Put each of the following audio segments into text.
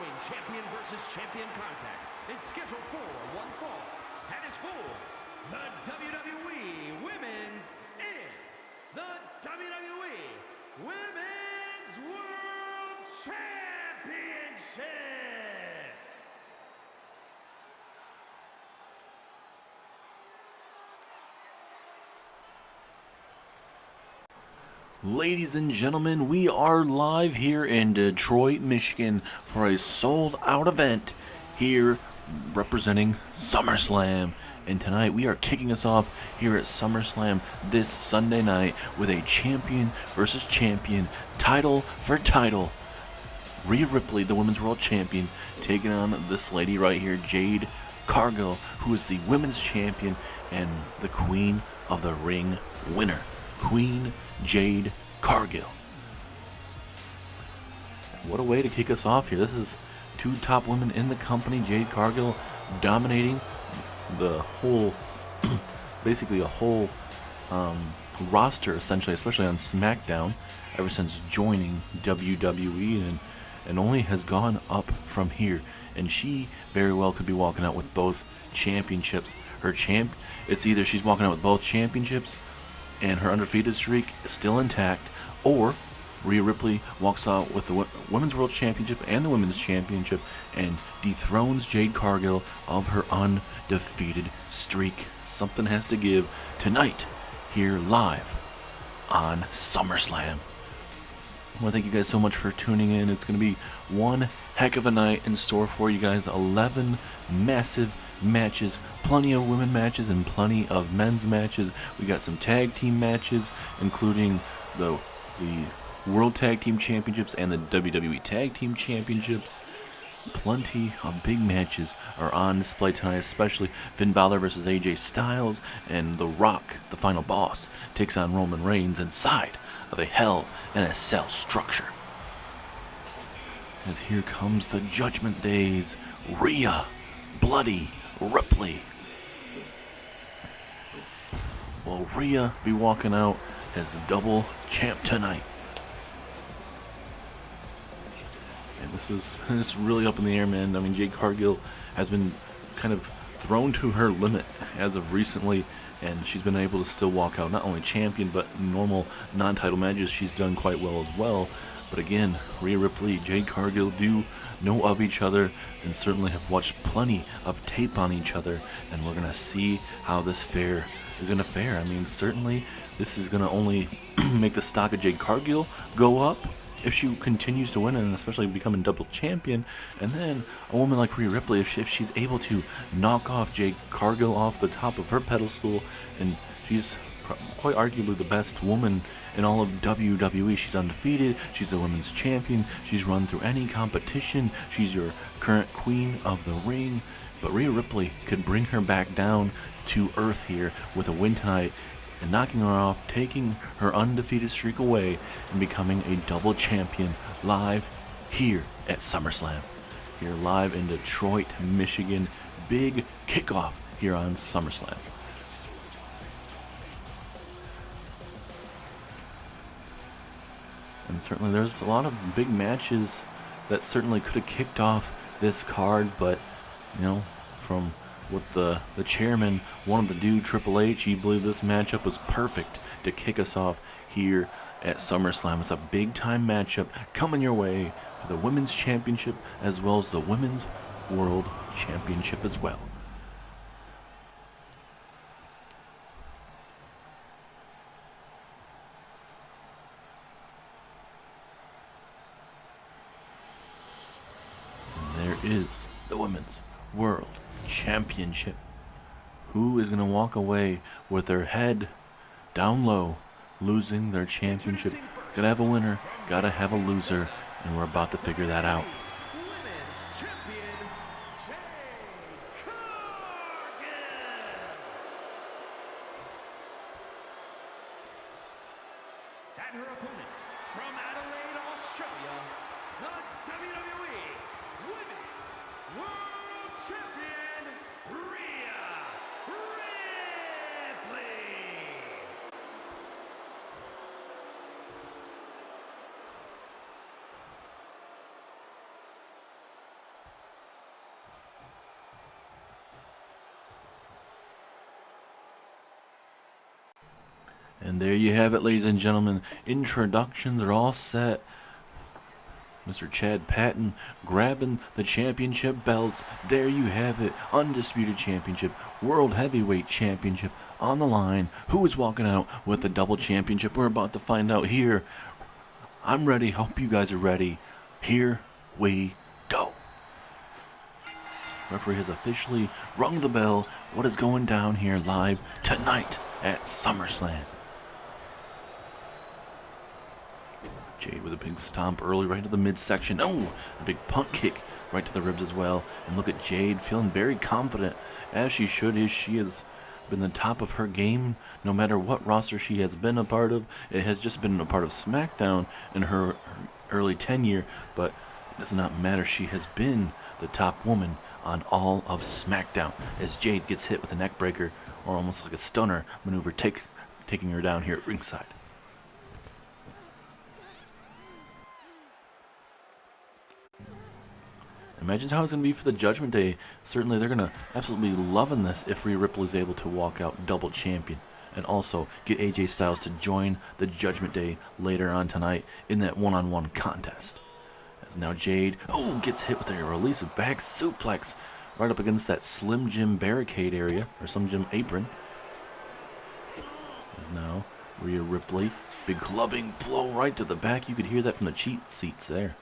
following champion versus champion contest is scheduled for one fall and is for the WWE Women's and the WWE Women's World Championships. Ladies and gentlemen, we are live here in Detroit, Michigan for a sold-out event here representing Summerslam. And tonight we are kicking us off here at Summerslam this Sunday night with a champion versus champion, title for title. Rhea Ripley, the Women's World Champion, taking on this lady right here, Jade Cargill, who is the Women's Champion and the Queen of the Ring winner. Queen Jade Cargill. What a way to kick us off here. This is two top women in the company. Jade Cargill dominating the whole, basically a whole roster essentially, especially on SmackDown, ever since joining WWE, and only has gone up from here. And she very well could be walking out with both championships. It's either she's walking out with both championships and her undefeated streak is still intact, or Rhea Ripley walks out with the Women's World Championship and the Women's Championship and dethrones Jade Cargill of her undefeated streak. Something has to give tonight here live on SummerSlam. I want to thank you guys so much for tuning in. It's going to be one heck of a night in store for you guys. 11 massive matches, plenty of women matches and plenty of men's matches. We got some tag team matches, including the World Tag Team Championships and the WWE Tag Team Championships. Plenty of big matches are on display tonight, especially Finn Balor versus AJ Styles, and The Rock, the final boss, takes on Roman Reigns inside of a Hell in a Cell structure. As here comes the Judgment Days, Rhea Bloody Ripley. Will Rhea be walking out as double champ tonight? And this is really up in the air, man. I mean, Jade Cargill has been kind of thrown to her limit as of recently, and she's been able to still walk out not only champion, but normal non-title matches she's done quite well as well. But again, Rhea Ripley, Jade Cargill do know of each other and certainly have watched plenty of tape on each other, and we're going to see how this fair is going to fare. I mean, certainly this is going to only make the stock of Jade Cargill go up if she continues to win, and especially becoming double champion. And then a woman like Rhea Ripley, if she's able to knock off Jade Cargill off the top of her pedestal, and she's quite arguably the best woman in all of WWE. She's undefeated, she's a women's champion, she's run through any competition, she's your current queen of the ring. But Rhea Ripley could bring her back down to earth here with a win tonight, and knocking her off, taking her undefeated streak away, and becoming a double champion live here at SummerSlam. Here live in Detroit, Michigan. Big kickoff here on SummerSlam. And certainly there's a lot of big matches that certainly could have kicked off this card, but, you know, from what the chairman wanted to do, Triple H, he believed this matchup was perfect to kick us off here at SummerSlam. It's a big-time matchup coming your way for the Women's Championship as well as the Women's World Championship as well. Is the Women's World Championship. Who is going to walk away with their head down low, losing their championship? Gotta have a winner, gotta have a loser, and we're about to figure that out. Women's champion, Jade Cargill. And her opponent from Adelaide, Australia, the WWE Women's World Champion, Rhea Ripley. And there you have it, ladies and gentlemen. Introductions are all set. Mr. Chad Patton grabbing the championship belts. There you have it. Undisputed Championship, World Heavyweight Championship on the line. Who is walking out with the double championship? We're about to find out here. I'm ready. Hope you guys are ready. Here we go. Referee has officially rung the bell. What is going down here live tonight at Summerslam? Jade with a big stomp early right to the midsection. Oh, a big punt kick right to the ribs as well. And look at Jade feeling very confident, as she should. She has been the top of her game no matter what roster she has been a part of. It has just been a part of SmackDown in her early tenure, but it does not matter. She has been the top woman on all of SmackDown, as Jade gets hit with a neck breaker, or almost like a stunner maneuver, taking her down here at ringside. Imagine how it's going to be for the Judgment Day. Certainly they're going to absolutely be loving this if Rhea Ripley is able to walk out double champion. And also get AJ Styles to join the Judgment Day later on tonight in that one-on-one contest. As now Jade, gets hit with a release of back suplex right up against that Slim Jim barricade area, or Slim Jim apron. As now Rhea Ripley, big clubbing blow right to the back. You could hear that from the cheat seats there.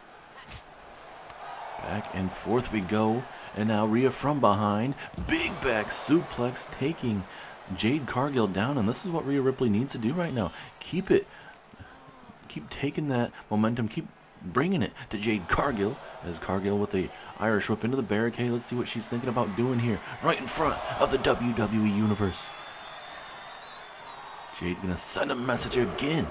Back and forth we go, and now Rhea from behind, big back suplex taking Jade Cargill down, and this is what Rhea Ripley needs to do right now. Keep taking that momentum, keep bringing it to Jade Cargill, as Cargill with the Irish whip into the barricade. Let's see what she's thinking about doing here, right in front of the WWE Universe. Jade gonna send a message again,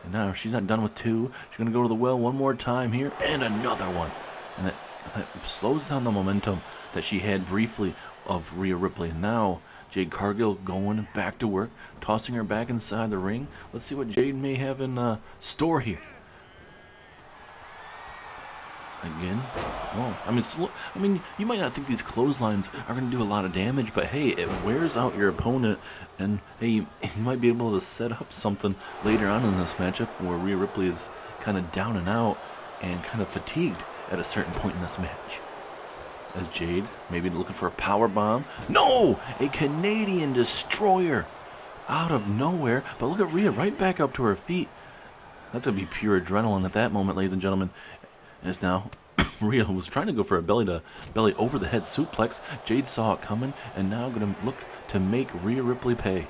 and now she's not done with two. She's gonna go to the well one more time here, and another one. And that slows down the momentum that she had briefly of Rhea Ripley. Now, Jade Cargill going back to work, tossing her back inside the ring. Let's see what Jade may have in store here. Again. Oh, I mean, you might not think these clotheslines are going to do a lot of damage, but hey, it wears out your opponent, and hey, you might be able to set up something later on in this matchup where Rhea Ripley is kind of down and out and kind of fatigued at a certain point in this match. As Jade maybe looking for a power bomb. No! A Canadian destroyer out of nowhere. But look at Rhea right back up to her feet. That's going to be pure adrenaline at that moment, ladies and gentlemen. As now Rhea was trying to go for a belly over the head suplex. Jade saw it coming and now going to look to make Rhea Ripley pay.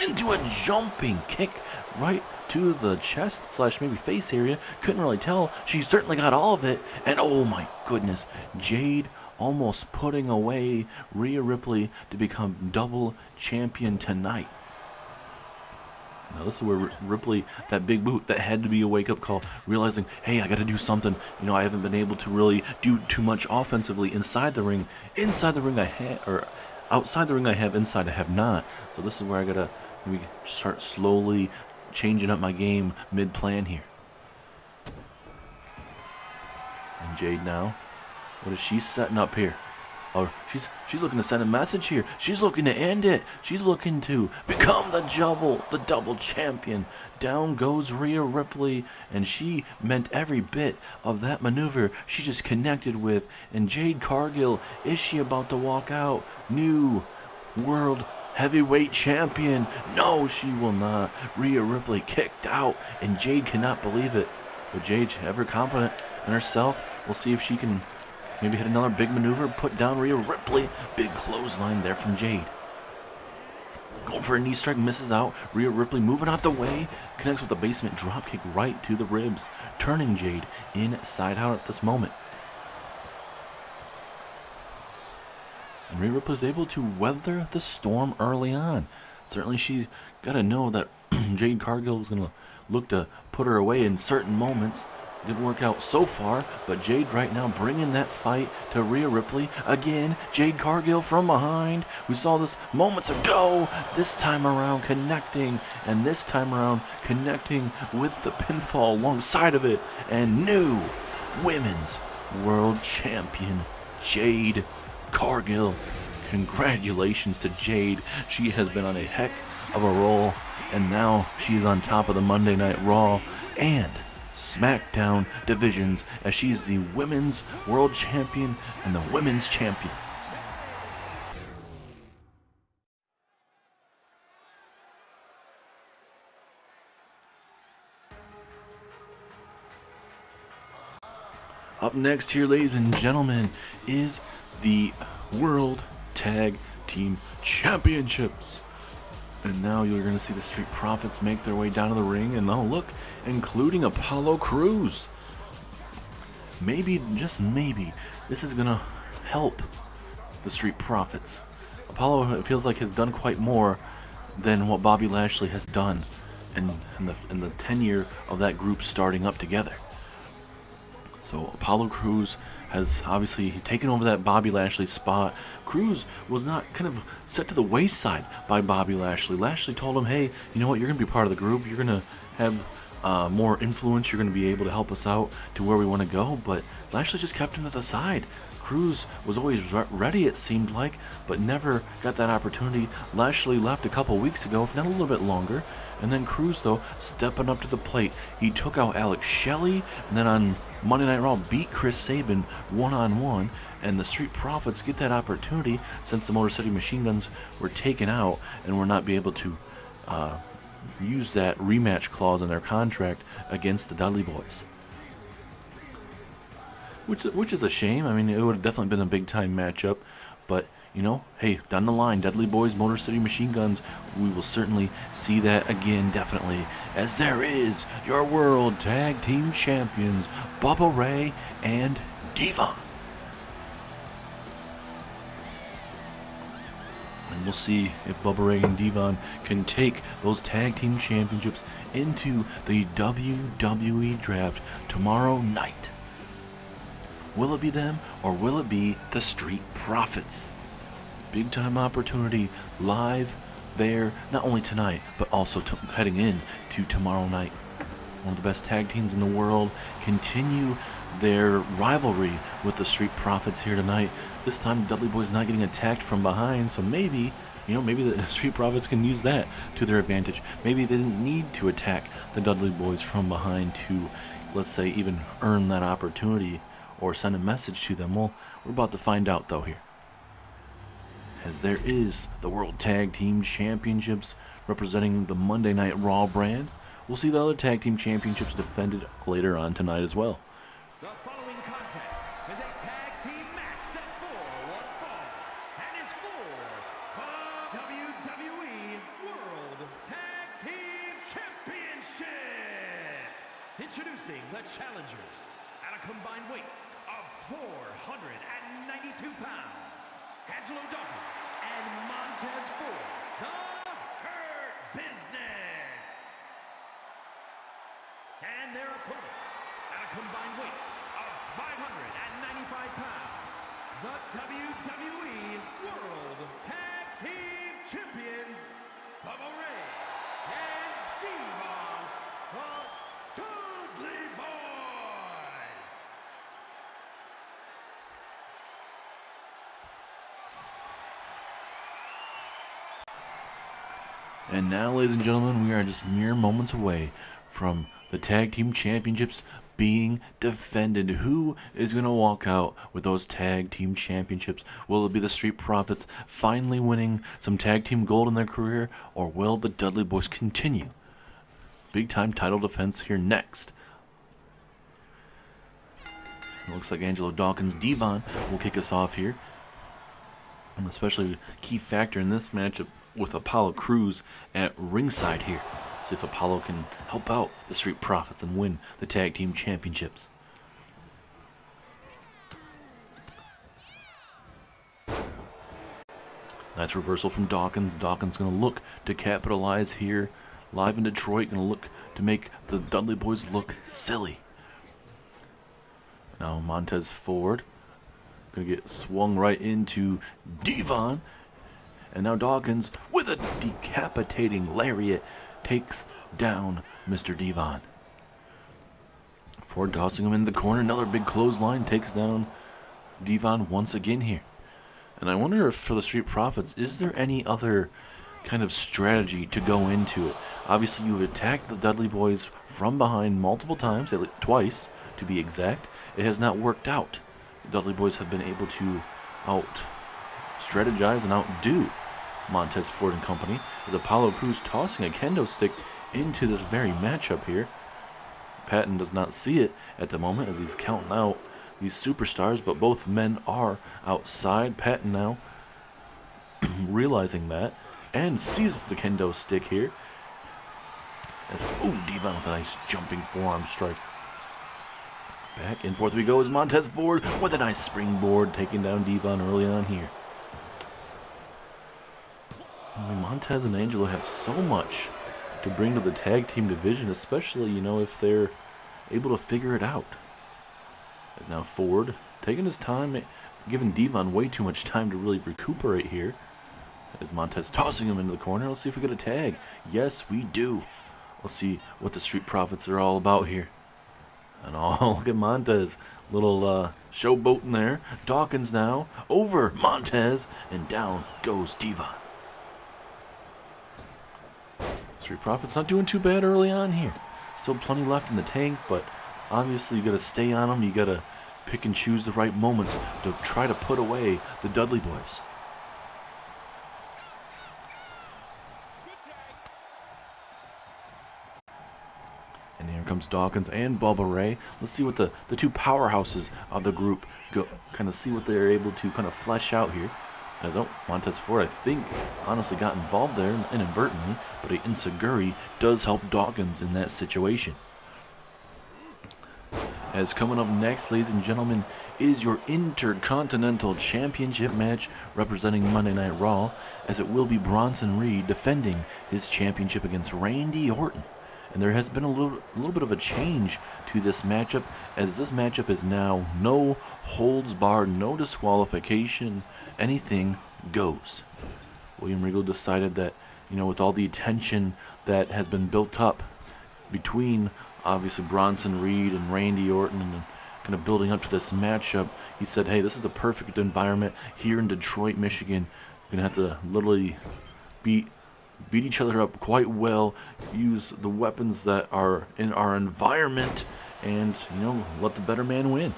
Into a jumping kick right to the chest / maybe face area. Couldn't really tell. She certainly got all of it. And oh my goodness, Jade almost putting away Rhea Ripley to become double champion tonight. Now this is where Ripley, that big boot, that had to be a wake-up call, realizing, hey, I got to do something. I haven't been able to really do too much offensively inside the ring. Inside the ring I have, or outside the ring I have, inside I have not. So this is where I got to maybe start slowly changing up my game mid-plan here. And Jade now, what is she setting up here? Oh, she's looking to send a message here. She's looking to end it. She's looking to become the double champion. Down goes Rhea Ripley, and she meant every bit of that maneuver. She just connected with. And Jade Cargill, is she about to walk out? New World Heavyweight Champion. No, she will not. Rhea Ripley kicked out, and Jade cannot believe it. But Jade, ever confident in herself, we'll see if she can maybe hit another big maneuver, put down Rhea Ripley. Big clothesline there from Jade. Going for a knee strike, misses out. Rhea Ripley moving out the way, connects with a basement dropkick right to the ribs, turning Jade inside out at this moment. And Rhea Ripley is able to weather the storm early on. Certainly she got to know that Jade Cargill is going to look to put her away in certain moments. Didn't work out so far, but Jade right now bringing that fight to Rhea Ripley. Again, Jade Cargill from behind. We saw this moments ago. This time around connecting, and this time around connecting with the pinfall alongside of it. And new Women's World Champion, Jade Cargill. Congratulations to Jade. She has been on a heck of a roll, and now she's on top of the Monday Night Raw and SmackDown divisions as she's the Women's World Champion and the Women's Champion. Up next here, ladies and gentlemen, is the World Tag Team Championships. And now you're going to see the Street Profits make their way down to the ring, and now look, including Apollo Crews. Maybe, just maybe, this is going to help the Street Profits. Apollo, it feels like, has done quite more than what Bobby Lashley has done in the tenure of that group starting up together. So Apollo Crews has obviously taken over that Bobby Lashley spot. Crews was not kind of set to the wayside by Bobby Lashley. Lashley told him, hey, you know what, you're going to be part of the group. You're going to have more influence. You're going to be able to help us out to where we want to go. But Lashley just kept him to the side. Crews was always ready, it seemed like, but never got that opportunity. Lashley left a couple weeks ago, if not a little bit longer. And then Crews, though, stepping up to the plate. He took out Alex Shelley, and then on Monday Night Raw beat Chris Sabin one-on-one, and the Street Profits get that opportunity since the Motor City Machine Guns were taken out and were not be able to use that rematch clause in their contract against the Dudley Boys. Which is a shame. I mean, it would have definitely been a big-time matchup, but you know, hey, down the line, Dudley Boys, Motor City Machine Guns, we will certainly see that again, definitely, as there is your World Tag Team Champions, Bubba Ray and Devon. And we'll see if Bubba Ray and Devon can take those Tag Team Championships into the WWE Draft tomorrow night. Will it be them, or will it be the Street Profits? Big time opportunity live there, not only tonight, but also heading in to tomorrow night. One of the best tag teams in the world continue their rivalry with the Street Profits here tonight. This time, Dudley Boys not getting attacked from behind, so maybe the Street Profits can use that to their advantage. Maybe they didn't need to attack the Dudley Boys from behind to, let's say, even earn that opportunity or send a message to them. Well, we're about to find out, though, here. As there is the World Tag Team Championships representing the Monday Night Raw brand. We'll see the other Tag Team Championships defended later on tonight as well. The following contest is a tag team match set for one fall and is for the WWE World Tag Team Championship. Introducing the challengers at a combined weight of 492 pounds. Angelo Dawkins and Montez Ford, the Hurt Business. And their opponents at a combined weight of 595 pounds, the WWE World Tag Team Champions, Bubba Ray and Devon, the Dudley Boys. And now, ladies and gentlemen, we are just mere moments away from the Tag Team Championships being defended. Who is going to walk out with those Tag Team Championships? Will it be the Street Profits finally winning some Tag Team gold in their career, or will the Dudley Boys continue? Big time title defense here next. It looks like Angelo Dawkins, Devon will kick us off here. And especially a key factor in this matchup with Apollo Crews at ringside here. See if Apollo can help out the Street Profits and win the Tag Team Championships. Nice reversal from Dawkins. Dawkins going to look to capitalize here. Live in Detroit, going to look to make the Dudley Boys look silly. Now Montez Ford going to get swung right into Devon. And now Dawkins, with a decapitating lariat, takes down Mr. Devon. Ford tossing him in the corner. Another big clothesline takes down Devon once again here. And I wonder if for the Street Profits, is there any other kind of strategy to go into it. Obviously, you've attacked the Dudley Boys from behind multiple times, twice to be exact. It has not worked out. The Dudley Boys have been able to out-strategize and outdo Montez Ford and company, as Apollo Crews tossing a kendo stick into this very matchup here. Patton does not see it at the moment as he's counting out these superstars, but both men are outside. Patton now realizing that and sees the kendo stick here. Devon with a nice jumping forearm strike. Back and forth we go as Montez Ford with a nice springboard, taking down Devon early on here. I mean, Montez and Angelo have so much to bring to the tag team division, especially, if they're able to figure it out. As now Ford taking his time, giving Devon way too much time to really recuperate here. As Montez tossing him into the corner. Let's see if we get a tag. Yes, we do. Let's see what the Street Profits are all about here. And look at Montez. Little showboating there. Dawkins now over Montez. And down goes Devon. Street Profits not doing too bad early on here. Still plenty left in the tank, but obviously you got to stay on them. You got to pick and choose the right moments to try to put away the Dudley Boys. And here comes Dawkins and Bubba Ray. Let's see what the two powerhouses of the group go. Kind of see what they're able to kind of flesh out here. As Montez Ford, I think, honestly got involved there inadvertently, but a Insaguri does help Dawkins in that situation. As coming up next, ladies and gentlemen, is your Intercontinental Championship match representing Monday Night Raw, as it will be Bronson Reed defending his championship against Randy Orton. And there has been a little bit of a change to this matchup, as this matchup is now no holds barred, no disqualification, anything goes. William Regal decided that, with all the attention that has been built up between obviously Bronson Reed and Randy Orton and kind of building up to this matchup, he said, hey, this is a perfect environment here in Detroit, Michigan. We're going to have to literally beat each other up quite well, use the weapons that are in our environment, and, let the better man win.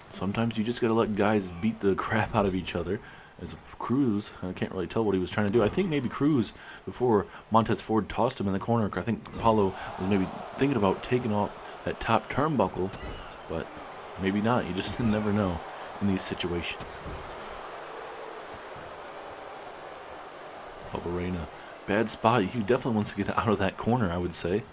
Sometimes you just got to let guys beat the crap out of each other. As Cruz, I can't really tell what he was trying to do. I think maybe Cruz, before Montez Ford tossed him in the corner, I think Apollo was maybe thinking about taking off that top turnbuckle, but maybe not. You just never know in these situations. Bubba Ray in a bad spot. He definitely wants to get out of that corner, I would say.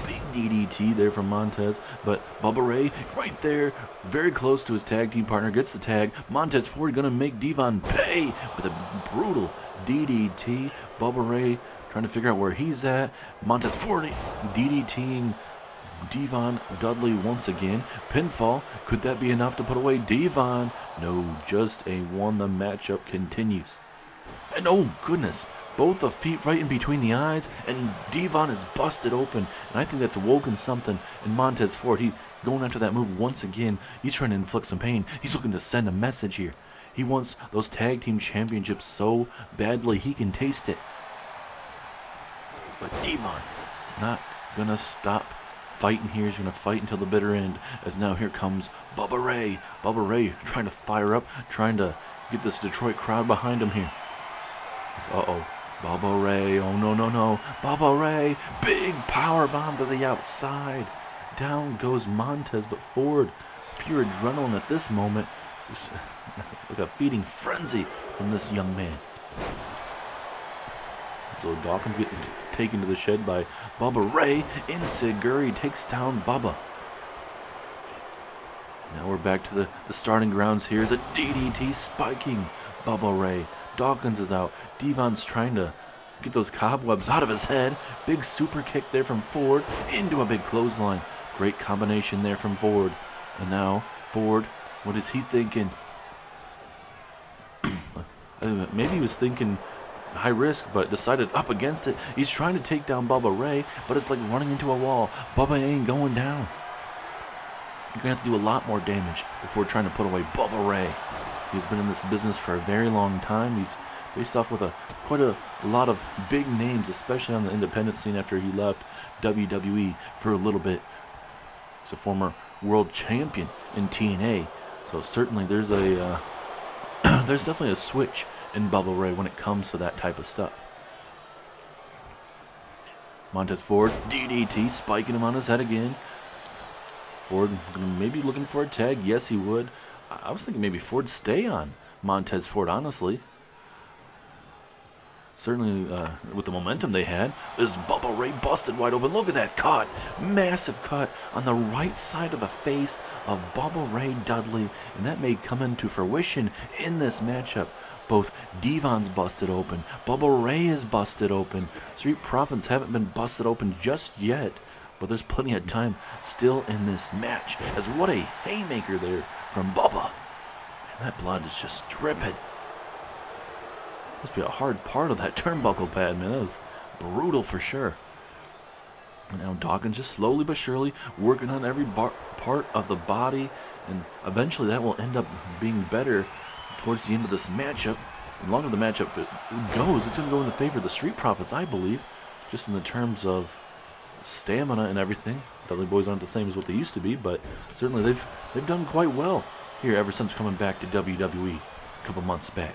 Big DDT there from Montez, but Bubba Ray right there, very close to his tag team partner, gets the tag. Montez Ford gonna make Devon pay with a brutal DDT. Bubba Ray trying to figure out where he's at. Montez Ford DDTing Devon Dudley once again. Pinfall. Could that be enough to put away Devon? No, just a one. The matchup continues. And oh goodness, both the feet right in between the eyes, and Devon is busted open. And I think that's woken something in Montez Ford. He going after that move once again. He's trying to inflict some pain. He's looking to send a message here. He wants those tag team championships so badly he can taste it. But Devon not gonna stop fighting here. He's going to fight until the bitter end, as now here comes Bubba Ray. Bubba Ray trying to fire up, trying to get this Detroit crowd behind him here. Bubba Ray, oh no. Bubba Ray, big power bomb to the outside. Down goes Montez, but Ford, pure adrenaline at this moment. Like a feeding frenzy from this young man. So Dawkins getting taken to the shed by Bubba Ray. Insaguri takes down Bubba. Now we're back to the starting grounds here. Is a DDT spiking Bubba Ray. Dawkins is out. Devon's trying to get those cobwebs out of his head. Big super kick there from Ford into a big clothesline. Great combination there from Ford. And now Ford, what is he thinking? Maybe he was thinking high risk, but decided up against it. He's trying to take down Bubba Ray, but it's like running into a wall. Bubba ain't going down. You're going to have to do a lot more damage before trying to put away Bubba Ray. He's been in this business for a very long time. He's faced off with quite a lot of big names, especially on the independent scene after he left WWE for a little bit. He's a former world champion in TNA, so certainly there's there's definitely a switch in Bubba Ray when it comes to that type of stuff. Montez Ford, DDT, spiking him on his head again. Ford maybe looking for a tag. Yes, he would. I was thinking maybe Ford stay on Montez Ford, honestly. Certainly, with the momentum they had, this Bubba Ray busted wide open. Look at that cut. Massive cut on the right side of the face of Bubba Ray Dudley. And that may come into fruition in this matchup. Both Devon's busted open. Bubba Ray is busted open. Street Profits haven't been busted open just yet. But there's plenty of time still in this match. As what a haymaker there from Bubba. And that blood is just dripping. Must be a hard part of that turnbuckle pad, man. That was brutal for sure. And now Dawkins just slowly but surely working on every part of the body. And eventually that will end up being better towards the end of this matchup. The longer the matchup goes, it's going to go in the favor of the Street Profits, I believe. Just in the terms of stamina and everything. Dudley Boys aren't the same as what they used to be, but certainly they've done quite well here ever since coming back to WWE a couple months back.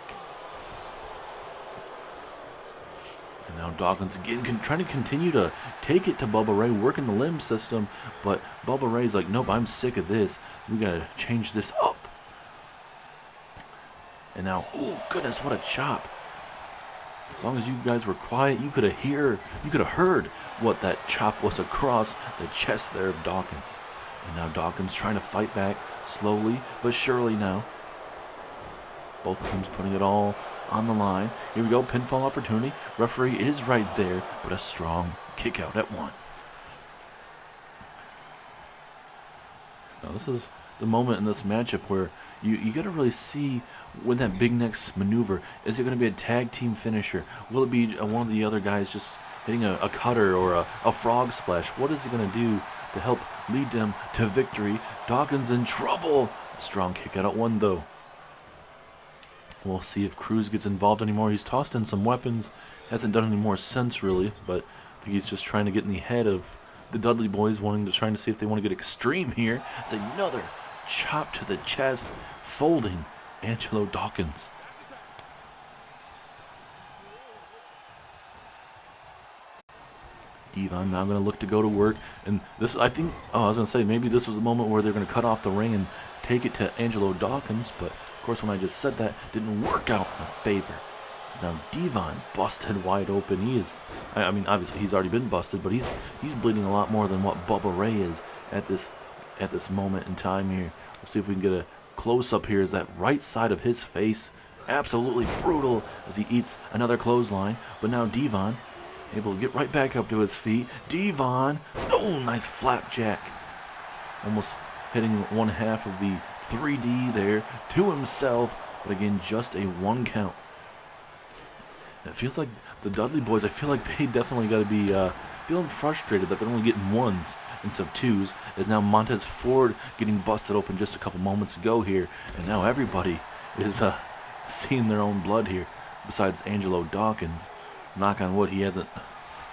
And now Dawkins again trying to continue to take it to Bubba Ray, working the limb system, but Bubba Ray's like, nope, I'm sick of this. We gotta change this up. And now, oh goodness, what a chop. As long as you guys were quiet, you could have heard what that chop was across the chest there of Dawkins. And now Dawkins trying to fight back slowly but surely now. Both teams putting it all on the line. Here we go, pinfall opportunity. Referee is right there, but a strong kick out at 1. Now this is the moment in this matchup where you got to really see when that big next maneuver, is it going to be a tag team finisher? Will it be one of the other guys just hitting a cutter or a frog splash? What is he going to do to help lead them to victory? Dawkins in trouble. Strong kick out at 1 though. We'll see if Cruz gets involved anymore. He's tossed in some weapons. Hasn't done any more sense really, but I think he's just trying to get in the head of the Dudley Boys, trying to see if they want to get extreme here. It's another chop to the chest, folding Angelo Dawkins. Devon now going to look to go to work, and this, I think, I was going to say maybe this was the moment where they're going to cut off the ring and take it to Angelo Dawkins, but of course when I just said that, didn't work out in favor. It's now Devon busted wide open. He is, I mean, obviously he's already been busted, but he's bleeding a lot more than what Bubba Ray is at this moment in time here. We'll see if we can get a close-up here. Is that right side of his face absolutely brutal as he eats another clothesline. But now Devon able to get right back up to his feet. Devon, oh, nice flapjack. Almost hitting one half of the 3D there to himself, but again, just a 1 count. It feels like the Dudley Boys, I feel like they definitely got to be feeling frustrated that they're only getting 1s instead of 2s, as now Montez Ford getting busted open just a couple moments ago here, and now everybody is seeing their own blood here, besides Angelo Dawkins. Knock on wood, he hasn't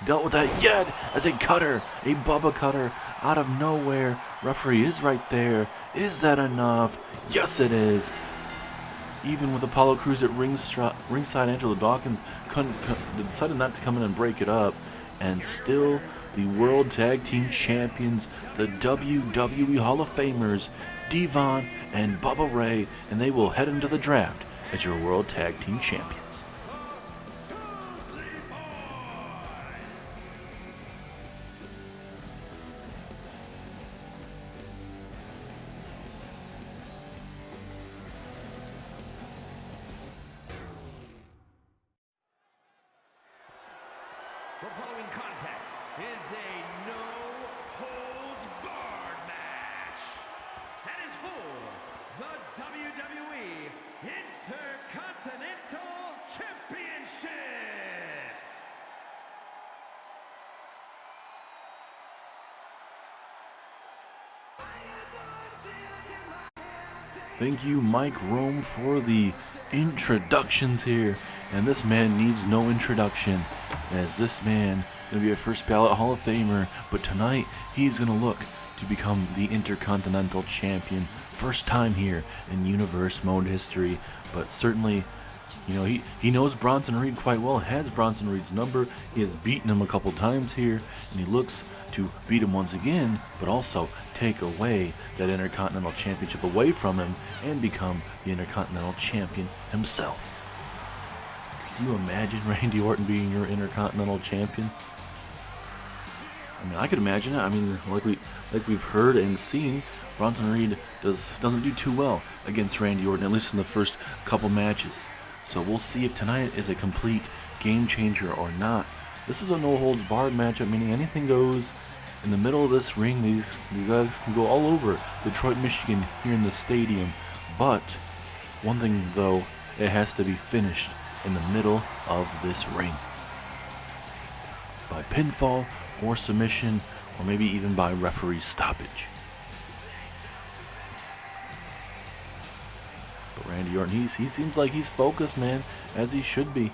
dealt with that yet, as a cutter, a Bubba cutter, out of nowhere. Referee is right there. Is that enough? Yes, it is. Even with Apollo Crews at ringside, Angelo Dawkins decided not to come in and break it up. And still, the World Tag Team Champions, the WWE Hall of Famers, Devon and Bubba Ray, and they will head into the draft as your World Tag Team Champions. The following contest is a no-holds-barred match and is for the WWE Intercontinental Championship. Thank you, Mike Rome, for the introductions here. And this man needs no introduction, as this man going to be a first ballot Hall of Famer. But tonight, he's going to look to become the Intercontinental Champion. First time here in Universe Mode history. But certainly, you know, he knows Bronson Reed quite well, has Bronson Reed's number. He has beaten him a couple times here, and he looks to beat him once again, but also take away that Intercontinental Championship away from him and become the Intercontinental Champion himself. Can you imagine Randy Orton being your Intercontinental Champion? I mean, I could imagine it. I mean, like we've heard and seen, Bronson Reed doesn't do too well against Randy Orton, at least in the first couple matches. So we'll see if tonight is a complete game changer or not. This is a no-holds-barred matchup, meaning anything goes. In the middle of this ring, these guys can go all over Detroit, Michigan here in the stadium. But one thing, though, it has to be finished in the middle of this ring. By pinfall or submission, or maybe even by referee stoppage. But Randy Orton, he seems like he's focused, man, as he should be.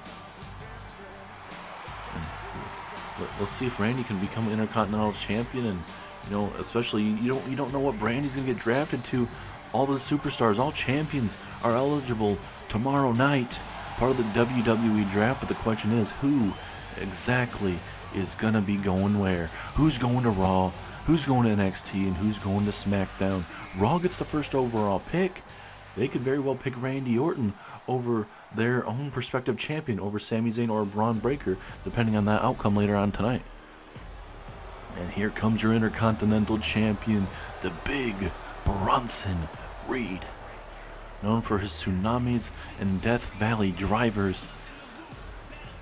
Let's see if Randy can become Intercontinental Champion, and you know, especially you don't know what brand he's gonna get drafted to. All the superstars, all champions are eligible tomorrow night, part of the WWE Draft. But the question is, who exactly is gonna be going where? Who's going to Raw? Who's going to NXT? And who's going to SmackDown? Raw gets the first overall pick. They could very well pick Randy Orton over their own prospective champion, over Sami Zayn or Braun Breaker, depending on that outcome later on tonight. And here comes your Intercontinental Champion, the big Bronson Reed. Known for his tsunamis and Death Valley drivers.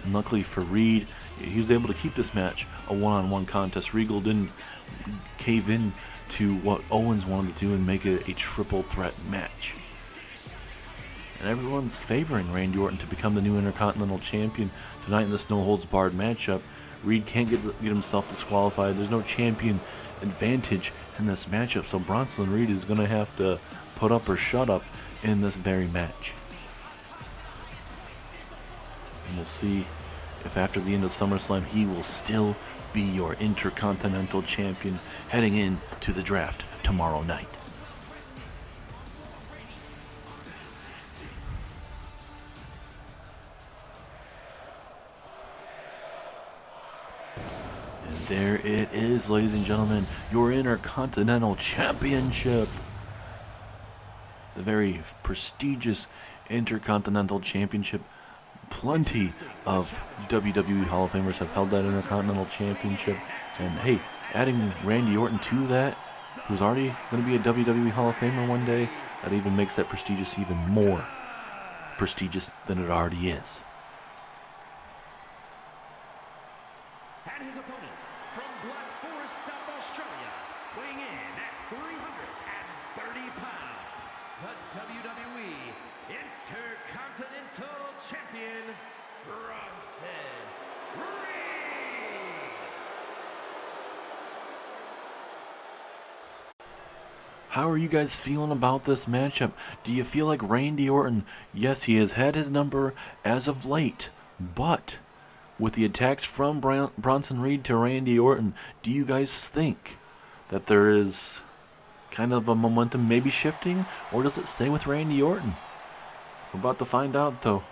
And luckily for Reed, he was able to keep this match a one-on-one contest. Regal didn't cave in to what Owens wanted to do and make it a triple threat match. And everyone's favoring Randy Orton to become the new Intercontinental Champion tonight in this no-holds-barred matchup. Reed can't get himself disqualified. There's no champion advantage in this matchup, so Bronson Reed is going to have to put up or shut up in this very match. And we'll see if after the end of SummerSlam he will still be your Intercontinental Champion heading into the draft tomorrow night. There it is, ladies and gentlemen, your Intercontinental Championship. The very prestigious Intercontinental Championship. Plenty of WWE Hall of Famers have held that Intercontinental Championship. And hey, adding Randy Orton to that, who's already going to be a WWE Hall of Famer one day, that even makes that prestigious even more prestigious than it already is. And his opponent, from Black Forest, South Australia, weighing in at 330 pounds, the WWE Intercontinental Champion, Bronson Reed. How are you guys feeling about this matchup? Do you feel like Randy Orton, yes, he has had his number as of late, but with the attacks from Bronson Reed to Randy Orton, do you guys think that there is kind of a momentum maybe shifting, or does it stay with Randy Orton? We're about to find out, though.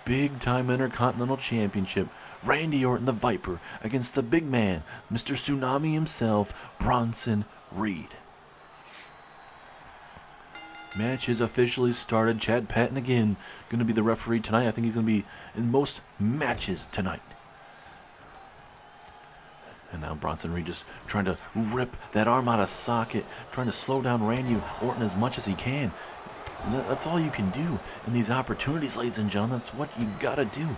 Big time Intercontinental Championship. Randy Orton, the Viper, against the big man, Mr. Tsunami himself, Bronson Reed. Match is officially started. Chad Patton again going to be the referee tonight. I think he's going to be in most matches tonight. And now Bronson Reed just trying to rip that arm out of socket, trying to slow down Randy Orton as much as he can. And that's all you can do in these opportunities, ladies and gentlemen. That's what you got to do.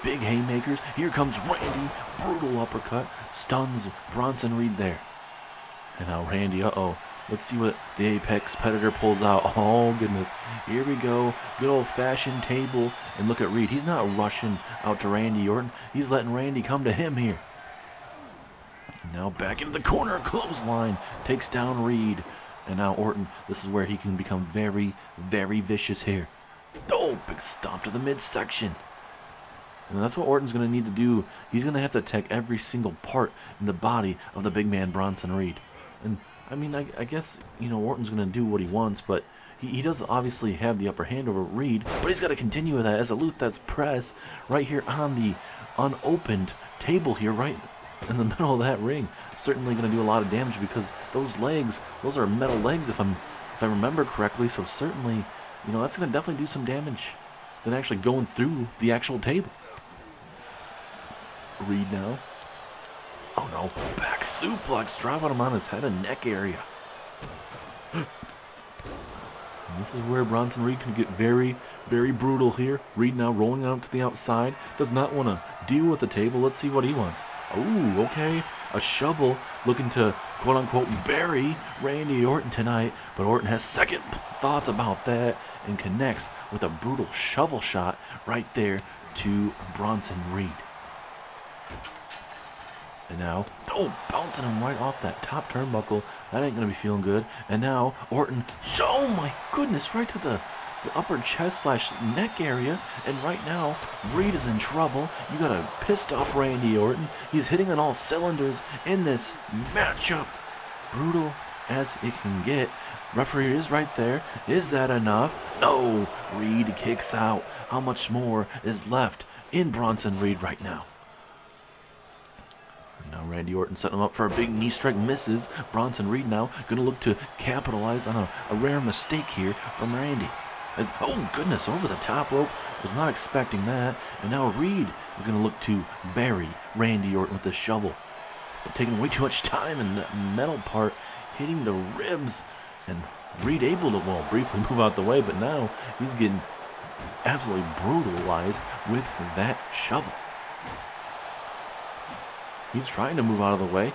Big haymakers. Here comes Randy. Brutal uppercut. Stuns Bronson Reed there. And now Randy, let's see what the Apex Predator pulls out. Oh, goodness. Here we go. Good old-fashioned table. And look at Reed. He's not rushing out to Randy Orton. He's letting Randy come to him here. And now back into the corner. Clothesline. Takes down Reed. And now Orton, this is where he can become very, very vicious here. Oh, big stomp to the midsection. And that's what Orton's going to need to do. He's going to have to attack every single part in the body of the big man Bronson Reed. And, I mean, I guess, you know, Orton's going to do what he wants, but he does obviously have the upper hand over Reed. But he's got to continue with that as a Luthez press right here on the unopened table here, right in the middle of that ring. Certainly going to do a lot of damage because those legs, those are metal legs if I remember correctly. So certainly, you know, that's going to definitely do some damage than actually going through the actual table. Reed now. Oh no, back suplex, dropping him on his head and neck area. And this is where Bronson Reed can get very, very brutal here. Reed now rolling out to the outside. Does not want to deal with the table. Let's see what he wants. Oh, okay. A shovel looking to, quote-unquote, bury Randy Orton tonight. But Orton has second thoughts about that and connects with a brutal shovel shot right there to Bronson Reed. And now, oh, bouncing him right off that top turnbuckle. That ain't going to be feeling good. And now, Orton, oh my goodness, right to the upper chest / neck area. And right now, Reed is in trouble. You got a pissed off Randy Orton. He's hitting on all cylinders in this matchup. Brutal as it can get. Referee is right there. Is that enough? No. Reed kicks out. How much more is left in Bronson Reed right now? Now Randy Orton setting him up for a big knee strike, misses. Bronson Reed now going to look to capitalize on a rare mistake here from Randy. As, oh goodness, over the top rope. Was not expecting that. And now Reed is going to look to bury Randy Orton with the shovel. But taking way too much time in the metal part, hitting the ribs. And Reed able to, well, briefly move out the way, but now he's getting absolutely brutalized with that shovel. He's trying to move out of the way,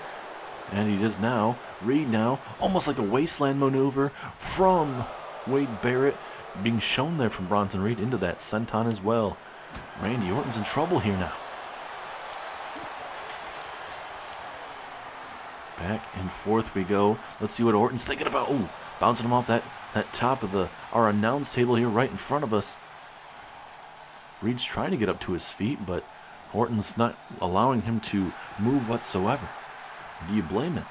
and he does now. Reed now, almost like a wasteland maneuver from Wade Barrett, being shown there from Bronson Reed into that senton as well. Randy Orton's in trouble here now. Back and forth we go. Let's see what Orton's thinking about. Ooh, bouncing him off that top of our announce table here right in front of us. Reed's trying to get up to his feet, but Orton's not allowing him to move whatsoever. Do you blame him?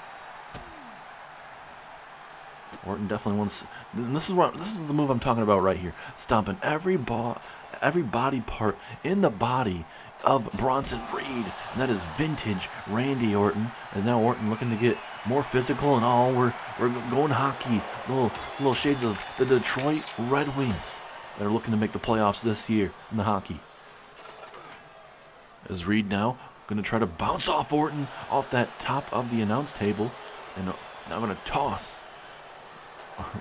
Orton definitely wants. And this is the move I'm talking about right here. Stomping every body part in the body of Bronson Reed, and that is vintage Randy Orton. As now Orton looking to get more physical and all. We're going hockey. Little shades of the Detroit Red Wings that are looking to make the playoffs this year in the hockey. As Reed now going to try to bounce off Orton off that top of the announce table. And now going to toss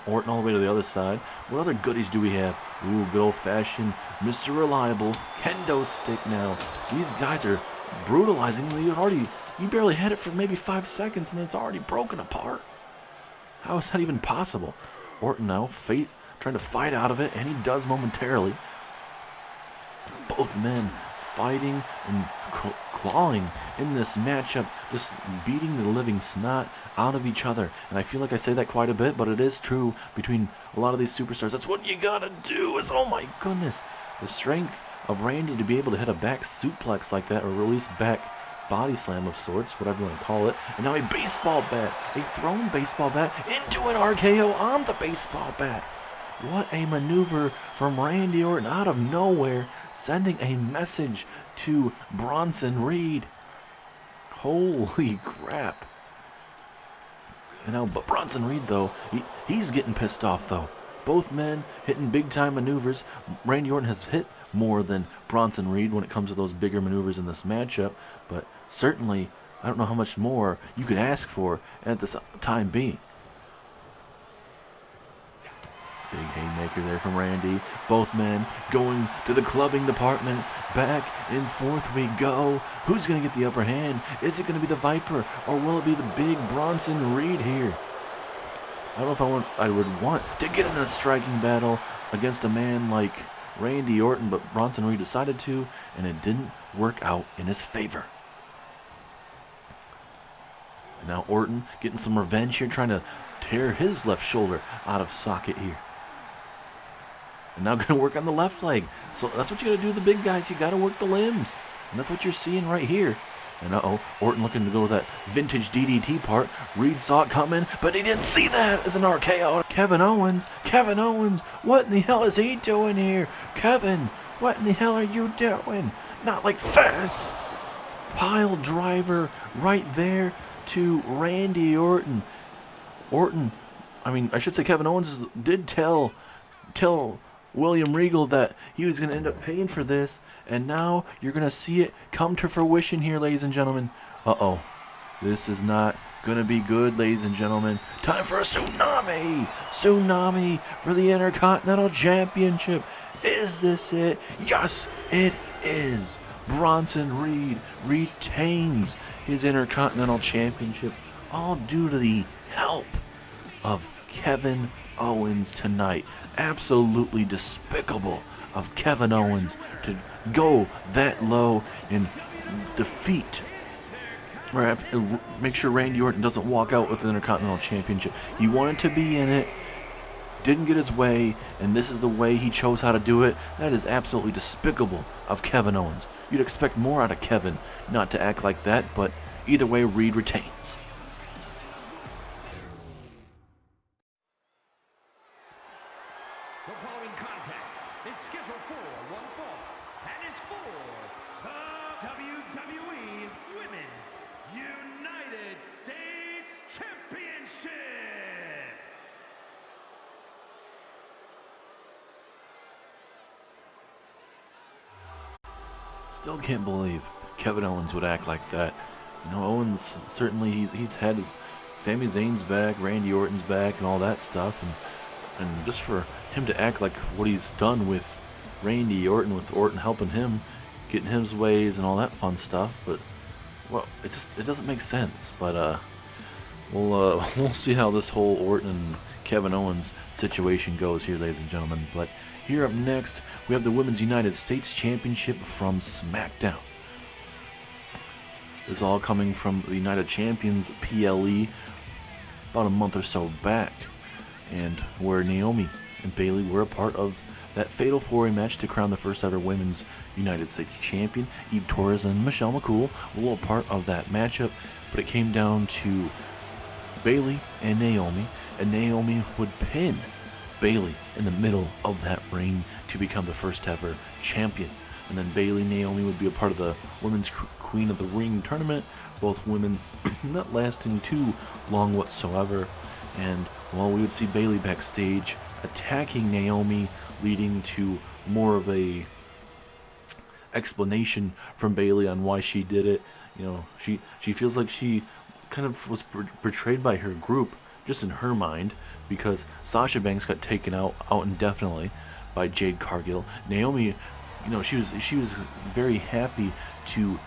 Orton all the way to the other side. What other goodies do we have? Ooh, good old-fashioned Mr. Reliable kendo stick now. These guys are brutalizing. You barely had it for maybe 5 seconds and it's already broken apart. How is that even possible? Orton now trying to fight out of it, and he does momentarily. Both men fighting and clawing in this matchup, just beating the living snot out of each other. And I feel like I say that quite a bit, but it is true between a lot of these superstars. That's what you gotta do. Is, oh my goodness, the strength of Randy to be able to hit a back suplex like that, or release back body slam of sorts, whatever you want to call it. And now a baseball bat, a thrown baseball bat into an RKO on the baseball bat. What a maneuver from Randy Orton out of nowhere, sending a message to Bronson Reed. Holy crap. And now, but Bronson Reed, though, he's getting pissed off, though. Both men hitting big-time maneuvers. Randy Orton has hit more than Bronson Reed when it comes to those bigger maneuvers in this matchup, but certainly, I don't know how much more you could ask for at this time being. Big haymaker there from Randy. Both men going to the clubbing department. Back and forth we go. Who's going to get the upper hand? Is it going to be the Viper, or will it be the big Bronson Reed here? I don't know if I would want to get in a striking battle against a man like Randy Orton, but Bronson Reed decided to, and it didn't work out in his favor. Now Orton getting some revenge here, trying to tear his left shoulder out of socket here. And now going to work on the left leg. So that's what you got to do, the big guys. You got to work the limbs. And that's what you're seeing right here. And Orton looking to go to that vintage DDT part. Reed saw it coming, but he didn't see that as an RKO. Kevin Owens, what in the hell is he doing here? Kevin, what in the hell are you doing? Not like this. Pile driver right there to Randy Orton. I should say Kevin Owens did tell William Regal that he was going to end up paying for this, and now you're going to see it come to fruition here, ladies and gentlemen. This is not going to be good, ladies and gentlemen. Time for a tsunami for the Intercontinental Championship. Is this it? Yes, it is. Bronson Reed retains his Intercontinental Championship, all due to the help of Kevin Owens tonight. Absolutely despicable of Kevin Owens to go that low and defeat or make sure Randy Orton doesn't walk out with the Intercontinental Championship. He wanted to be in it, didn't get his way, and this is the way he chose how to do it. That is absolutely despicable of Kevin Owens. You'd expect more out of Kevin, not to act like that, but either way, Reed retains. The following contest is scheduled for one fall and is for the WWE Women's United States Championship. Still can't believe Kevin Owens would act like that. Owens, certainly he's had his Sami Zayn's back, Randy Orton's back, and all that stuff, and just for him to act like what he's done with Randy Orton, with Orton helping him, getting his ways and all that fun stuff, but it doesn't make sense. But we'll see how this whole Orton and Kevin Owens situation goes here, ladies and gentlemen. But here up next, we have the Women's United States Championship from SmackDown. This is all coming from the United Champions PLE about a month or so back, and where Naomi and Bayley were a part of that Fatal 4-Way match to crown the first ever Women's United States Champion. Eve Torres and Michelle McCool were a little part of that matchup, but it came down to Bayley and Naomi would pin Bayley in the middle of that ring to become the first ever champion. And then Bayley and Naomi would be a part of the Women's Queen of the Ring tournament, both women not lasting too long whatsoever. And we would see Bayley backstage attacking Naomi, leading to more of a explanation from Bayley on why she did it. She feels like she kind of was betrayed by her group, just in her mind, because Sasha Banks got taken out indefinitely by Jade Cargill. Naomi, she was very happy to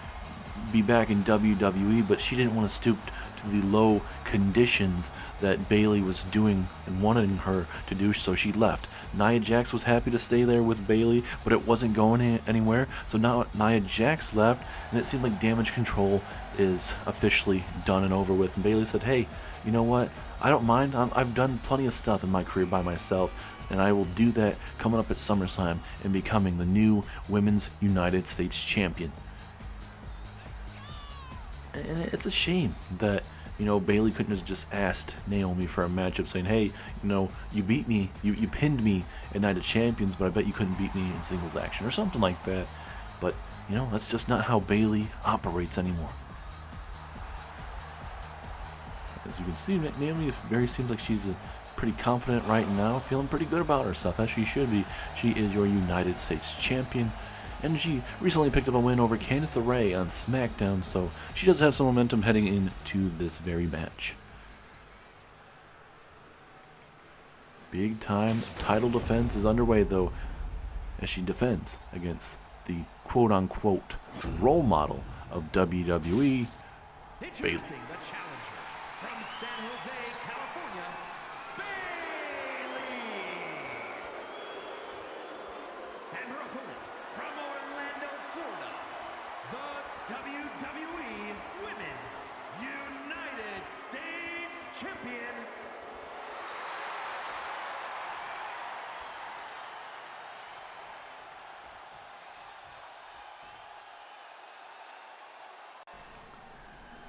be back in WWE, but she didn't want to stoop to the low conditions that Bayley was doing and wanting her to do, so she left. Nia Jax was happy to stay there with Bayley, but it wasn't going anywhere, so now Nia Jax left, and it seemed like Damage Control is officially done and over with. And Bayley said, hey, you know what? I don't mind. I've done plenty of stuff in my career by myself, and I will do that coming up at SummerSlam and becoming the new Women's United States Champion. And it's a shame that, Bayley couldn't have just asked Naomi for a matchup saying, hey, you beat me, you pinned me in Night of Champions, but I bet you couldn't beat me in singles action or something like that. But, that's just not how Bayley operates anymore. As you can see, Naomi seems like she's pretty confident right now, feeling pretty good about herself, as she should be. She is your United States Champion, and she recently picked up a win over Candice LeRae on SmackDown, so she does have some momentum heading into this very match. Big time title defense is underway, though, as she defends against the quote-unquote role model of WWE, Bayley. From San Jose, California, Bayley! And her opponent from Orlando, Florida, the WWE Women's United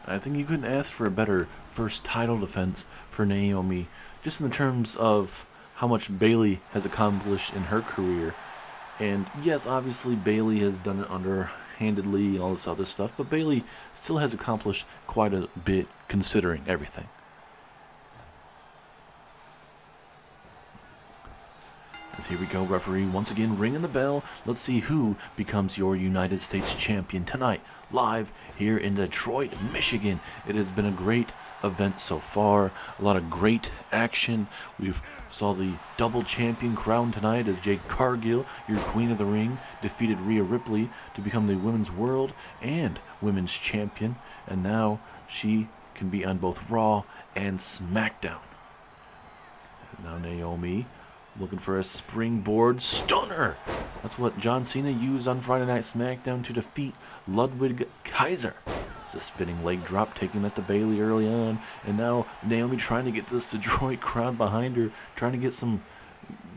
I think you couldn't ask for a better first title defense for Naomi, just in the terms of how much Bayley has accomplished in her career. And yes, obviously Bayley has done it underhandedly and all this other stuff, but Bayley still has accomplished quite a bit considering everything. As here we go, referee once again ringing the bell. Let's see who becomes your United States champion tonight, live here in Detroit, Michigan. It has been a great event so far, a lot of great action. We've saw the double champion crown tonight as Jade Cargill, your queen of the ring, defeated Rhea Ripley to become the women's world and women's champion, and now she can be on both Raw and SmackDown. And now Naomi looking for a springboard stunner. That's what John Cena used on Friday Night SmackDown to defeat Ludwig Kaiser. It's a spinning leg drop, taking that to Bayley early on. And now Naomi trying to get this Detroit crowd behind her, trying to get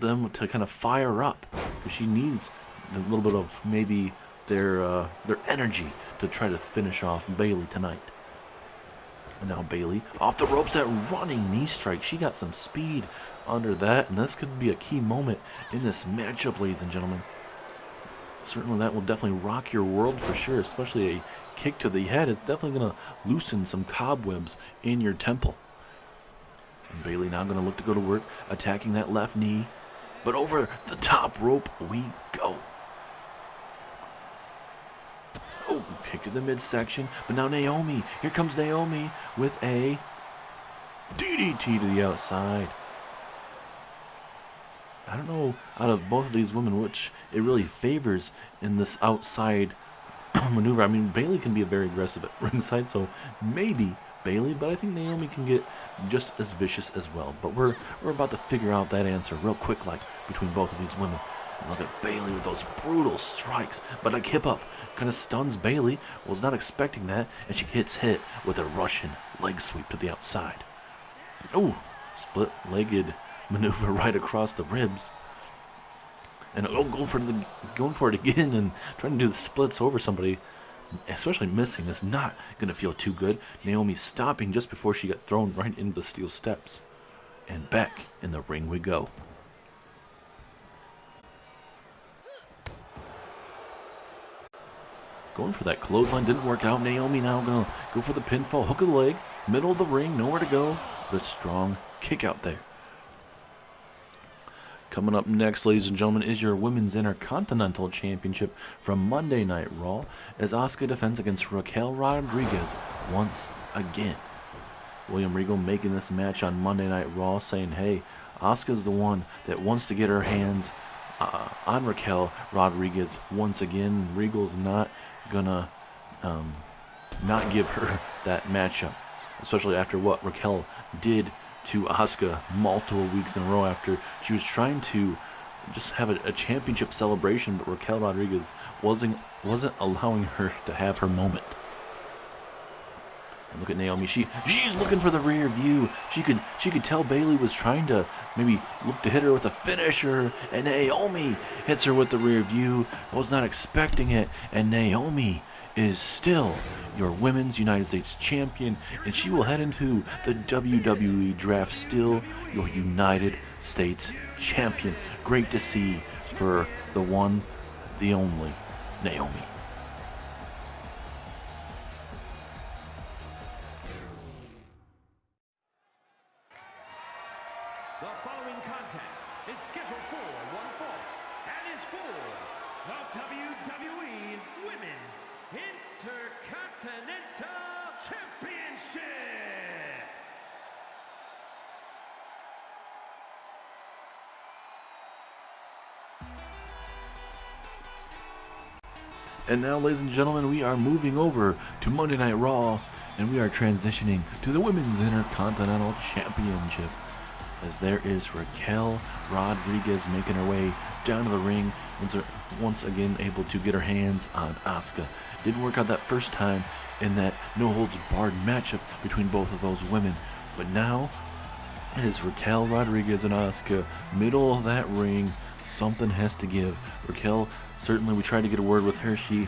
them to kind of fire up, because she needs a little bit of maybe their energy to try to finish off Bayley tonight. And now Bayley off the ropes, that running knee strike. She got some speed under that, and this could be a key moment in this matchup, ladies and gentlemen. Certainly that will definitely rock your world for sure, especially a kick to the head. It's definitely going to loosen some cobwebs in your temple. And Bayley now going to look to go to work, attacking that left knee. But over the top rope we go. Oh, kicked to the midsection. But now Naomi. Here comes Naomi with a DDT to the outside. I don't know out of both of these women which it really favors in this outside maneuver. I mean, Bayley can be very aggressive at ringside, so maybe Bayley, but I think Naomi can get just as vicious as well. But we're about to figure out that answer real quick, like between both of these women. And look at Bayley with those brutal strikes, but a kip up kind of stuns Bayley. Was not expecting that, and she gets hit with a Russian leg sweep to the outside. Oh, split-legged maneuver right across the ribs. And going for it again and trying to do the splits over somebody, especially missing, is not going to feel too good. Naomi stopping just before she got thrown right into the steel steps. And back in the ring we go. Going for that clothesline, didn't work out. Naomi now going to go for the pinfall, hook of the leg, middle of the ring, nowhere to go, but a strong kick out there. Coming up next, ladies and gentlemen, is your Women's Intercontinental Championship from Monday Night Raw, as Asuka defends against Raquel Rodriguez once again. William Regal making this match on Monday Night Raw, saying, hey, Asuka's the one that wants to get her hands on Raquel Rodriguez once again. Regal's not gonna not give her that matchup, especially after what Raquel did to Asuka multiple weeks in a row after she was trying to just have a championship celebration, but Raquel Rodriguez wasn't allowing her to have her moment. And look at Naomi, she's looking for the rear view. She could tell Bayley was trying to maybe look to hit her with a finisher, and Naomi hits her with the rear view. Was not expecting it, and Naomi is still your Women's United States Champion, and she will head into the WWE Draft still your United States Champion. Great to see for the one, the only, Naomi. The following contest is scheduled for one fall and is for the WWE Women's Intercontinental Championship. And now, ladies and gentlemen, we are moving over to Monday Night Raw, and we are transitioning to the Women's Intercontinental Championship, as there is Raquel Rodriguez making her way down to the ring, once again able to get her hands on Asuka. Didn't work out that first time in that no-holds-barred matchup between both of those women, but now it is Raquel Rodriguez and Asuka, middle of that ring. Something has to give. Raquel, certainly we tried to get a word with her. She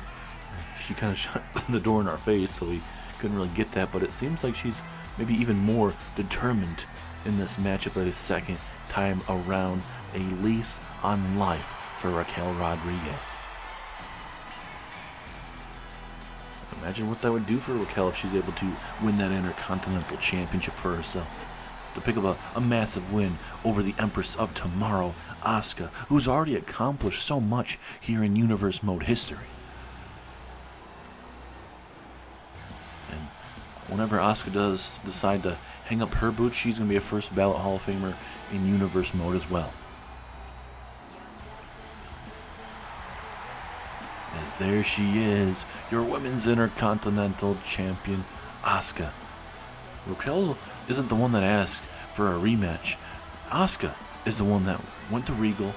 kind of shut the door in our face, so we couldn't really get that, but it seems like she's maybe even more determined in this matchup a second time around. A lease on life for Raquel Rodriguez. Imagine what that would do for Raquel if she's able to win that Intercontinental Championship for herself. To pick up a massive win over the Empress of Tomorrow, Asuka, who's already accomplished so much here in Universe Mode history. And whenever Asuka does decide to hang up her boots, she's going to be a first ballot Hall of Famer in Universe Mode as well. As there she is, your Women's Intercontinental Champion, Asuka. Raquel isn't the one that asked for a rematch. Asuka is the one that went to Regal,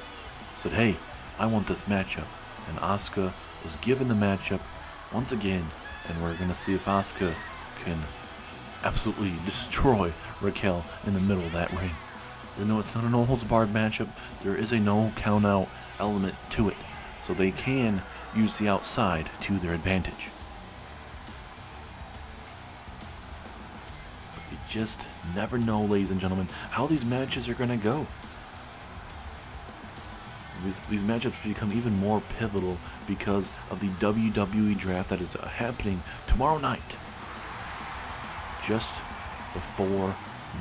said, hey, I want this matchup. And Asuka was given the matchup once again, and we're going to see if Asuka can absolutely destroy Raquel in the middle of that ring. Even though it's not a no-holds-barred matchup, there is a no-count-out element to it, so they can use the outside to their advantage. But you just never know, ladies and gentlemen, how these matches are going to go. These matchups become even more pivotal because of the WWE Draft that is happening tomorrow night, just before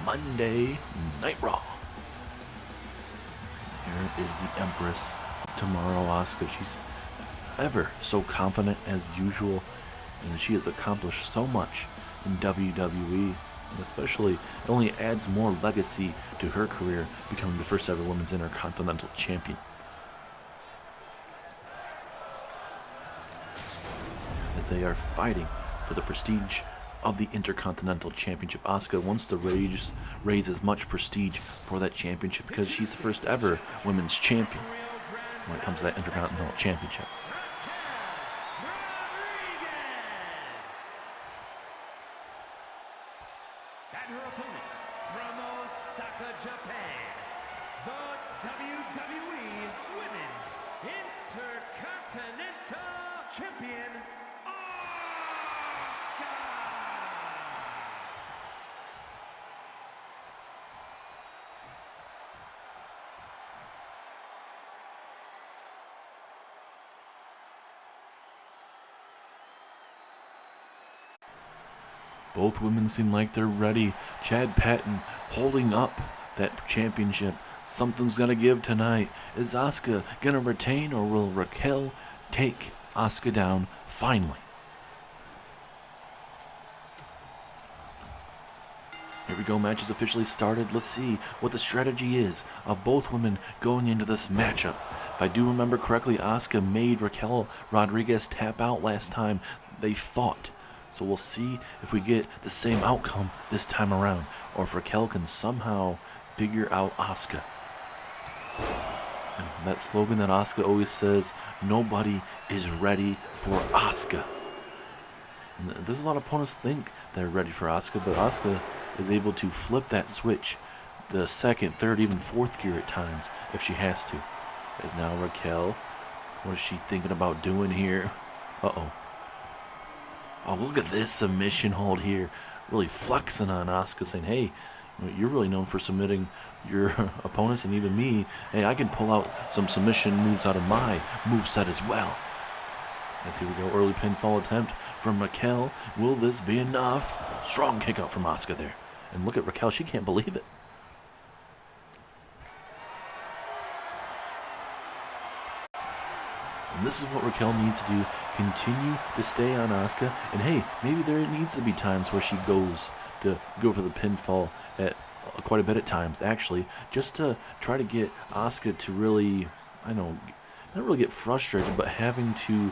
Monday Night Raw. Here is the Empress tomorrow, Asuka. She's ever so confident as usual, and she has accomplished so much in WWE, and especially it only adds more legacy to her career, becoming the first ever Women's Intercontinental Champion. As they are fighting for the prestige of the Intercontinental Championship, Asuka wants to raise as much prestige for that championship because she's the first ever women's champion when it comes to that Intercontinental Championship. And her opponent from Osaka, Japan, the WWE Women's Intercontinental Champion, Asuka! Both women seem like they're ready. Chad Patton holding up that championship. Something's gonna give tonight. Is Asuka gonna retain, or will Raquel take Asuka down finally? Here we go, match is officially started. Let's see what the strategy is of both women going into this matchup. If I do remember correctly, Asuka made Raquel Rodriguez tap out last time they fought. So we'll see if we get the same outcome this time around, or if Raquel can somehow figure out Asuka. And that slogan that Asuka always says, nobody is ready for Asuka. And there's a lot of opponents think they're ready for Asuka, but Asuka is able to flip that switch, the second, third, even fourth gear at times, if she has to. As now Raquel, what is she thinking about doing here? Uh-oh. Oh, look at this submission hold here. Really flexing on Asuka, saying, hey, you're really known for submitting your opponents and even me. Hey, I can pull out some submission moves out of my moveset as well. As here we go, early pinfall attempt from Raquel. Will this be enough? Strong kick out from Asuka there. And look at Raquel, she can't believe it. And this is what Raquel needs to do. Continue to stay on Asuka. And hey, maybe there needs to be times where she goes for the pinfall at quite a bit at times, actually, just to try to get Asuka to really, not really get frustrated, but having to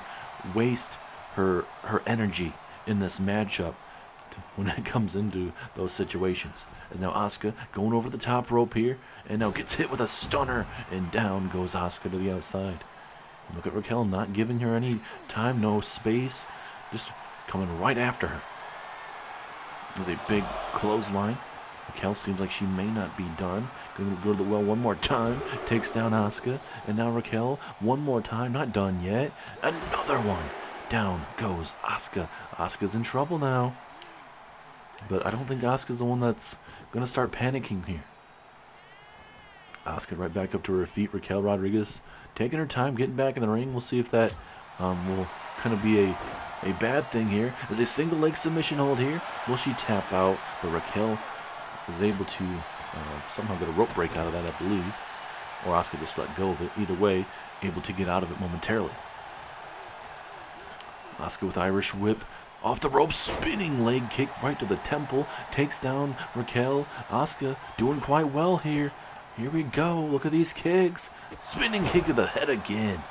waste her energy in this matchup when it comes into those situations. And now Asuka going over the top rope here, and now gets hit with a stunner, and down goes Asuka to the outside. And look at Raquel not giving her any time, no space, just coming right after her with a big clothesline. Raquel seems like she may not be done. Going to go to the well one more time, takes down Asuka, and now Raquel one more time, not done yet. Another one. Down goes Asuka. Asuka's in trouble now. But I don't think Asuka's the one that's going to start panicking here. Asuka right back up to her feet. Raquel Rodriguez taking her time, getting back in the ring. We'll see if that will kind of be a bad thing here. As a single leg submission hold here. Will she tap out? But Raquel is able to somehow get a rope break out of that, I believe. Or Asuka just let go of it. Either way, able to get out of it momentarily. Asuka with Irish whip. Off the ropes, spinning leg kick right to the temple. Takes down Raquel. Asuka doing quite well here. Here we go. Look at these kicks. Spinning kick to the head again.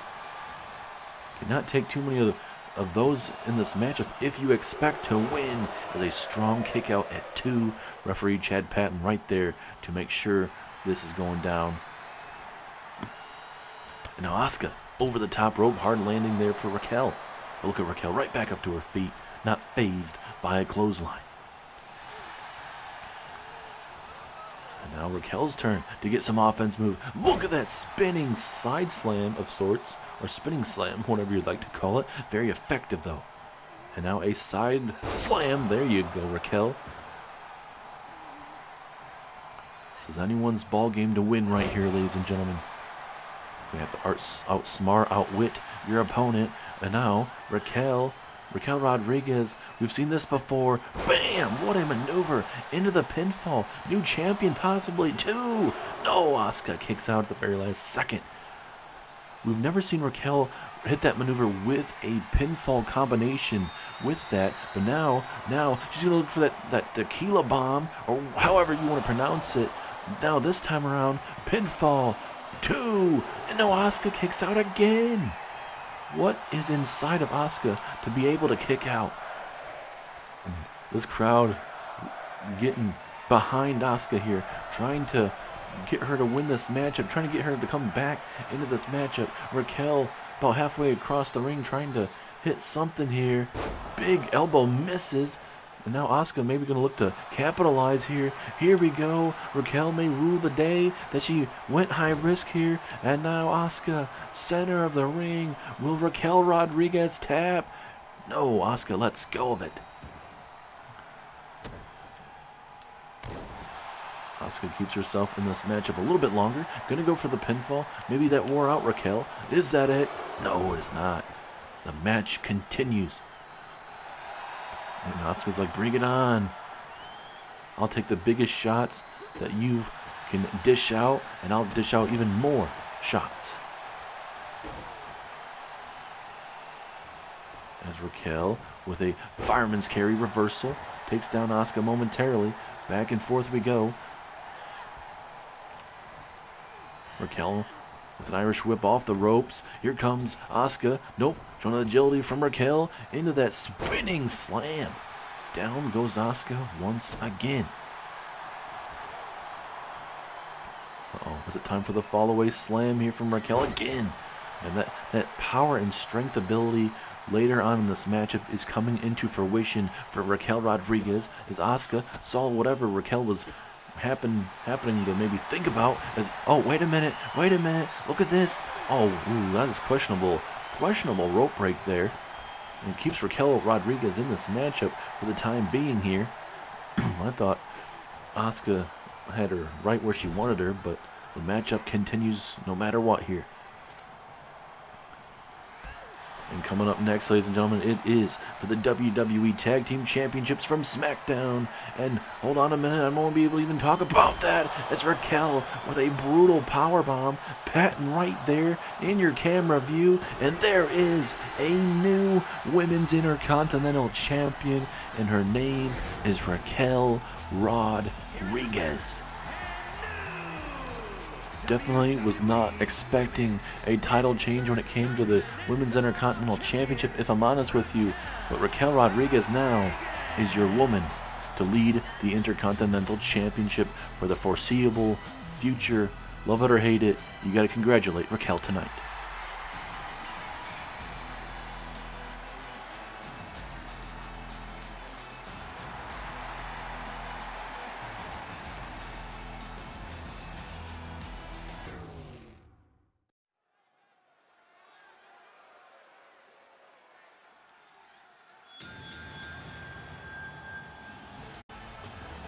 Cannot take too many of those in this matchup if you expect to win. As a strong kick out at 2. Referee Chad Patton right there to make sure this is going down. And now Asuka over the top rope. Hard landing there for Raquel. But look at Raquel right back up to her feet. Not phased by a clothesline. And now Raquel's turn to get some offense move. Look at that spinning side slam of sorts. Or spinning slam, whatever you'd like to call it. Very effective though. And now a side slam. There you go, Raquel. This is anyone's ball game to win right here, ladies and gentlemen. You have to outsmart, outwit your opponent. And now Raquel Rodriguez, we've seen this before. Bam! What a maneuver into the pinfall. New champion possibly too. No, Asuka kicks out at the very last second. We've never seen Raquel hit that maneuver with a pinfall combination with that. But now she's going to look for that tequila bomb, or however you want to pronounce it. Now this time around, pinfall 2. And now Asuka kicks out again. What is inside of Asuka to be able to kick out? This crowd getting behind Asuka here, trying to get her to win this matchup, trying to get her to come back into this matchup. Raquel about halfway across the ring trying to hit something here. Big elbow misses. And now Asuka maybe going to look to capitalize here. Here we go. Raquel may rule the day that she went high risk here. And now Asuka, center of the ring. Will Raquel Rodriguez tap? No, Asuka lets go of it. Asuka keeps herself in this matchup a little bit longer. Going to go for the pinfall. Maybe that wore out Raquel. Is that it? No, it is not. The match continues. And Asuka's like, bring it on. I'll take the biggest shots that you can dish out, and I'll dish out even more shots. As Raquel, with a fireman's carry reversal, takes down Asuka momentarily. Back and forth we go. Raquel with an Irish whip off the ropes. Here comes Asuka. Nope. Showing agility from Raquel into that spinning slam. Down goes Asuka once again. Uh-oh. Is it time for the fall-away slam here from Raquel again? And that power and strength ability later on in this matchup is coming into fruition for Raquel Rodriguez. As Asuka saw whatever Raquel was happening to maybe think about as, oh, wait a minute, look at this. Oh, ooh, that is questionable rope break there. And it keeps Raquel Rodriguez in this matchup for the time being here. I thought Asuka had her right where she wanted her, but the matchup continues no matter what here. And coming up next, ladies and gentlemen, it is for the WWE Tag Team Championships from SmackDown. And hold on a minute, I won't be able to even talk about that. It's Raquel with a brutal powerbomb. Patton right there in your camera view. And there is a new Women's Intercontinental Champion. And her name is Raquel Rodriguez. Definitely was not expecting a title change when it came to the Women's Intercontinental Championship, if I'm honest with you. But Raquel Rodriguez now is your woman to lead the Intercontinental Championship for the foreseeable future. Love it or hate it, you got to congratulate Raquel tonight.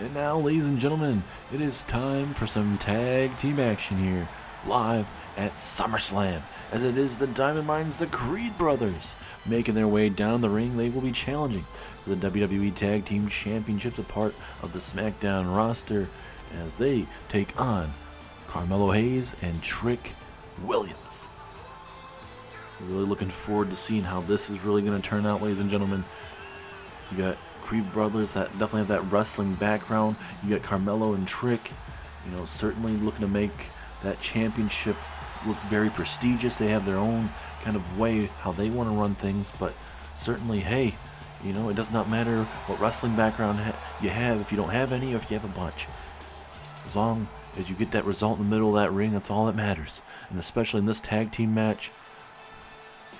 And now, ladies and gentlemen, it is time for some tag team action here, live at Summerslam, as it is the Diamond Mines, the Creed brothers, making their way down the ring. They will be challenging for the WWE Tag Team Championships, a part of the SmackDown roster, as they take on Carmelo Hayes and Trick Williams. Really looking forward to seeing how this is really going to turn out, ladies and gentlemen. You got Creed brothers that definitely have that wrestling background. You got Carmelo and Trick, certainly looking to make that championship look very prestigious. They have their own kind of way how they want to run things, but certainly, hey, it does not matter what wrestling background you have if you don't have any or if you have a bunch. As long as you get that result in the middle of that ring, that's all that matters. And especially in this tag team match,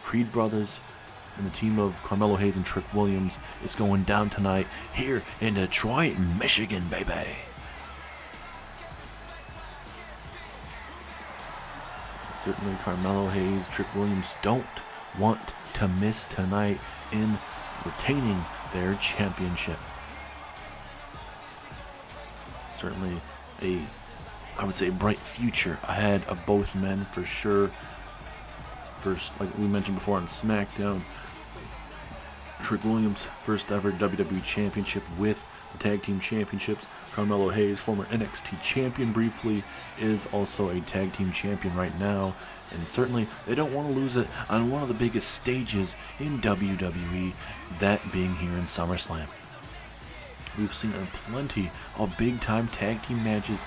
Creed brothers and the team of Carmelo Hayes and Trick Williams is going down tonight here in Detroit, Michigan, baby. Certainly Carmelo Hayes, Trick Williams don't want to miss tonight in retaining their championship. Certainly I would say, bright future ahead of both men for sure. First, like we mentioned before on SmackDown, Trick Williams' first ever WWE Championship with the Tag Team Championships. Carmelo Hayes, former NXT champion briefly, is also a Tag Team champion right now. And certainly, they don't want to lose it on one of the biggest stages in WWE, that being here in SummerSlam. We've seen plenty of big-time tag team matches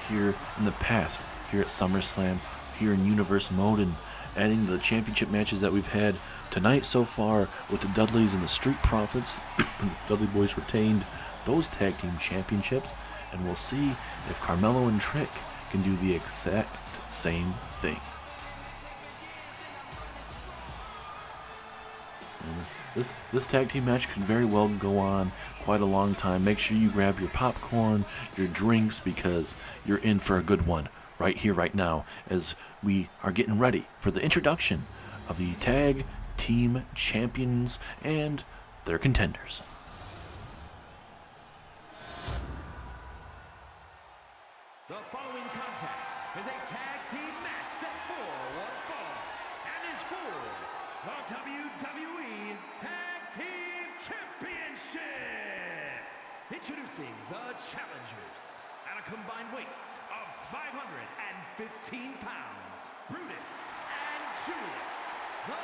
here in the past, here at SummerSlam, here in Universe Mode, and adding the championship matches that we've had tonight so far with the Dudleys and the Street Profits. The Dudley Boys retained those tag team championships, and we'll see if Carmelo and Trick can do the exact same thing. And this tag team match could very well go on quite a long time. Make sure you grab your popcorn, your drinks, because you're in for a good one right here, right now, as we are getting ready for the introduction of the Tag Team Champions and their contenders. The following contest is a tag team match set for one fall and is for the WWE Tag Team Championship. Introducing the challengers at a combined weight of 515 pounds, Brutus and Julius, the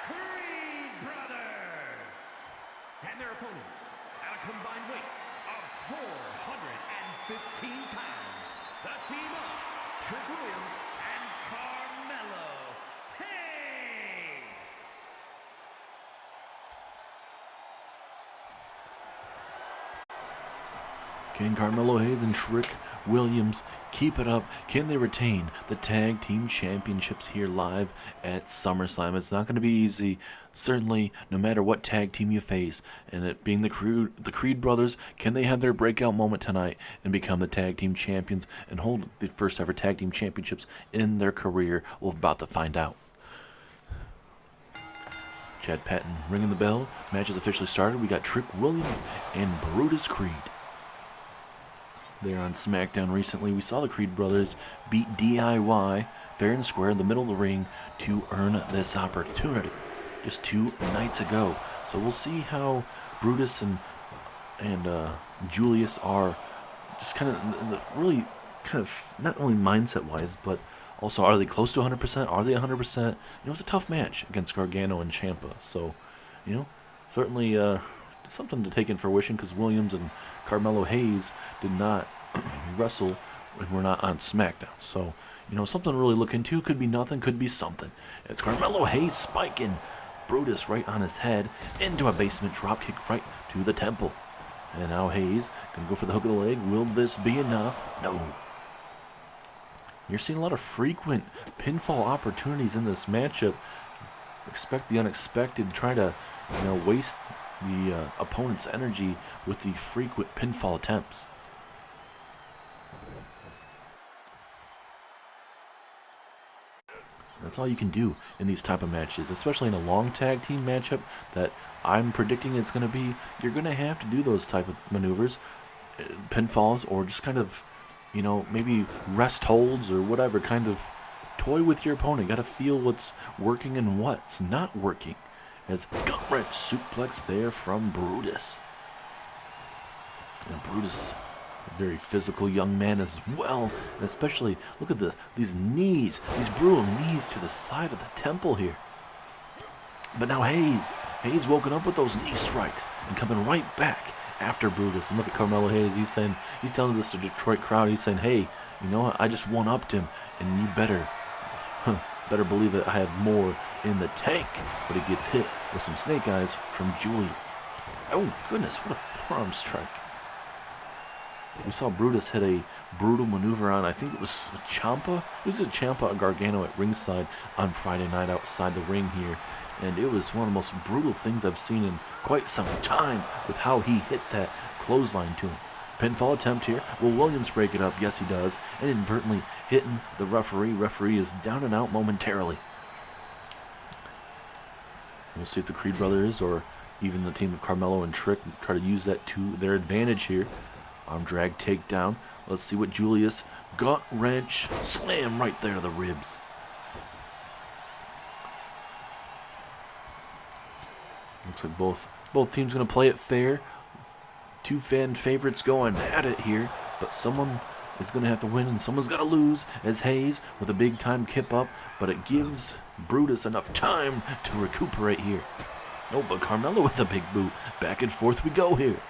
Creed brothers. And their opponents at a combined weight of 415 pounds, the team of Trick Williams and Carmelo Hayes. Can Carmelo Hayes and Trick Williams keep it up? Can they retain the Tag Team Championships here live at SummerSlam? It's not going to be easy, certainly, no matter what tag team you face. And it being the Creed brothers, can they have their breakout moment tonight and become the Tag Team Champions and hold the first ever Tag Team Championships in their career? We're about to find out. Chad Patton ringing the bell. Match is officially started. We got Trick Williams and Brutus Creed. There on SmackDown recently, we saw the Creed brothers beat DIY fair and square in the middle of the ring to earn this opportunity just 2 nights ago. So we'll see how Brutus and Julius are just kind of really kind of not only mindset wise, but also are they close to 100%? Are they 100%? It's a tough match against Gargano and Ciampa. So, certainly something to take in fruition, because Williams and Carmelo Hayes did not wrestle when we're not on SmackDown. So, something to really look into. Could be nothing, could be something. It's Carmelo Hayes spiking Brutus right on his head into a basement dropkick right to the temple. And now Hayes can go for the hook of the leg. Will this be enough? No. You're seeing a lot of frequent pinfall opportunities in this matchup. Expect the unexpected. Try to, waste the opponent's energy with the frequent pinfall attempts. That's all you can do in these type of matches, especially in a long tag team matchup that I'm predicting it's going to be. You're going to have to do those type of maneuvers. pinfalls, or just kind of, maybe rest holds or whatever. Kind of toy with your opponent. Got to feel what's working and what's not working. As gut wrench suplex there from Brutus. And Brutus, a very physical young man as well. And especially, look at these knees, these brutal knees to the side of the temple here. But now Hayes woken up with those knee strikes and coming right back after Brutus. And look at Carmelo Hayes. He's telling this to the Detroit crowd. He's saying, hey, you know what? I just one-upped him, and you better believe it. I have more in the tank. But he gets hit with some snake eyes from Julius. Oh goodness, what a forearm strike. We saw Brutus hit a brutal maneuver on, I think it was a Ciampa. It was a Ciampa, a Gargano at ringside on Friday night outside the ring here. And it was one of the most brutal things I've seen in quite some time with how he hit that clothesline to him. Pinfall attempt here. Will Williams break it up? Yes, he does. And inadvertently hitting the referee. Referee is down and out momentarily. We'll see if the Creed brothers or even the team of Carmelo and Trick try to use that to their advantage here. Arm drag takedown. Let's see what Julius. Gut wrench. Slam right there to the ribs. Looks like both teams going to play it fair. Two fan favorites going at it here, but someone is going to have to win and someone's got to lose, as Hayes with a big time kip up, but it gives Brutus enough time to recuperate here. Oh, but Carmelo with a big boot. Back and forth we go here.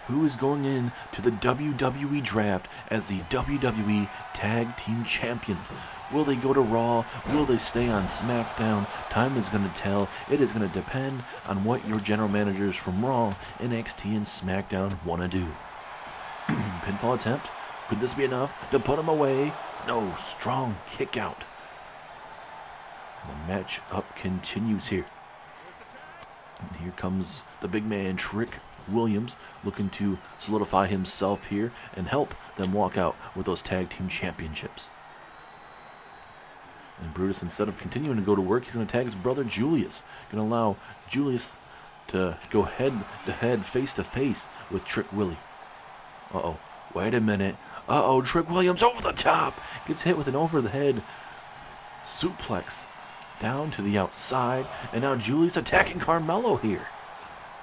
Who is going in to the WWE Draft as the WWE Tag Team Champions? Will they go to Raw? Will they stay on SmackDown? Time is going to tell. It is going to depend on what your general managers from Raw, NXT, and SmackDown want to do. Pinfall attempt. Could this be enough to put him away? No. Strong kick out. And the match up continues here. And here comes the big man, Trick Williams, looking to solidify himself here and help them walk out with those tag team championships. And Brutus, instead of continuing to go to work, he's going to tag his brother Julius. Going to allow Julius to go head-to-head, face-to-face with Trick Willie. Uh-oh. Wait a minute. Uh-oh, Trick Williams over the top. Gets hit with an over-the-head suplex down to the outside. And now Julius attacking Carmelo here.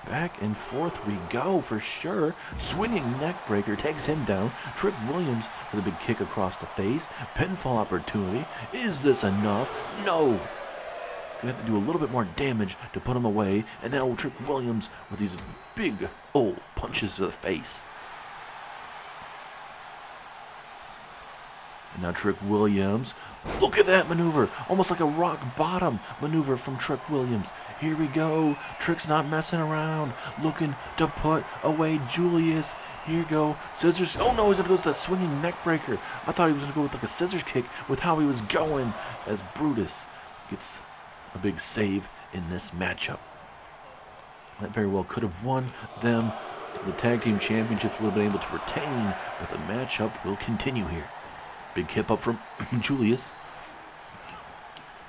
Back and forth we go for sure. Swinging neck breaker takes him down. Trick Williams with a big kick across the face. Pinfall opportunity. Is this enough? No. Gonna have to do a little bit more damage to put him away. And now Trick Williams with these big old punches to the face. And now Trick Williams. Look at that maneuver. Almost like a rock bottom maneuver from Trick Williams. Here we go. Trick's not messing around. Looking to put away Julius. Here go. Scissors. Oh no, he's going to go with that swinging neck breaker. I thought he was going to go with like a scissors kick with how he was going, as Brutus gets a big save in this matchup. That very well could have won them. The tag team championships would have been able to retain, but the matchup will continue here. Big hip up from Julius.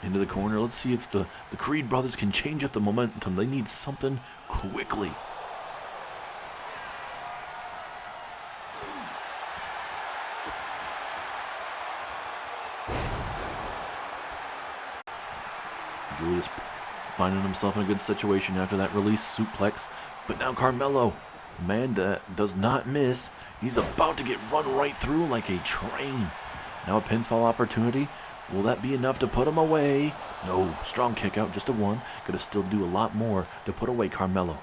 Into the corner. Let's see if the Creed brothers can change up the momentum. They need something quickly. Julius finding himself in a good situation after that release suplex. But now Carmelo, the man that does not miss. He's about to get run right through like a train. Now a pinfall opportunity. Will that be enough to put him away? No. Strong kick out, just a one. Gonna still do a lot more to put away Carmelo.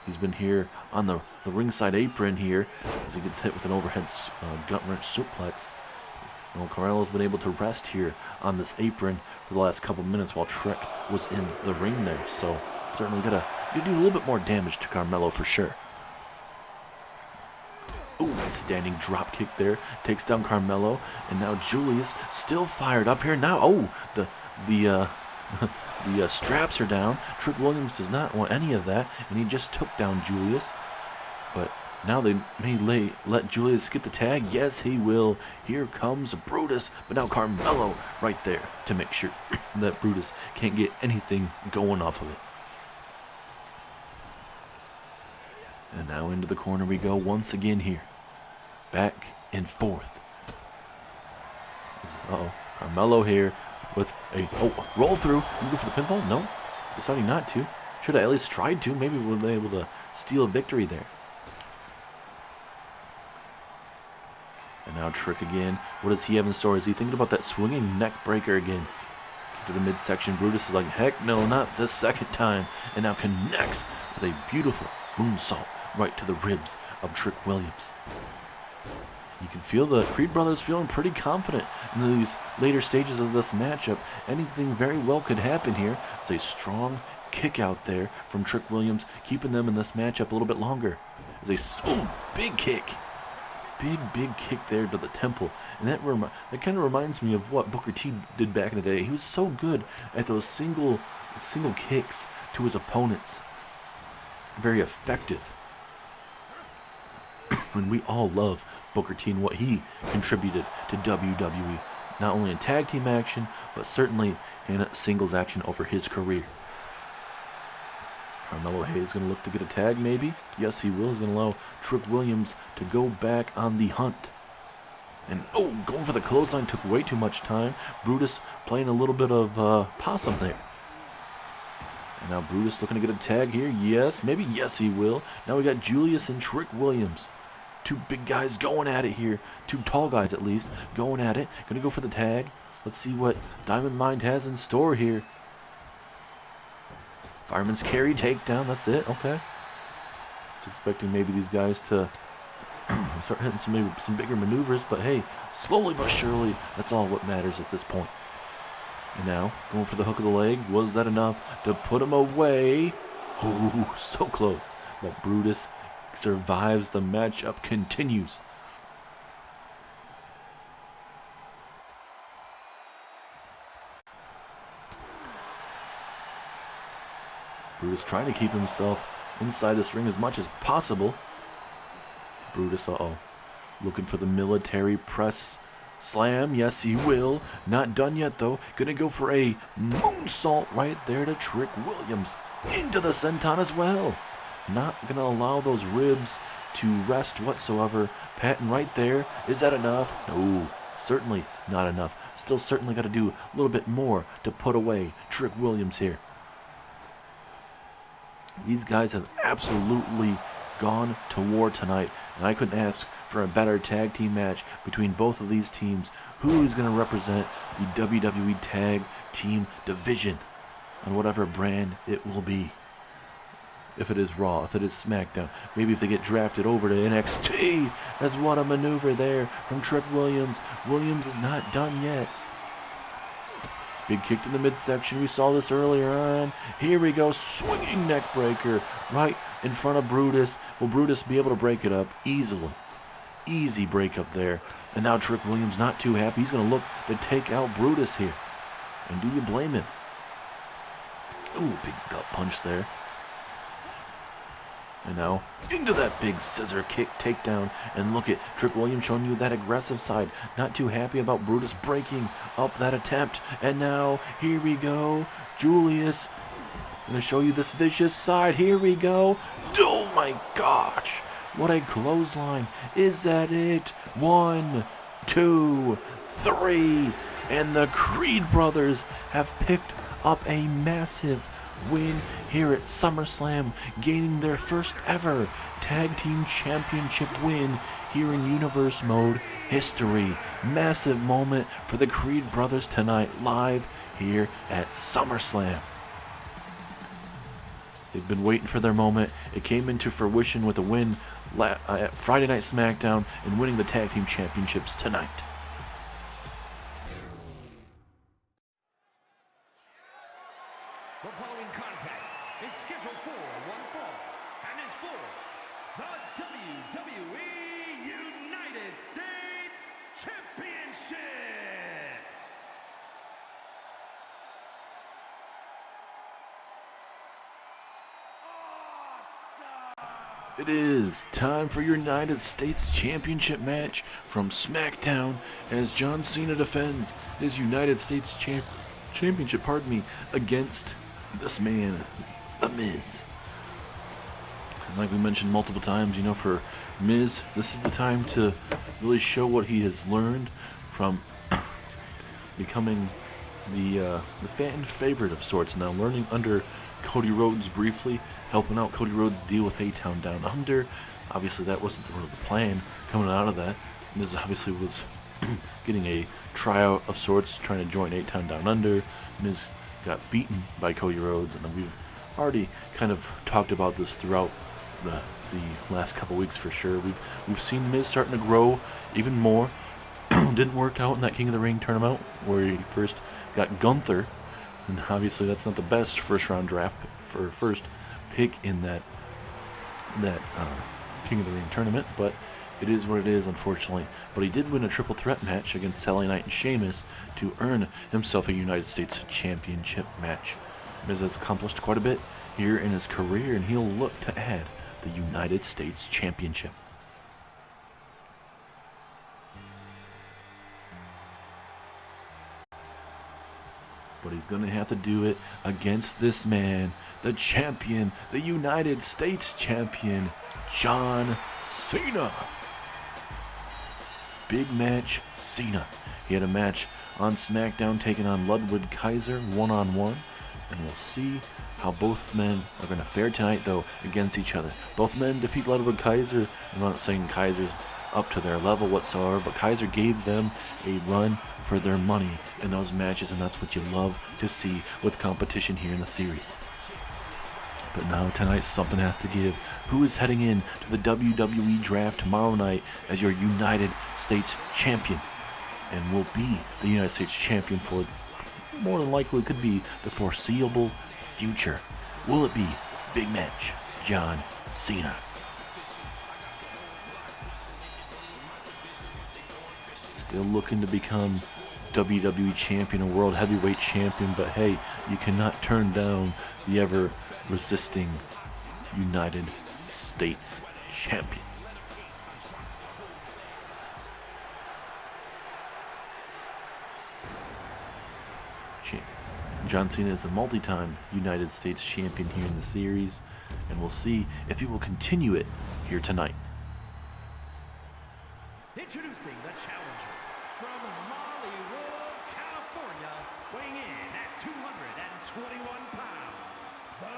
He's been here on the ringside apron here as he gets hit with an overhead gut wrench suplex. Well, Carmelo's been able to rest here on this apron for the last couple minutes while Trek was in the ring there. So certainly gotta do a little bit more damage to Carmelo for sure. Ooh, nice standing drop kick there. Takes down Carmelo. And now Julius still fired up here. Now, oh, the straps are down. Trick Williams does not want any of that. And he just took down Julius. But now they may let Julius skip the tag. Yes, he will. Here comes Brutus. But now Carmelo right there to make sure that Brutus can't get anything going off of it. And now into the corner we go once again here. Back and forth. Uh-oh. Carmelo here with a roll through. You go for the pinfall? No. Deciding not to. Should have at least tried to. Maybe we'll be able to steal a victory there. And now Trick again. What does he have in store? Is he thinking about that swinging neck breaker again? To the midsection. Brutus is like, heck no, not this second time. And now connects with a beautiful moonsault right to the ribs of Trick Williams. You can feel the Creed brothers feeling pretty confident in these later stages of this matchup. Anything very well could happen here. It's a strong kick out there from Trick Williams, keeping them in this matchup a little bit longer. It's a big kick. Big kick there to the temple. And that kind of reminds me of what Booker T did back in the day. He was so good at those single kicks to his opponents. Very effective. And we all love Booker T and what he contributed to WWE. Not only in tag team action, but certainly in singles action over his career. Carmelo Hayes going to look to get a tag, maybe? Yes, he will. He's going to allow Trick Williams to go back on the hunt. And, going for the clothesline took way too much time. Brutus playing a little bit of possum there. And now Brutus looking to get a tag here. Yes, maybe. Yes, he will. Now we got Julius and Trick Williams. Two big guys going at it here. Two tall guys, at least, going at it. Going to go for the tag. Let's see what Diamond Mine has in store here. Fireman's carry, takedown, that's it, okay. I was expecting maybe these guys to start hitting some bigger maneuvers, but hey, slowly but surely, that's all what matters at this point. And now, going for the hook of the leg. Was that enough to put him away? Ooh, so close. But Brutus survives. The matchup continues. Brutus trying to keep himself inside this ring as much as possible. Brutus, looking for the military press slam. Yes, he will. Not done yet, though. Gonna go for a moonsault right there to Trick Williams. Into the senton as well. Not gonna allow those ribs to rest whatsoever. Patting right there. Is that enough? No, certainly not enough. Still certainly got to do a little bit more to put away Trick Williams here. These guys have absolutely gone to war tonight, and I couldn't ask for a better tag team match between both of these teams. Who is going to represent the WWE Tag Team Division on whatever brand it will be? If it is Raw, if it is SmackDown, maybe if they get drafted over to NXT. As what a maneuver there from Trick Williams. Williams is not done yet. Big kick to the midsection. We saw this earlier on. Here we go. Swinging neck breaker right in front of Brutus. Will Brutus be able to break it up easily? Easy break up there. And now Trick Williams not too happy. He's going to look to take out Brutus here. And do you blame him? Ooh, big gut punch there. And now into that big scissor kick takedown. And look at Trick Williams showing you that aggressive side. Not too happy about Brutus breaking up that attempt. And now here we go. Julius going to show you this vicious side. Here we go. Oh my gosh. What a clothesline. Is that it? 1, 2, 3. And the Creed brothers have picked up a massive win here at Summerslam, gaining their first ever Tag Team Championship win here in Universe Mode history. Massive moment for the Creed brothers tonight, live here at Summerslam. They've been waiting for their moment. It came into fruition with a win at Friday Night SmackDown and winning the Tag Team Championships tonight. The following contest is scheduled for one fall and is for the WWE United States Championship. Awesome! It is time for your United States Championship match from SmackDown as John Cena defends his United States Championship, against this man, The Miz. And like we mentioned multiple times, for Miz, this is the time to really show what he has learned from becoming the fan favorite of sorts now, learning under Cody Rhodes briefly, helping out Cody Rhodes deal with A-Town Down Under. Obviously, that wasn't really the plan coming out of that. Miz obviously was getting a tryout of sorts, trying to join A-Town Down Under. Miz got beaten by Cody Rhodes, and we've already kind of talked about this throughout the last couple weeks for sure. We've seen Miz starting to grow even more. Didn't work out in that King of the Ring tournament where he first got Gunther, and obviously that's not the best first round draft for first pick in that King of the Ring tournament, but it is what it is, unfortunately. But he did win a triple threat match against LA Knight and Sheamus to earn himself a United States Championship match. Miz has accomplished quite a bit here in his career, and he'll look to add the United States Championship. But he's going to have to do it against this man, the champion, the United States champion, John Cena. Big match, Cena. He had a match on SmackDown taking on Ludwig Kaiser one-on-one, and we'll see how both men are going to fare tonight, though, against each other. Both men defeat Ludwig Kaiser. I'm not saying Kaiser's up to their level whatsoever, but Kaiser gave them a run for their money in those matches, and that's what you love to see with competition here in the series. But now tonight something has to give. Who is heading in to the WWE Draft tomorrow night as your United States Champion, and will be the United States Champion for more than likely could be the foreseeable future? Will it be big match John Cena? Still looking to become WWE Champion or World Heavyweight Champion, but hey, you cannot turn down the ever-resisting United States Champion. John Cena is the multi-time United States Champion here in the series, and we'll see if he will continue it here tonight. Introducing the challenger from Hollywood, California, weighing in at 221 pounds, The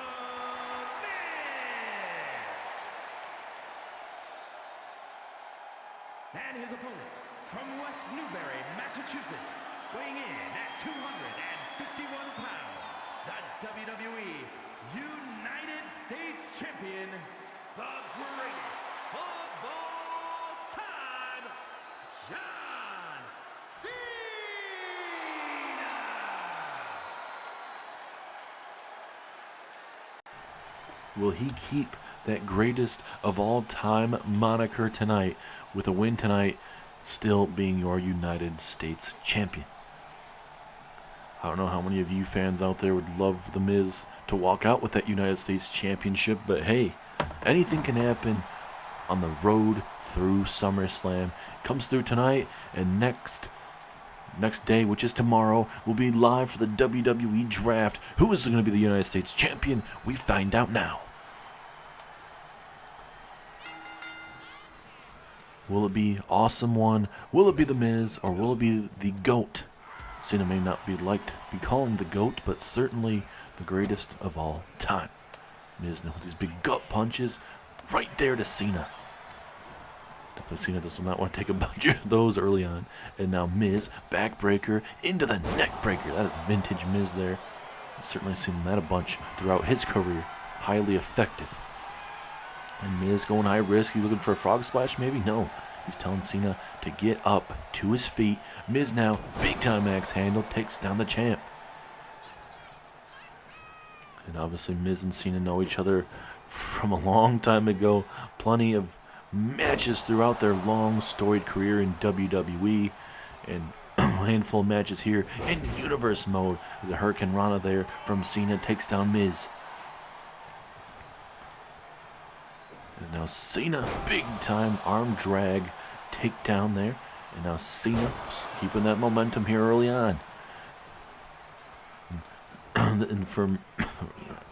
Miz! And his opponent from West Newbury, Massachusetts, weighing in at 251 pounds, the WWE United States Champion, the greatest of all time, John Cena! Will he keep that greatest of all time moniker tonight with a win tonight, still being your United States Champion? I don't know how many of you fans out there would love The Miz to walk out with that United States Championship, but hey, anything can happen on the road through SummerSlam. Comes through tonight, and next day, which is tomorrow, we'll be live for the WWE Draft. Who is going to be the United States Champion? We find out now. Will it be Awesome One? Will it be The Miz? Or will it be the GOAT? Cena may not be calling the GOAT, but certainly the greatest of all time. Miz with these big gut punches right there to Cena. Definitely Cena does not want to take a bunch of those early on. And now Miz, backbreaker into the neckbreaker. That is vintage Miz there. I've certainly seen that a bunch throughout his career. Highly effective. And Miz going high risk. He's looking for a frog splash maybe? No. He's telling Cena to get up to his feet. Miz now, big time axe handle, takes down the champ. And obviously Miz and Cena know each other from a long time ago. Plenty of matches throughout their long storied career in WWE. And a handful of matches here in Universe mode. The Hurricane Rana there from Cena takes down Miz. There's now Cena, big time arm drag takedown there. And now Cena keeping that momentum here early on. And for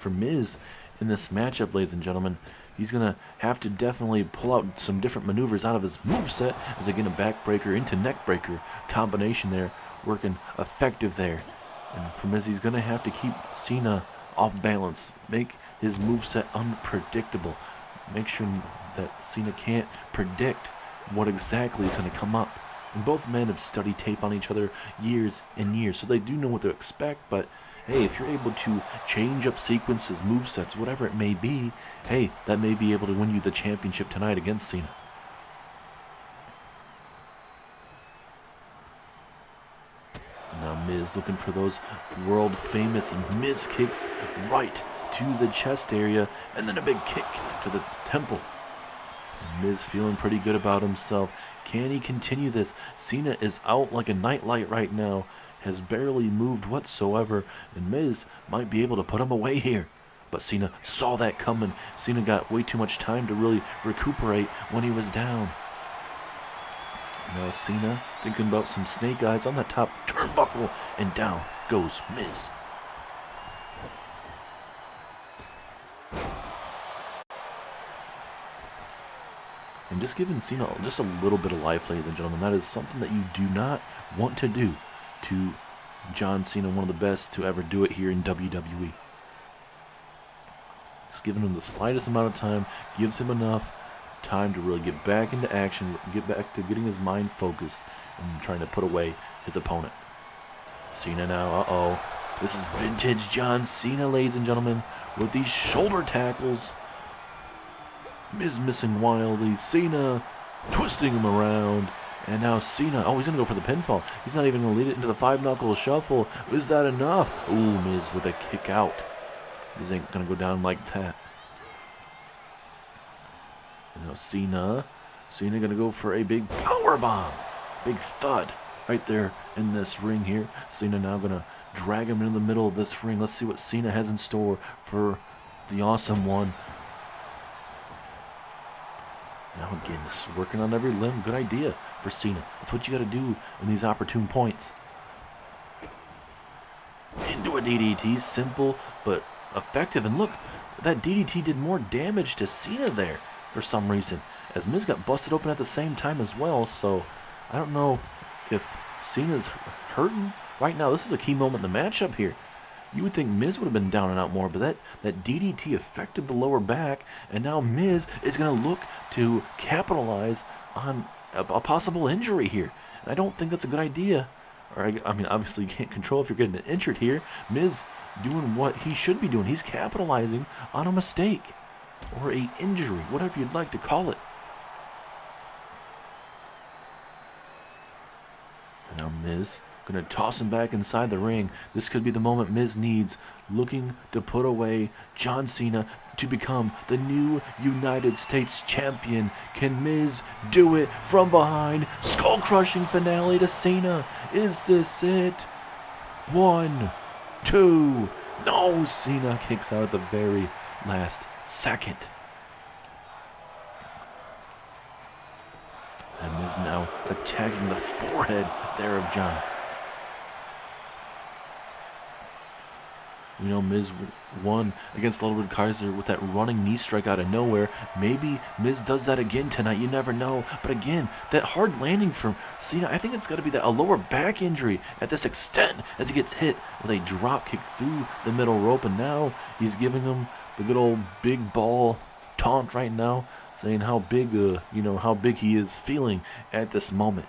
Miz in this matchup, ladies and gentlemen, He's going to have to definitely pull out some different maneuvers out of his moveset as they get a backbreaker into neckbreaker combination there, working effective there. And for Miz, he's going to have to keep Cena off balance, make his moveset unpredictable, make sure that Cena can't predict what exactly is going to come up. And both men have studied tape on each other years and years, so they do know what to expect, but hey, if you're able to change up sequences, movesets, whatever it may be, hey, that may be able to win you the championship tonight against Cena. Now Miz looking for those world famous Miz kicks right to the chest area, and then a big kick to the temple. And Miz feeling pretty good about himself. Can he continue this? Cena is out like a nightlight right now, has barely moved whatsoever, and Miz might be able to put him away here. But Cena saw that coming. Cena got way too much time to really recuperate when he was down. And now Cena thinking about some snake eyes on that top turnbuckle, and down goes Miz. And just giving Cena just a little bit of life, ladies and gentlemen, that is something that you do not want to do to John Cena, one of the best to ever do it here in WWE. Just giving him the slightest amount of time, gives him enough time to really get back into action, get back to getting his mind focused and trying to put away his opponent. Cena now, this is vintage John Cena, ladies and gentlemen, with these shoulder tackles. Miz missing wildly, Cena twisting him around, and now Cena, he's going to go for the pinfall. He's not even going to lead it into the 5-knuckle shuffle. Is that enough? Ooh, Miz with a kick out. Miz ain't going to go down like that. And now Cena going to go for a big power bomb. Big thud right there in this ring here. Cena now going to drag him into the middle of this ring. Let's see what Cena has in store for the awesome one. Now again, just working on every limb. Good idea for Cena. That's what you got to do in these opportune points. Into a DDT, simple but effective. And look, that DDT did more damage to Cena there for some reason, as Miz got busted open at the same time as well. So I don't know if Cena's hurting right now. This is a key moment in the matchup here. You would think Miz would have been down and out more, but that DDT affected the lower back, and now Miz is going to look to capitalize on a possible injury here. And I don't think that's a good idea. Or I mean, obviously you can't control if you're getting injured here. Miz doing what he should be doing. He's capitalizing on a mistake or a injury, whatever you'd like to call it. And now Miz going to toss him back inside the ring. This could be the moment Miz needs, looking to put away John Cena to become the new United States Champion. Can Miz do it from behind? Skull-crushing finale to Cena. Is this it? 1, 2. No, Cena kicks out at the very last second. And Miz now attacking the forehead there of John. You know, Miz won against Ludwig Kaiser with that running knee strike out of nowhere. Maybe Miz does that again tonight. You never know. But again, that hard landing from Cena, I think it's got to be a lower back injury at this extent as he gets hit with a drop kick through the middle rope. And now he's giving him the good old big ball taunt right now, saying how big, how big he is feeling at this moment.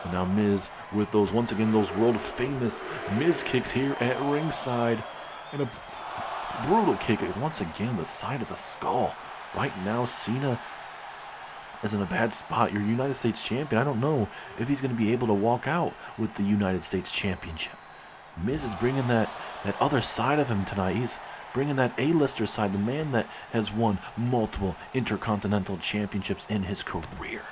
And now Miz with those world famous Miz kicks here at ringside. And a brutal kick once again the side of the skull. Right now Cena is in a bad spot. Your United States Champion. I don't know if he's going to be able to walk out with the United States Championship. Miz is bringing that other side of him tonight. He's bringing that A-lister side, the man that has won multiple Intercontinental Championships in his career.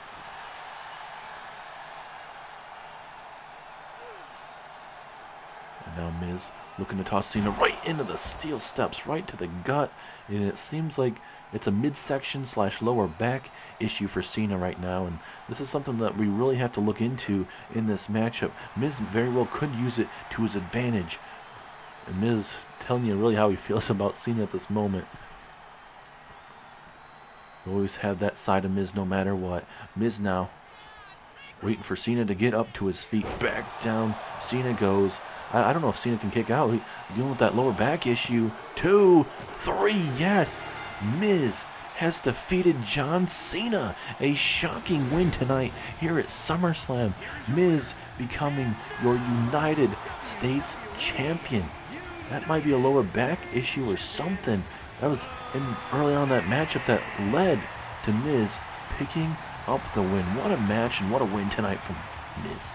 Now Miz looking to toss Cena right into the steel steps, right to the gut. And it seems like it's a midsection / lower back issue for Cena right now. And this is something that we really have to look into in this matchup. Miz very well could use it to his advantage. And Miz telling you really how he feels about Cena at this moment. You always have that side of Miz no matter what. Miz now waiting for Cena to get up to his feet. Back down. Cena goes. I don't know if Cena can kick out. Dealing with that lower back issue. 2, 3, yes. Miz has defeated John Cena. A shocking win tonight here at SummerSlam. Miz becoming your United States champion. That might be a lower back issue or something. That was early on that matchup that led to Miz picking up the win. What a match and what a win tonight from Miz.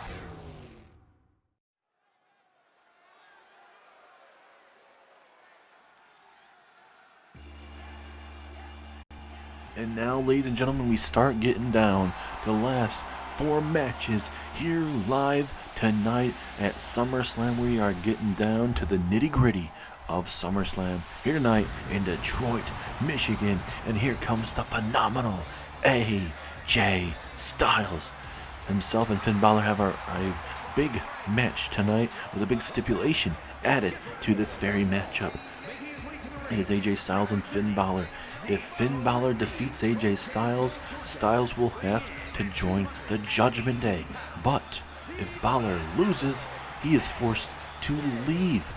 And now, ladies and gentlemen, we start getting down to the last 4 matches here live tonight at SummerSlam. We are getting down to the nitty-gritty of SummerSlam here tonight in Detroit, Michigan. And here comes the phenomenal AJ Styles. Himself and Finn Balor have a big match tonight with a big stipulation added to this very matchup. It is AJ Styles and Finn Balor. If Finn Balor defeats AJ Styles, Styles will have to join the Judgment Day. But if Balor loses, he is forced to leave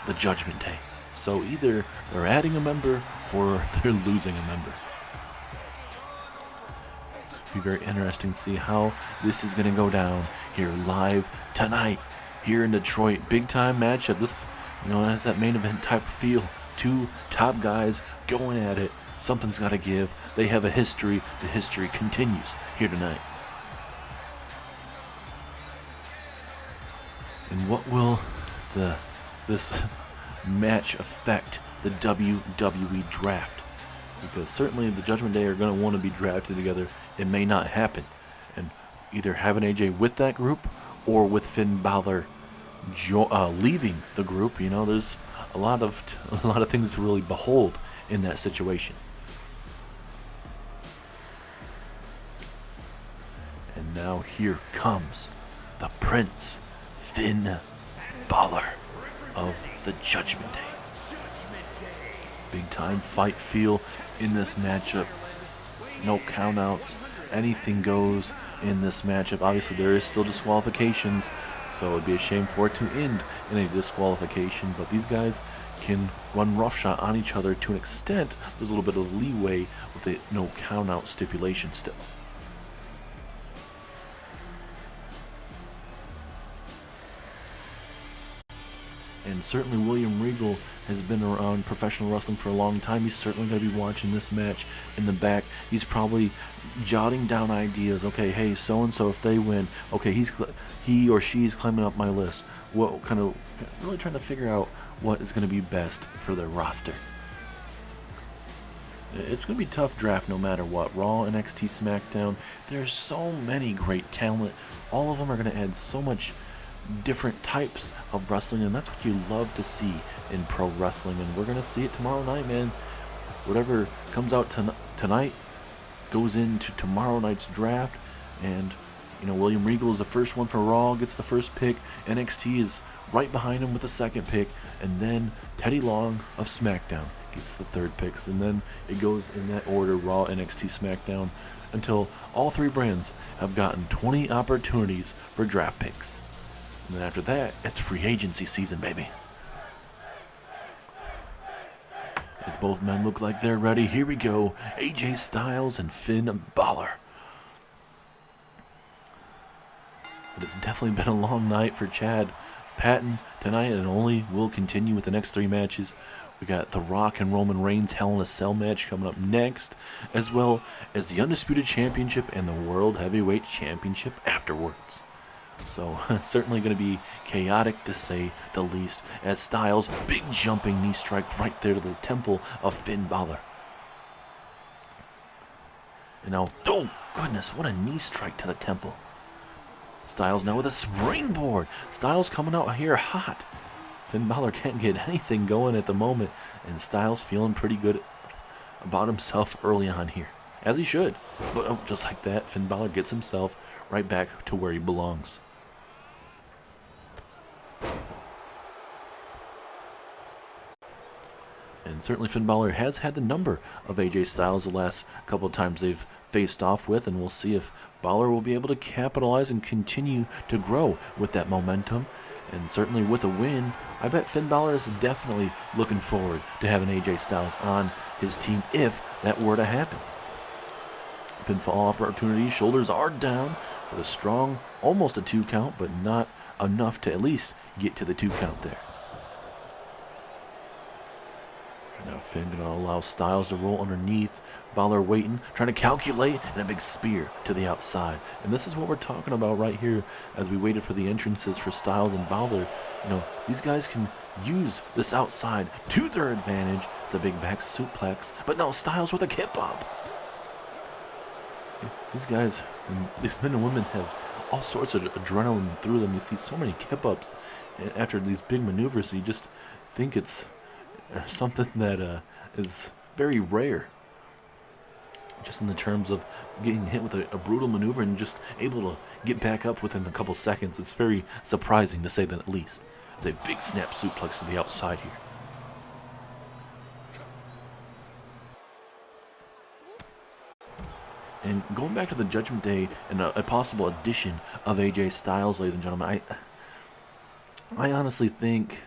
the Judgment Day. So either they're adding a member or they're losing a member. It'll be very interesting to see how this is going to go down here live tonight here in Detroit. Big time matchup. This, has that main event type of feel. 2 top guys going at it. Something's got to give. They have a history. The history continues here tonight. And what will this match affect the WWE Draft? Because certainly the Judgment Day are going to want to be drafted together. It may not happen. And either having AJ with that group or with Finn Balor leaving the group, there's a lot of things to really behold in that situation. And now here comes the Prince, Finn Balor of the Judgment Day. Big time fight feel in this matchup. No countouts. Anything goes in this matchup. Obviously there is still disqualifications, so it would be a shame for it to end in a disqualification, but these guys can run roughshod on each other to an extent. There's a little bit of leeway with the no countout stipulation still. And certainly William Regal has been around professional wrestling for a long time. He's certainly going to be watching this match in the back. He's probably jotting down ideas. Okay, hey, so-and-so, if they win, okay, he or she's climbing up my list. What kind of, really trying to figure out what is going to be best for their roster. It's going to be a tough draft no matter what. Raw, NXT, SmackDown, there's so many great talent. All of them are going to add so much different types of wrestling, and that's what you love to see in pro wrestling, and we're gonna see it tomorrow night, man. Whatever comes out tonight goes into tomorrow night's draft, and William Regal is the first one for Raw, gets the first pick. NXT is right behind him with the second pick, and then Teddy Long of SmackDown gets the third picks, and then it goes in that order: Raw, NXT, SmackDown, until all 3 brands have gotten 20 opportunities for draft picks. And then after that, it's free agency season, baby. As both men look like they're ready, here we go. AJ Styles and Finn Balor. But it's definitely been a long night for Chad Patton tonight, and only will continue with the next 3 matches. We got The Rock and Roman Reigns Hell in a Cell match coming up next, as well as the Undisputed Championship and the World Heavyweight Championship afterwards. So certainly going to be chaotic to say the least, as Styles, big jumping knee strike right there to the temple of Finn Balor. And now, oh goodness, what a knee strike to the temple. Styles now with a springboard. Styles coming out here hot. Finn Balor can't get anything going at the moment, and Styles feeling pretty good about himself early on here, as he should. But just like that, Finn Balor gets himself right back to where he belongs. And certainly Finn Balor has had the number of AJ Styles the last couple of times they've faced off with, and we'll see if Balor will be able to capitalize and continue to grow with that momentum. And certainly with a win, I bet Finn Balor is definitely looking forward to having AJ Styles on his team if that were to happen. Pinfall opportunity, shoulders are down, but a strong, almost a 2 count, but not enough to at least get to the 2 count there. Now Finn going to allow Styles to roll underneath. Balor waiting, trying to calculate, and a big spear to the outside. And this is what we're talking about right here as we waited for the entrances for Styles and Balor. You know, these guys can use this outside to their advantage. It's a big back suplex, but no, Styles with a kip up. These guys, these men and women have all sorts of adrenaline through them. You see so many kip ups after these big maneuvers, you just think it's something that is very rare, just in the terms of getting hit with a brutal maneuver and just able to get back up within a couple seconds. It's very surprising, to say that least. It's a big snap suplex to the outside here. And going back to the Judgment Day and a possible addition of AJ Styles, ladies and gentlemen, I honestly think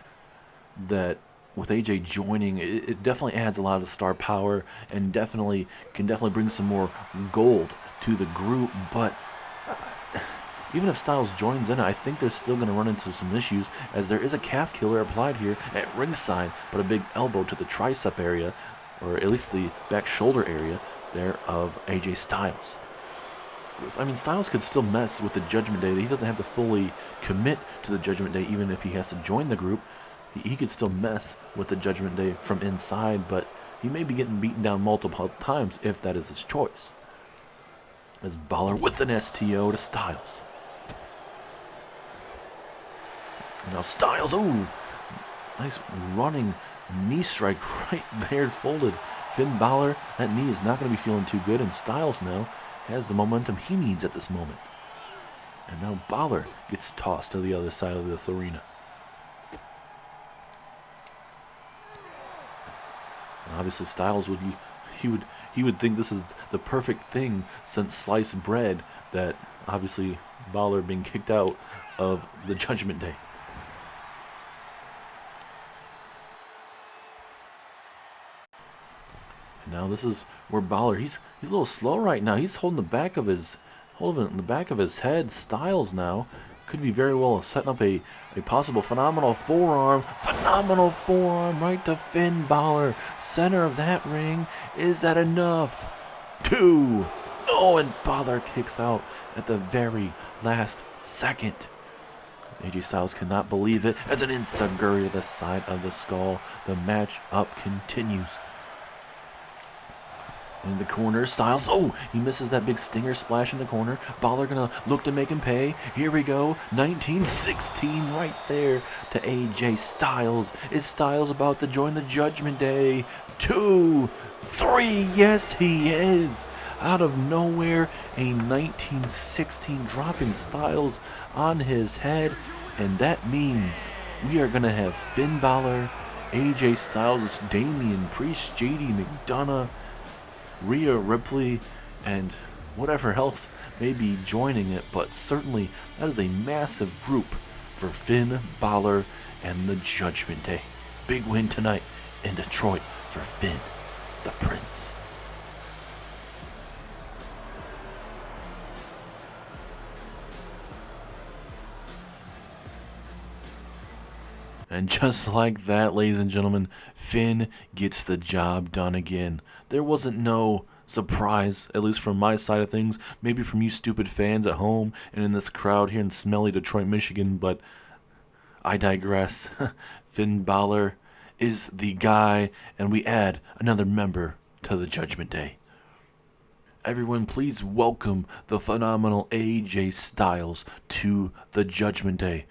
that with AJ joining, it definitely adds a lot of star power and can definitely bring some more gold to the group. But even if Styles joins in, I think they're still going to run into some issues, as there is a calf killer applied here at ringside, but a big elbow to the tricep area, or at least the back shoulder area there of AJ Styles. I mean, Styles could still mess with the Judgment Day. He doesn't have to fully commit to the Judgment Day, even if he has to join the group. He could still mess with the Judgment Day from inside, but he may be getting beaten down multiple times if that is his choice. As Balor with an STO to Styles. Now Styles, ooh, nice running knee strike right there, folded. Finn Balor, that knee is not going to be feeling too good, and Styles now has the momentum he needs at this moment. And now Balor gets tossed to the other side of this arena. And obviously Styles would think this is the perfect thing since sliced bread, that obviously Balor being kicked out of the Judgment Day. And now this is where Balor, he's a little slow right now. He's holding the back of his head. Styles now could be very well setting up a possible phenomenal forearm right to Finn Balor, center of that ring. Is that enough? 2. Oh, and Balor kicks out at the very last second. AJ Styles cannot believe it, as an enziguri to the side of the skull. The match up continues. In the corner, Styles, oh, he misses that big stinger splash in the corner. Balor gonna look to make him pay. Here we go, 19-16 right there to AJ Styles. Is Styles about to join the Judgment Day? 2, 3, yes he is. Out of nowhere, a 19-16 dropping Styles on his head. And that means we are gonna have Finn Balor, AJ Styles, Damian Priest, JD McDonough, Rhea Ripley, and whatever else may be joining it, but certainly that is a massive group for Finn Balor and the Judgment Day. Big win tonight in Detroit for Finn, the Prince. And just like that, ladies and gentlemen, Finn gets the job done again. There wasn't no surprise, at least from my side of things, maybe from you stupid fans at home and in this crowd here in smelly Detroit, Michigan, but I digress. Finn Balor is the guy, and we add another member to the Judgment Day. Everyone, please welcome the phenomenal AJ Styles to the Judgment Day.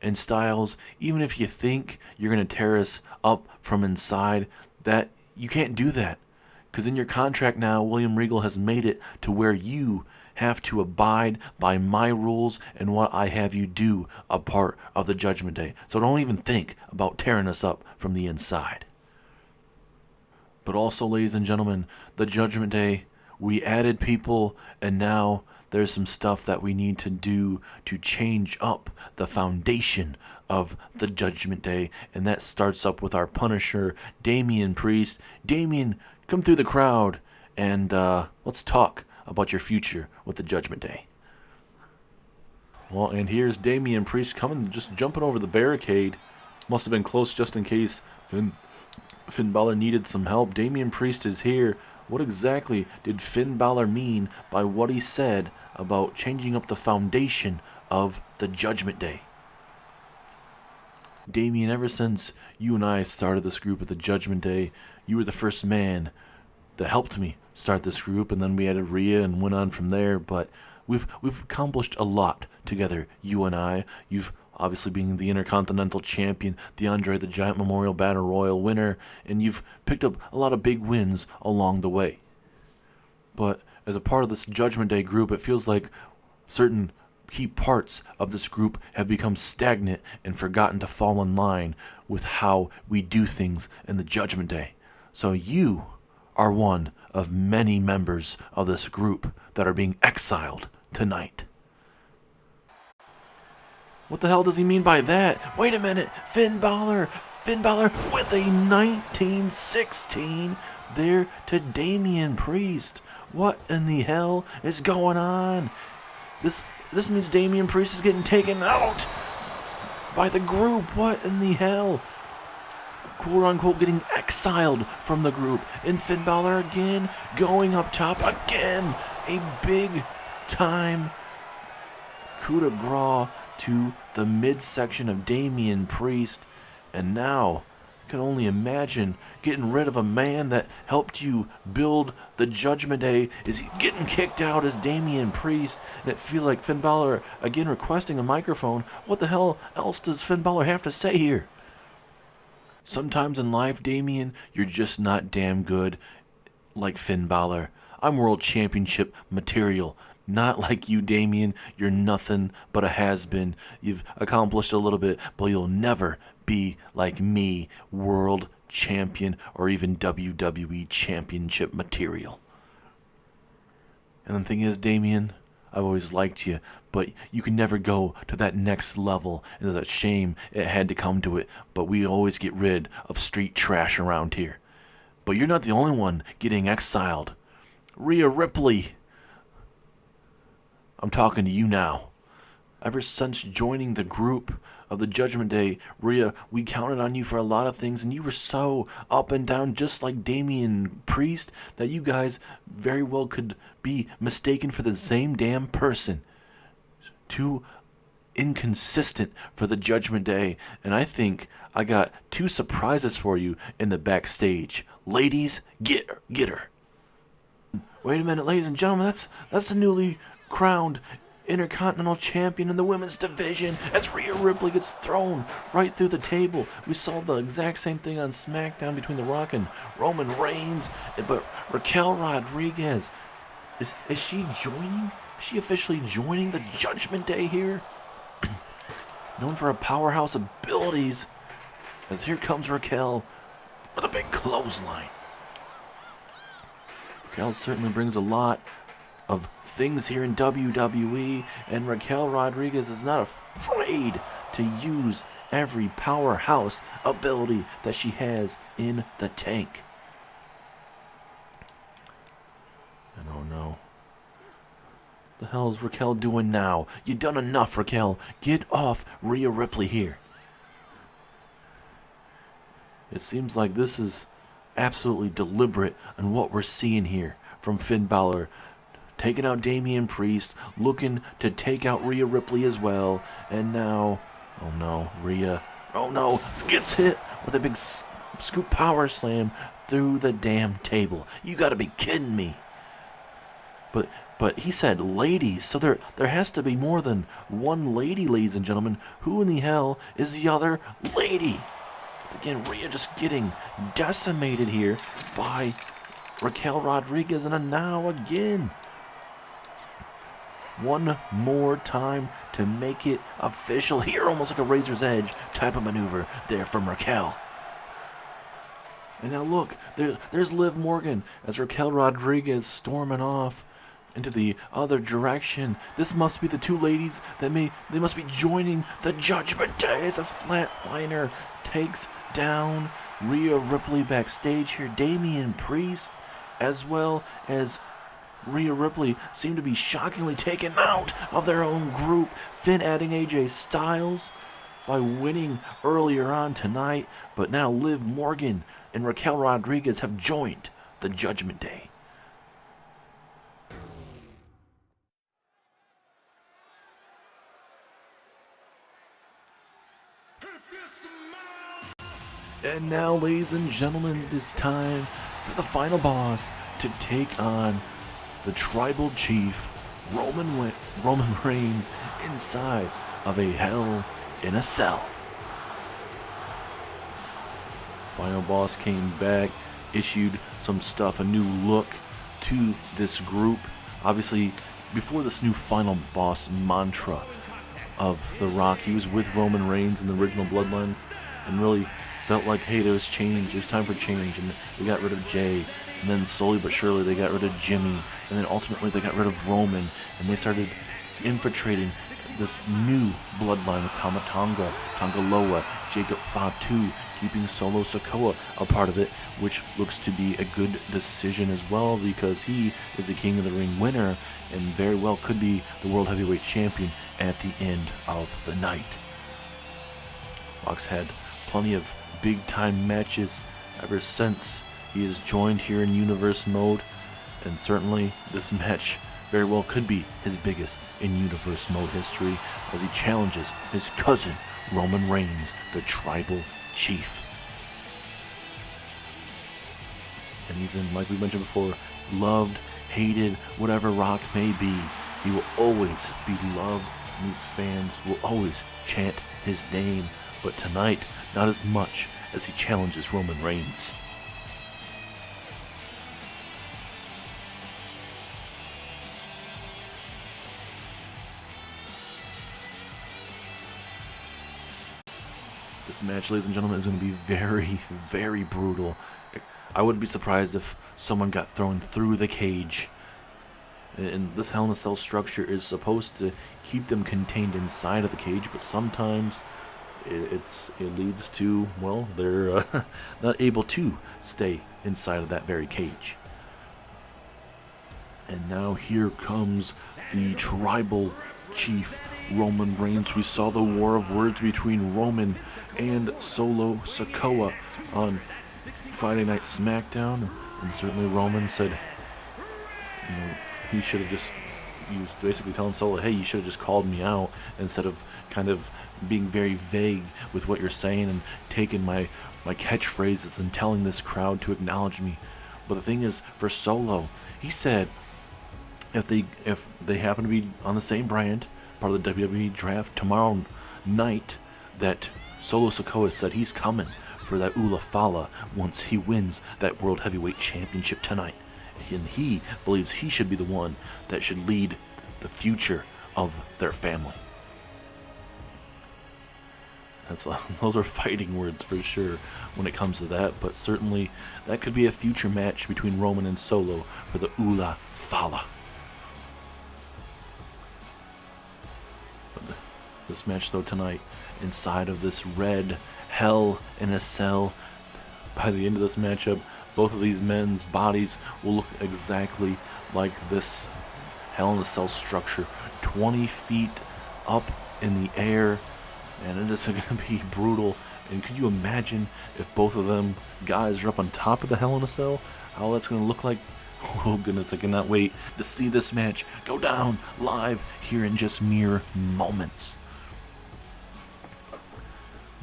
And Styles, even if you think you're going to tear us up from inside, that you can't do that. Because in your contract now, William Regal has made it to where you have to abide by my rules and what I have you do a part of the Judgment Day. So don't even think about tearing us up from the inside. But also, ladies and gentlemen, the Judgment Day, we added people, and now there's some stuff that we need to do to change up the foundation of the Judgment Day, and that starts up with our Punisher, Damian Priest. Damian, come through the crowd, and let's talk about your future with the Judgment Day. Well, and here's Damian Priest coming, just jumping over the barricade. Must have been close just in case Finn Balor needed some help. Damian Priest is here. What exactly did Finn Balor mean by what he said about changing up the foundation of the Judgment Day? Damian, ever since you and I started this group at the Judgment Day, you were the first man that helped me start this group, and then we added Rhea and went on from there. But we've accomplished a lot together, you and I. You've obviously being the Intercontinental Champion, the Andre the Giant Memorial Battle Royal winner, and you've picked up a lot of big wins along the way. But as a part of this Judgment Day group, it feels like certain key parts of this group have become stagnant and forgotten to fall in line with how we do things in the Judgment Day. So you are one of many members of this group that are being exiled tonight. What the hell does he mean by that? Wait a minute, Finn Balor with a 1916 there to Damian Priest. What in the hell is going on? This means Damian Priest is getting taken out by the group. What in the hell? Quote unquote getting exiled from the group. And Finn Balor again going up top again. A big time coup de grace to the midsection of Damian Priest. And now I can only imagine getting rid of a man that helped you build the Judgment Day. Is he getting kicked out as Damian Priest? And it feels like Finn Balor again requesting a microphone. What the hell else does Finn Balor have to say here? Sometimes in life, Damian, you're just not damn good like Finn Balor. I'm world championship material. Not like you, Damian. You're nothing but a has-been. You've accomplished a little bit, but you'll never be like me, world champion or even WWE championship material. And the thing is, Damian, I've always liked you, but you can never go to that next level, and it's a shame it had to come to it, but we always get rid of street trash around here. But you're not the only one getting exiled. Rhea Ripley, I'm talking to you now. Ever since joining the group of the Judgment Day, Rhea, we counted on you for a lot of things, and you were so up and down, just like Damian Priest, that you guys very well could be mistaken for the same damn person. Too inconsistent for the Judgment Day, and I think I got two surprises for you in the backstage. Ladies, get her. Wait a minute, ladies and gentlemen, that's the newly crowned Intercontinental Champion in the women's division as Rhea Ripley gets thrown right through the table. We saw the exact same thing on SmackDown between The Rock and Roman Reigns, but Raquel Rodriguez, is she joining? Is she officially joining the Judgment Day here? Known for her powerhouse abilities, as here comes Raquel with a big clothesline. Raquel certainly brings a lot of things here in WWE, and Raquel Rodriguez is not afraid to use every powerhouse ability that she has in the tank. And oh no. What the hell is Raquel doing now? You done enough, Raquel. Get off Rhea Ripley here. It seems like this is absolutely deliberate on what we're seeing here from Finn Balor. Taking out Damian Priest, looking to take out Rhea Ripley as well. And now, oh no, Rhea, oh no, gets hit with a big scoop power slam through the damn table. You gotta be kidding me. But he said ladies, so there has to be more than one lady, ladies and gentlemen. Who in the hell is the other lady? Because again, Rhea just getting decimated here by Raquel Rodriguez, and now again. One more time to make it official here, almost like a razor's edge type of maneuver there from Raquel. And now look, there's Liv Morgan as Raquel Rodriguez storming off into the other direction. This must be the two ladies they must be joining the Judgment Day as a flatliner takes down Rhea Ripley backstage here. Damian Priest as well as Rhea Ripley seem to be shockingly taken out of their own group. Finn adding AJ Styles by winning earlier on tonight, but now Liv Morgan and Raquel Rodriguez have joined the Judgment Day. And now, ladies and gentlemen, it is time for the final boss to take on the Tribal Chief, Roman Reigns, inside of a Hell in a Cell. Final boss came back, issued some stuff, a new look to this group. Obviously, before this new final boss mantra of The Rock, he was with Roman Reigns in the original Bloodline and really felt like, hey, there was change, it was time for change, and they got rid of Jay, and then slowly but surely they got rid of Jimmy, and then ultimately they got rid of Roman, and they started infiltrating this new bloodline with Tama Tonga, Tonga Loa, Jacob Fatu, keeping Solo Sikoa a part of it, which looks to be a good decision as well because he is the King of the Ring winner and very well could be the World Heavyweight Champion at the end of the night. Rock's had plenty of big-time matches ever since he has joined here in Universe mode, and certainly this match very well could be his biggest in Universe mode history as he challenges his cousin Roman Reigns, the Tribal Chief. And even like we mentioned before, loved, hated, whatever Rock may be, he will always be loved and his fans will always chant his name. But tonight, not as much as he challenges Roman Reigns. This match, ladies and gentlemen, is going to be very, very brutal. I wouldn't be surprised if someone got thrown through the cage. And this Hell in a Cell structure is supposed to keep them contained inside of the cage, but sometimes it leads to, well, they're not able to stay inside of that very cage. And now here comes the Tribal Chief, Roman Reigns. We saw the war of words between Roman and Solo Sikoa on Friday Night SmackDown, and certainly Roman said, you know, he should have just, he was basically telling Solo, hey, you should have just called me out instead of kind of being very vague with what you're saying and taking my catchphrases and telling this crowd to acknowledge me. But the thing is, for Solo, he said if they happen to be on the same brand, part of the WWE Draft tomorrow night, that Solo Sikoa said he's coming for that Ula Fala once he wins that World Heavyweight Championship tonight. And he believes he should be the one that should lead the future of their family. Those are fighting words for sure when it comes to that, but certainly that could be a future match between Roman and Solo for the Ula Fala. But this match though tonight, inside of this red Hell in a Cell, by the end of this matchup, both of these men's bodies will look exactly like this Hell in a Cell structure, 20 feet up in the air, and it is going to be brutal. And could you imagine if both of them guys are up on top of the Hell in a Cell? How that's going to look like? Oh goodness, I cannot wait to see this match go down live here in just mere moments.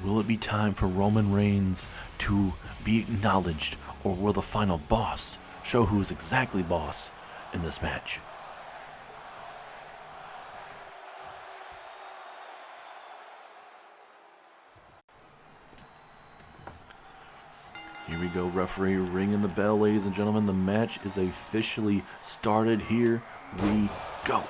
Will it be time for Roman Reigns to be acknowledged, or will the final boss show who is exactly boss in this match? Here we go, referee ringing the bell, ladies and gentlemen. The match is officially started. Here we go.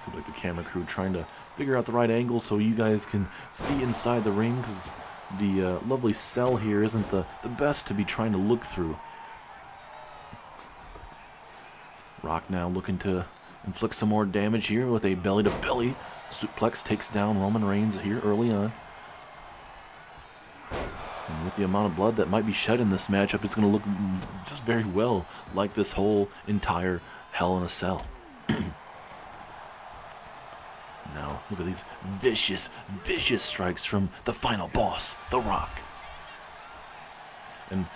Seems like the camera crew trying to figure out the right angle so you guys can see inside the ring, because the lovely cell here isn't the best to be trying to look through. Rock now looking to inflict some more damage here with a belly-to-belly suplex. Takes down Roman Reigns here early on. And with the amount of blood that might be shed in this matchup, it's going to look just very well like this whole entire Hell in a Cell. Now, look at these vicious, vicious strikes from the final boss, The Rock. And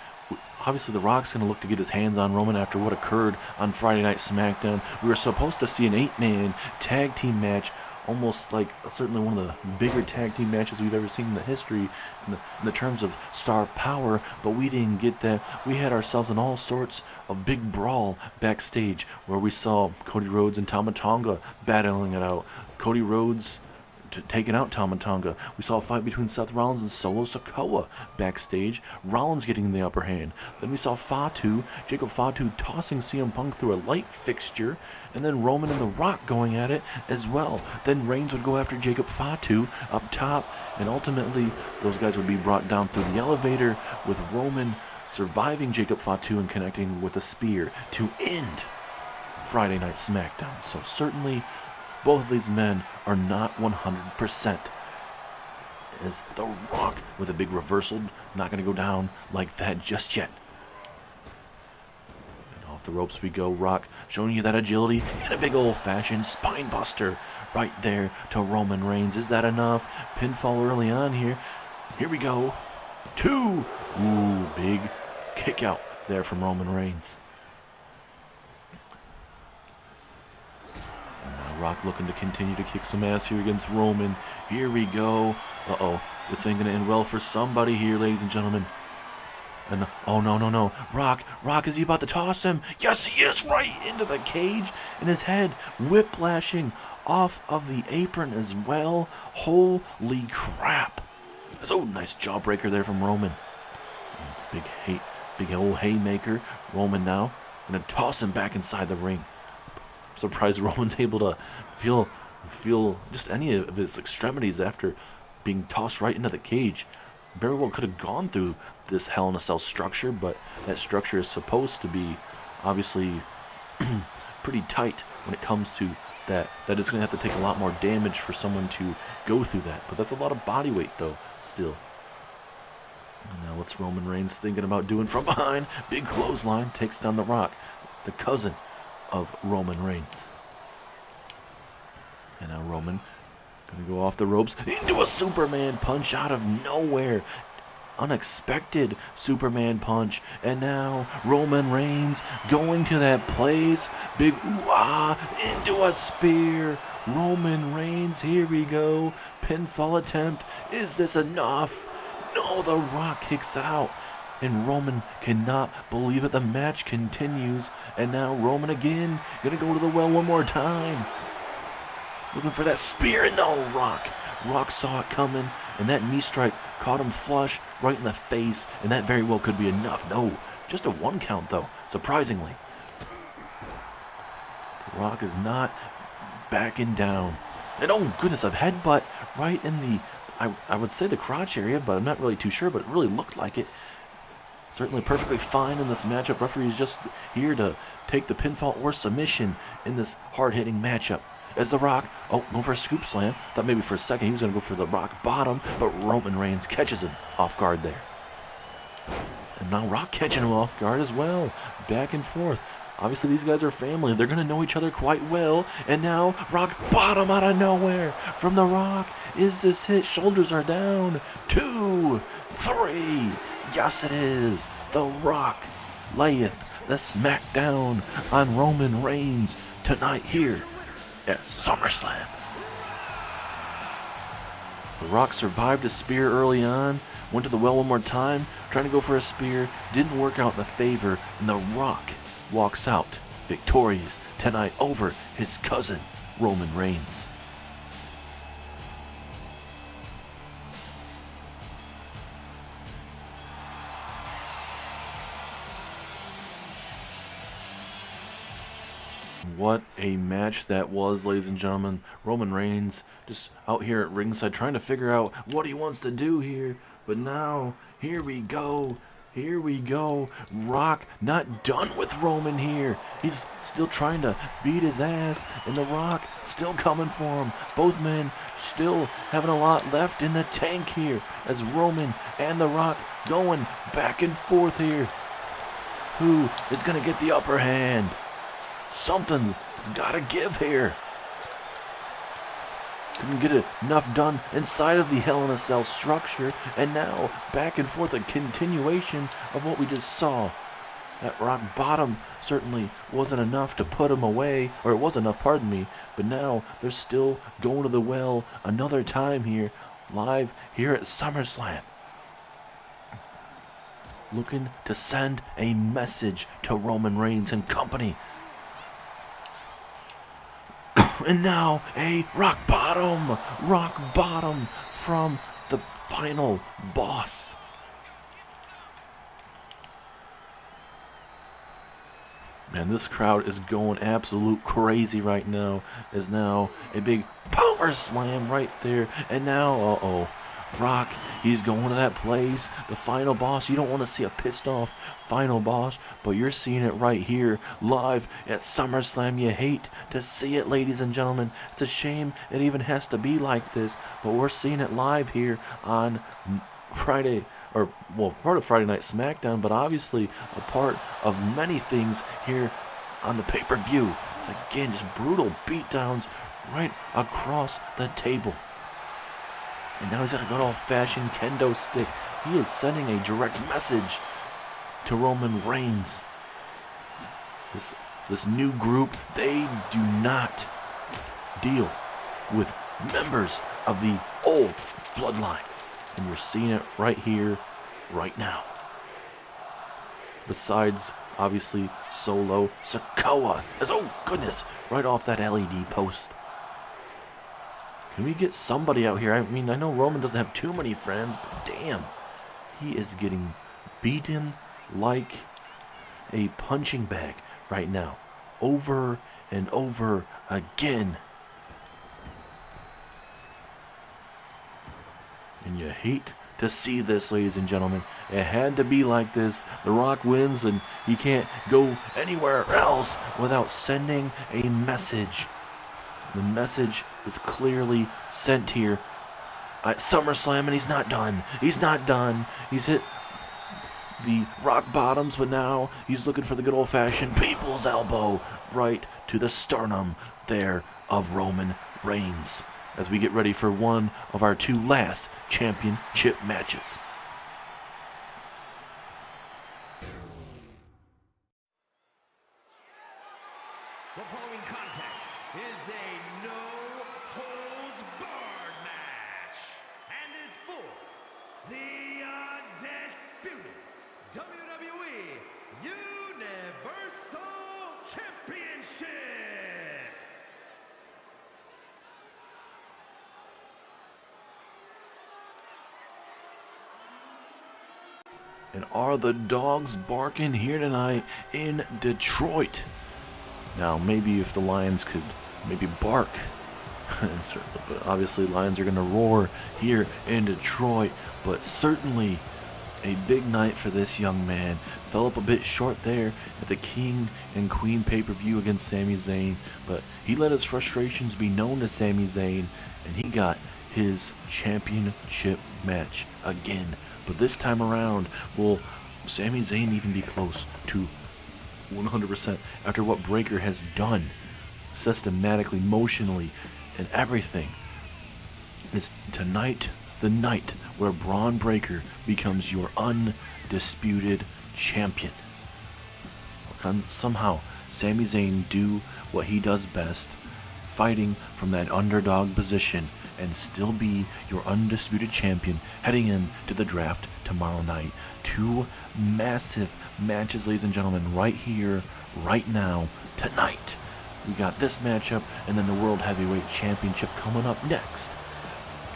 obviously, The Rock's going to look to get his hands on Roman after what occurred on Friday Night SmackDown. We were supposed to see an 8-man tag team match, almost like certainly one of the bigger tag team matches we've ever seen in the history in the terms of star power, but we didn't get that. We had ourselves in all sorts of big brawl backstage where we saw Cody Rhodes and Tama Tonga battling it out. Cody Rhodes taking out Tama Tonga. We saw a fight between Seth Rollins and Solo Sikoa backstage. Rollins getting the upper hand. Then we saw Jacob Fatu tossing CM Punk through a light fixture, and then Roman and The Rock going at it as well. Then Reigns would go after Jacob Fatu up top, and ultimately those guys would be brought down through the elevator, with Roman surviving Jacob Fatu and connecting with a spear to end Friday Night SmackDown. So certainly both of these men are not 100%. As The Rock with a big reversal, not going to go down like that just yet. And off the ropes we go. Rock showing you that agility and a big old-fashioned spine buster right there to Roman Reigns. Is that enough? Pinfall early on here. Here we go. 2. Ooh, big kick out there from Roman Reigns. Rock looking to continue to kick some ass here against Roman. Here we go. Uh-oh. This ain't going to end well for somebody here, ladies and gentlemen. And oh, no. Rock, is he about to toss him? Yes, he is, right into the cage. And his head whiplashing off of the apron as well. Holy crap. So nice jawbreaker there from Roman. Big old haymaker. Roman now going to toss him back inside the ring. Surprised Roman's able to feel just any of his extremities after being tossed right into the cage. Very well could have gone through this Hell in a Cell structure, but that structure is supposed to be obviously pretty tight when it comes to that. That is going to have to take a lot more damage for someone to go through that. But that's a lot of body weight, though, still. And now what's Roman Reigns thinking about doing from behind? Big clothesline, takes down The Rock, the cousin of Roman Reigns. And now Roman gonna go off the ropes into a Superman punch out of nowhere. Unexpected Superman punch. And now Roman Reigns going to that place. Big ooh-ah into a spear. Roman Reigns, here we go. Pinfall attempt. Is this enough? No, The Rock kicks out. And Roman cannot believe it. The match continues. And now Roman again. Gonna go to the well one more time. Looking for that spear. No, Rock. Rock saw it coming. And that knee strike caught him flush right in the face. And that very well could be enough. No, just a 1 count though, surprisingly. The Rock is not backing down. And oh goodness, a headbutt right in the, I would say the crotch area, but I'm not really too sure, but it really looked like it. Certainly perfectly fine in this matchup. Referee is just here to take the pinfall or submission in this hard-hitting matchup. As The Rock, going for a scoop slam. Thought maybe for a second he was going to go for the Rock bottom, but Roman Reigns catches him off guard there. And now Rock catching him off guard as well. Back and forth. Obviously these guys are family. They're going to know each other quite well. And now Rock bottom out of nowhere from The Rock. Is this hit? Shoulders are down. 2, 3. Yes, it is. The Rock layeth the smackdown on Roman Reigns tonight here at Summerslam. The Rock survived a spear early on, went to the well one more time, trying to go for a spear, didn't work out in the favor, and The Rock walks out victorious tonight over his cousin, Roman Reigns. What a match that was, ladies and gentlemen. Roman Reigns just out here at ringside trying to figure out what he wants to do here. But now, here we go. Here we go. Rock not done with Roman here. He's still trying to beat his ass, and The Rock still coming for him. Both men still having a lot left in the tank here as Roman and The Rock going back and forth here. Who is going to get the upper hand? Something's got to give here. Couldn't get enough done inside of the Hell in a Cell structure, and now back and forth, a continuation of what we just saw. That rock bottom certainly wasn't enough to put him away, or it was enough, pardon me, but now they're still going to the well another time here, live here at SummerSlam. Looking to send a message to Roman Reigns and company. And now a rock bottom from the final boss. Man, this crowd is going absolute crazy right now. There's now a big power slam right there. And now, Rock, he's going to that place, the final boss. You don't want to see a pissed off final boss, but you're seeing it right here live at SummerSlam. You hate to see it, ladies and gentlemen. It's a shame it even has to be like this, but we're seeing it live here on Friday, or well, part of Friday Night SmackDown, but obviously a part of many things here on the pay-per-view. It's again just brutal beatdowns right across the table. And now he's got a good old-fashioned kendo stick. He is sending a direct message to Roman Reigns. This new group, they do not deal with members of the old bloodline. And you're seeing it right here, right now. Besides, obviously, Solo Sikoa is, oh goodness, right off that LED post. Can we get somebody out here? I mean, I know Roman doesn't have too many friends, but damn, he is getting beaten like a punching bag right now, over and over again. And you hate to see this, ladies and gentlemen. It had to be like this. The Rock wins, and he can't go anywhere else without sending a message. The message is clearly sent here at SummerSlam, and he's not done. He's not done. He's hit the rock bottoms, but now he's looking for the good old-fashioned people's elbow right to the sternum there of Roman Reigns as we get ready for one of our two last championship matches. The following contest is a no-holds-barred match and is for the undisputed WWE Universal Championship. And are the dogs barking here tonight in Detroit? Now, maybe if the Lions could maybe bark, but obviously Lions are going to roar here in Detroit, but certainly a big night for this young man. Fell up a bit short there at the King and Queen pay-per-view against Sami Zayn, but he let his frustrations be known to Sami Zayn, and he got his championship match again. But this time around, will Sami Zayn even be close to 100% after what Breakker has done systematically, emotionally, and everything? Is tonight the night where Braun Breakker becomes your undisputed champion? Or can somehow Sami Zayn do what he does best, fighting from that underdog position, and still be your undisputed champion heading into the draft tomorrow night? Two massive matches, ladies and gentlemen, right here, right now, tonight. We got this matchup, and then the World Heavyweight Championship coming up next.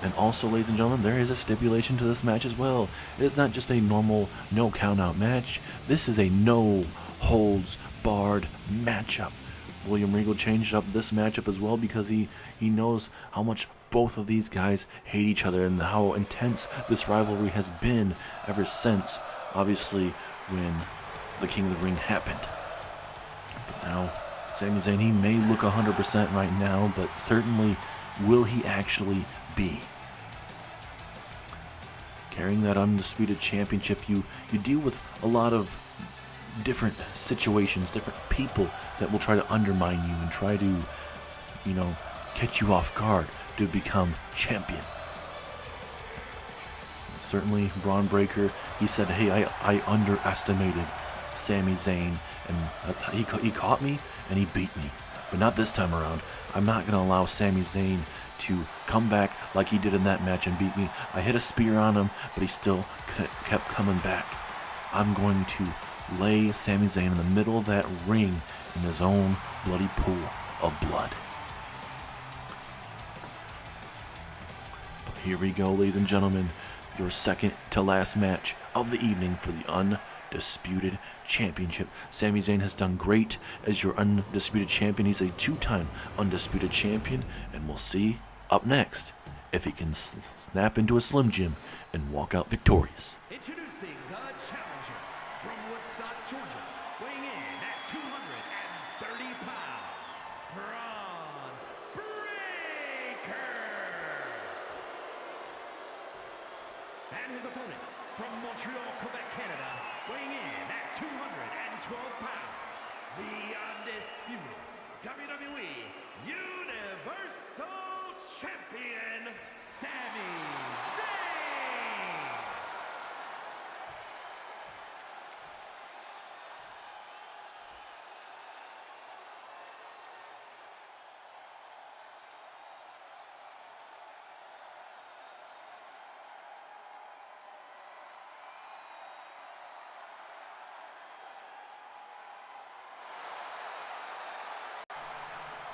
And also, ladies and gentlemen, there is a stipulation to this match as well. It is not just a normal no count-out match. This is a no-holds-barred matchup. William Regal changed up this matchup as well because he knows how much both of these guys hate each other and how intense this rivalry has been ever since, obviously, when the King of the Ring happened. But now, Sami Zayn, he may look 100% right now, but certainly will he actually be? Carrying that Undisputed Championship, you deal with a lot of different situations, different people that will try to undermine you and try to, catch you off guard to become champion. Certainly, Braun Breaker, he said, hey, I underestimated Sami Zayn, and that's how he caught me and he beat me. But not this time around. I'm not going to allow Sami Zayn to come back like he did in that match and beat me. I hit a spear on him, but he still kept coming back. I'm going to lay Sami Zayn in the middle of that ring in his own bloody pool of blood. But here we go, ladies and gentlemen. Your second to last match of the evening for the Undisputed Championship. Sami Zayn has done great as your Undisputed Champion. He's a 2-time Undisputed Champion, and we'll see up next if he can snap into a Slim Jim and walk out victorious. Introducing the challenger from Woodstock, Georgia, weighing in at 230 pounds, Braun Breaker. And his opponent from Montreal, Quebec, Canada, weighing in at 212 pounds, the undisputed WWE Universal Champion, Sami Zayn.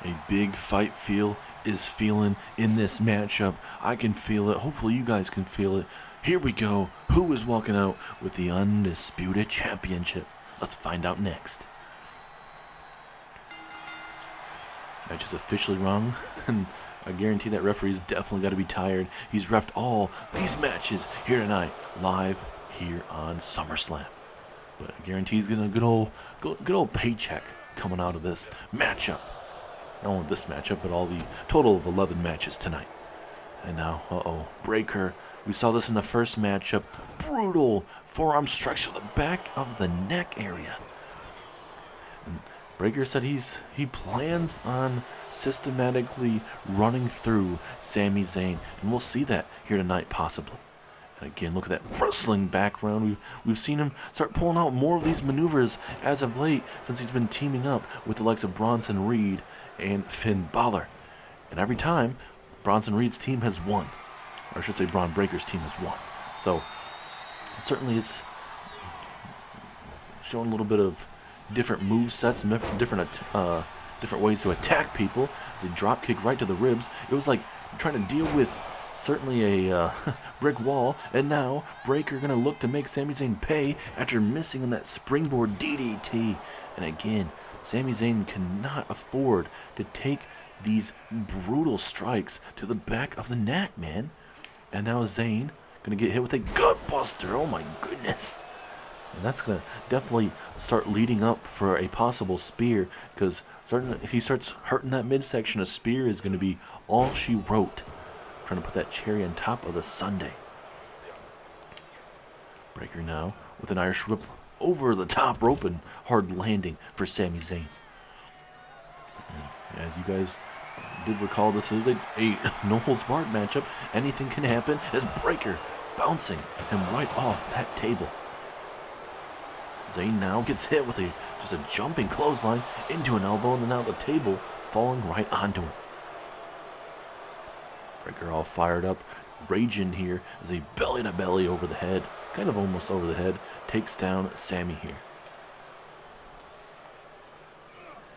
A big fight feel is feeling in this matchup. I can feel it. Hopefully you guys can feel it. Here we go. Who is walking out with the Undisputed Championship? Let's find out next. Match is officially rung, and I guarantee that referee's definitely got to be tired. He's reffed all these matches here tonight, live here on SummerSlam. But I guarantee he's getting a good old paycheck coming out of this matchup. Not only this matchup, but all the total of 11 matches tonight. And now, Breaker. We saw this in the first matchup. Brutal forearm strikes to the back of the neck area. And Breaker said he plans on systematically running through Sami Zayn. And we'll see that here tonight, possibly. And again, look at that wrestling background. We've seen him start pulling out more of these maneuvers as of late since he's been teaming up with the likes of Bronson Reed and Finn Balor. And every time, Bronson Reed's team has won. Or I should say Braun Breaker's team has won. So, certainly it's showing a little bit of different move sets and different ways to attack people. As a drop kick right to the ribs. It was like trying to deal with certainly a brick wall. And now, Breaker going to look to make Sami Zayn pay after missing on that springboard DDT. And again, Sami Zayn cannot afford to take these brutal strikes to the back of the neck, man. And now Zayn going to get hit with a gut buster. Oh my goodness. And that's going to definitely start leading up for a possible spear, because if he starts hurting that midsection, a spear is going to be all she wrote. Trying to put that cherry on top of the sundae. Breaker now with an Irish whip over the top rope and hard landing for Sami Zayn. And as you guys did recall, this is a no-holds-barred matchup. Anything can happen as Breaker bouncing him right off that table. Zayn now gets hit with just a jumping clothesline into an elbow, and then now the table falling right onto him. Breaker all fired up, raging here as a belly-to-belly over the head, kind of almost over the head, takes down Sami here.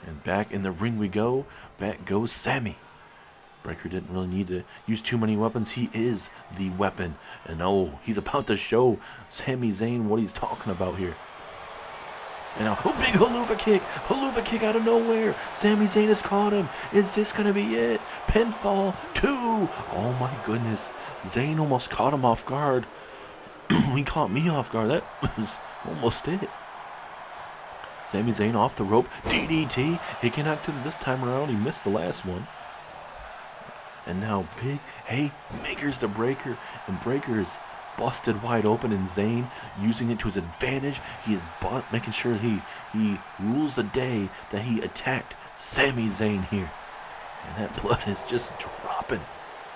And back in the ring we go. Back goes Sami. Breaker didn't really need to use too many weapons. He is the weapon. And he's about to show Sami Zayn what he's talking about here. And now, oh, big haluva kick out of nowhere. Sami Zayn has caught him. Is this going to be it? Pinfall 2. Oh my goodness. Zayn almost caught him off guard. He caught me off guard. That was almost it. Sami Zayn off the rope. DDT. He connected this time around. He missed the last one. And now big haymakers to Breaker. And Breaker is busted wide open, and Zayn using it to his advantage. He is making sure he rules the day that he attacked Sami Zayn here. And that blood is just dropping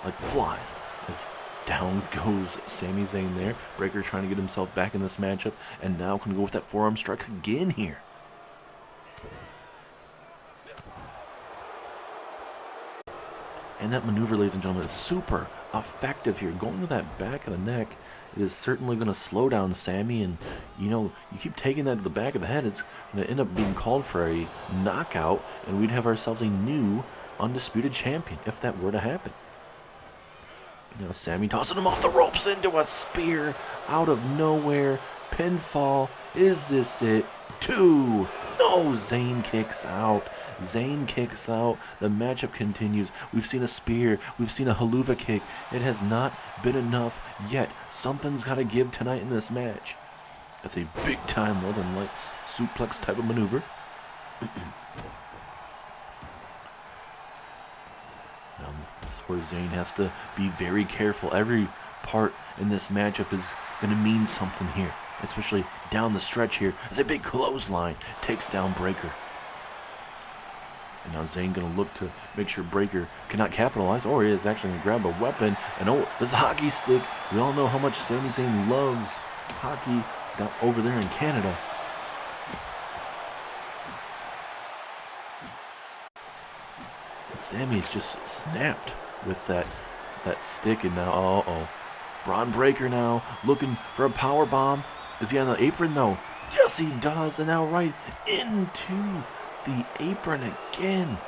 like flies as down goes Sami Zayn there. Breaker trying to get himself back in this matchup, and now can go with that forearm strike again here. And that maneuver, ladies and gentlemen, is super effective here. Going to that back of the neck, it is certainly going to slow down Sami. And, you know, you keep taking that to the back of the head, it's going to end up being called for a knockout. And we'd have ourselves a new undisputed champion if that were to happen. Now Sami tossing him off the ropes into a spear out of nowhere. Pinfall. Is this it? 2. No, Zayn kicks out. Zayn kicks out. The matchup continues. We've seen a spear. We've seen a haluva kick. It has not been enough yet. Something's got to give tonight in this match. That's a big-time Northern Lights suplex type of maneuver. Now, this is where Zayn has to be very careful. Every part in this matchup is going to mean something here, especially down the stretch here, as a big clothesline takes down Breaker. And now Zayn going to look to make sure Breaker cannot capitalize, or he is actually going to grab a weapon. And oh, this hockey stick. We all know how much Sami Zayn loves hockey down over there in Canada. And Sami is just snapped with that stick, and now, Braun Breaker now looking for a power bomb. Is he on the apron? No. Yes, he does. And now right into the apron again.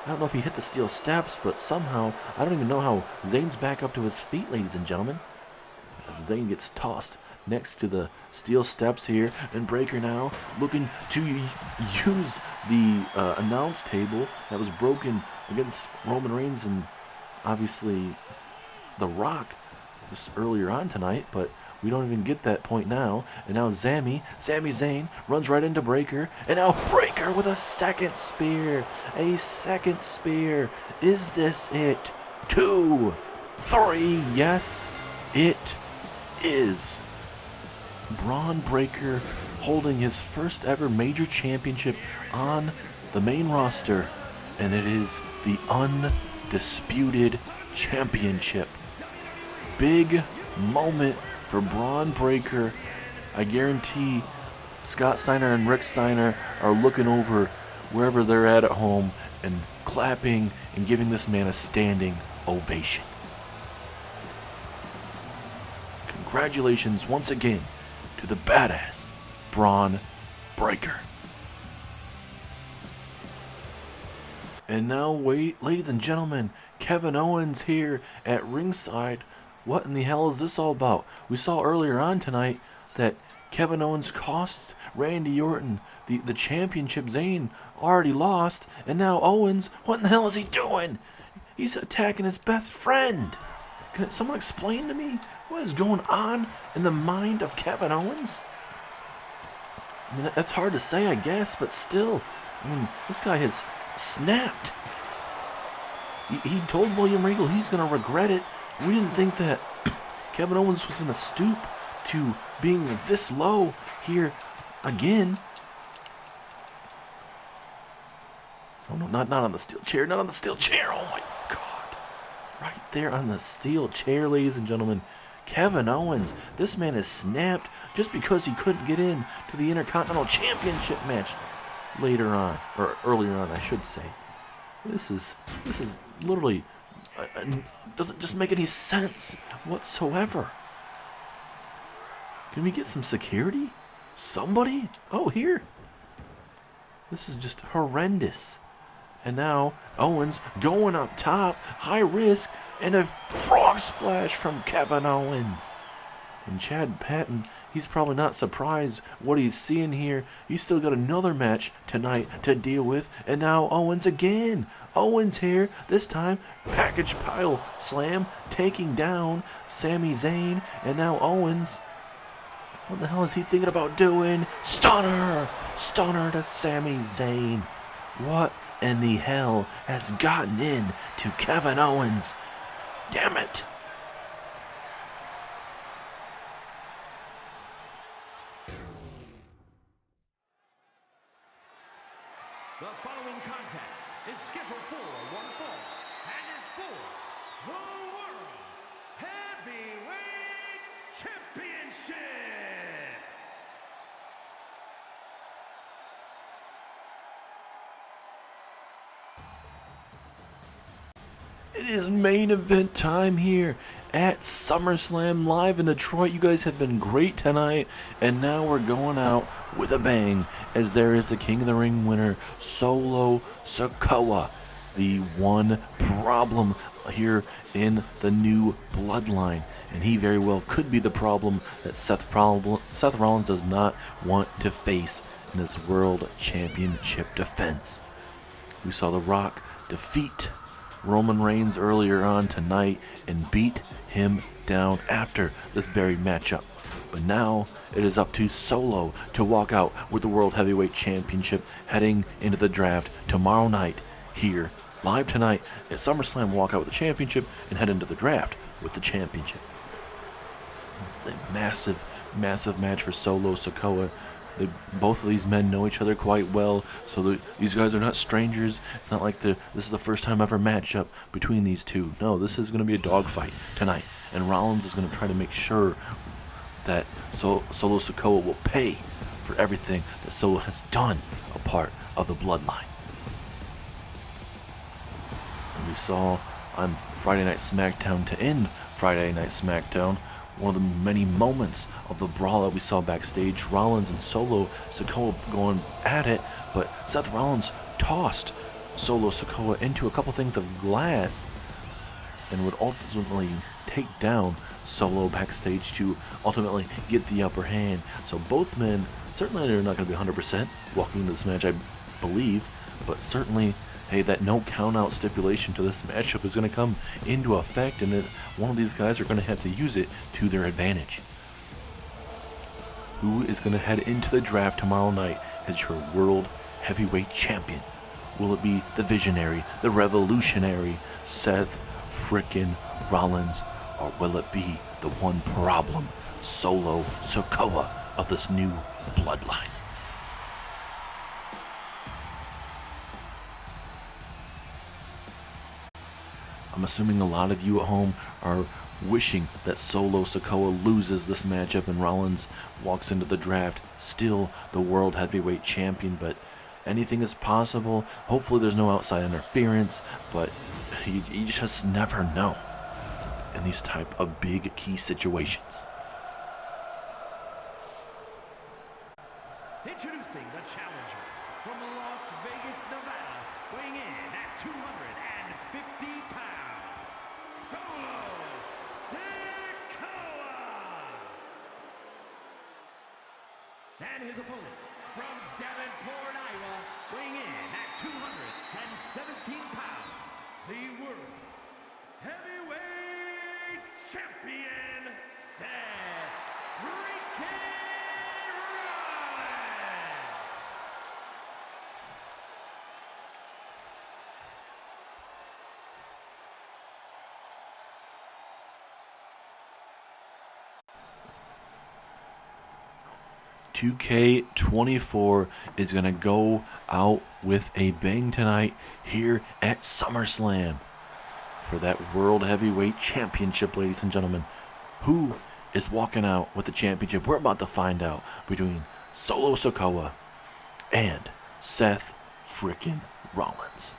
I don't know if he hit the steel steps, but somehow, I don't even know how Zayn's back up to his feet, ladies and gentlemen. As Zayn gets tossed next to the steel steps here, and Breaker now looking to use the announce table that was broken against Roman Reigns and obviously The Rock just earlier on tonight, but we don't even get that point now. And now Sami Zayn runs right into Breaker. And now Breaker with a second spear. A second spear. Is this it? 2, 3. Yes, it is. Braun Breaker holding his first ever major championship on the main roster. And it is the undisputed championship. Big moment for Braun Breaker. I guarantee Scott Steiner and Rick Steiner are looking over wherever they're at home and clapping and giving this man a standing ovation. Congratulations once again to the badass Braun Breaker. And now, ladies and gentlemen, Kevin Owens here at ringside. What in the hell is this all about? We saw earlier on tonight that Kevin Owens cost Randy Orton the championship. Zayn already lost, and now Owens, what in the hell is he doing? He's attacking his best friend. Can someone explain to me what is going on in the mind of Kevin Owens? I mean, that's hard to say, I guess, but still, I mean, this guy has snapped. He told William Regal he's going to regret it. We didn't think that Kevin Owens was going to stoop to being this low here again. So no, not on the steel chair, not on the steel chair. Oh my God. Right there on the steel chair, ladies and gentlemen. Kevin Owens, this man is snapped just because he couldn't get in to the Intercontinental Championship match later on, or earlier on, I should say. This is literally doesn't just make any sense whatsoever. Can we get some security? Somebody? Oh, here. This is just horrendous. And now Owens going up top, high risk, and a frog splash from Kevin Owens. And Chad Patton, he's probably not surprised what he's seeing here. He's still got another match tonight to deal with. And now Owens again. Owens here. This time, package pile slam, taking down Sami Zayn. And now Owens. What the hell is he thinking about doing? Stunner! Stunner to Sami Zayn. What in the hell has gotten in to Kevin Owens? Damn it! The following contest is scheduled for one fall and is for the World Heavyweight Championship. It is main event time here at Summerslam live in Detroit. You guys have been great tonight, and now we're going out with a bang as there is the King of the Ring winner, Solo Sikoa. The one problem here in the new bloodline, and he very well could be the problem that Seth Rollins does not want to face in his World Championship defense. We saw The Rock defeat Roman Reigns earlier on tonight and beat him down after this very matchup. But now it is up to Solo to walk out with the World Heavyweight Championship heading into the draft tomorrow night here live tonight at SummerSlam. Walk out with the championship and head into the draft with the championship. It's a massive match for Solo Sikoa. Both of these men know each other quite well, so these guys are not strangers. It's not like this is the first time ever matchup between these two. No, this is going to be a dogfight tonight, and Rollins is going to try to make sure that Solo Sikoa will pay for everything that Solo has done a part of the bloodline. And we saw on Friday Night SmackDown to end Friday Night SmackDown, one of the many moments of the brawl that we saw backstage, Rollins and Solo Sikoa going at it, but Seth Rollins tossed Solo Sikoa into a couple things of glass and would ultimately take down Solo backstage to ultimately get the upper hand. So both men, certainly they're not going to be 100% walking into this match, I believe, but certainly, hey, that no count-out stipulation to this matchup is going to come into effect, and one of these guys are going to have to use it to their advantage. Who is going to head into the draft tomorrow night as your World Heavyweight Champion? Will it be the visionary, the revolutionary Seth frickin' Rollins, or will it be the one problem, Solo Sikoa of this new bloodline? I'm assuming a lot of you at home are wishing that Solo Sikoa loses this matchup and Rollins walks into the draft still the World Heavyweight Champion, but anything is possible. Hopefully there's no outside interference, but you just never know in these type of big key situations. Introducing the challenger from Las Vegas, Nevada, weighing in at 250 pounds, Solo Sikoa. And his opponent from Davenport, Iowa, weighing in at 217 pounds, the World Heavyweight Champion, Seth freaking Rollins. 2K24 is going to go out with a bang tonight here at SummerSlam for that World Heavyweight Championship, ladies and gentlemen. Who is walking out with the championship? We're about to find out between Solo Sikoa and Seth frickin' Rollins.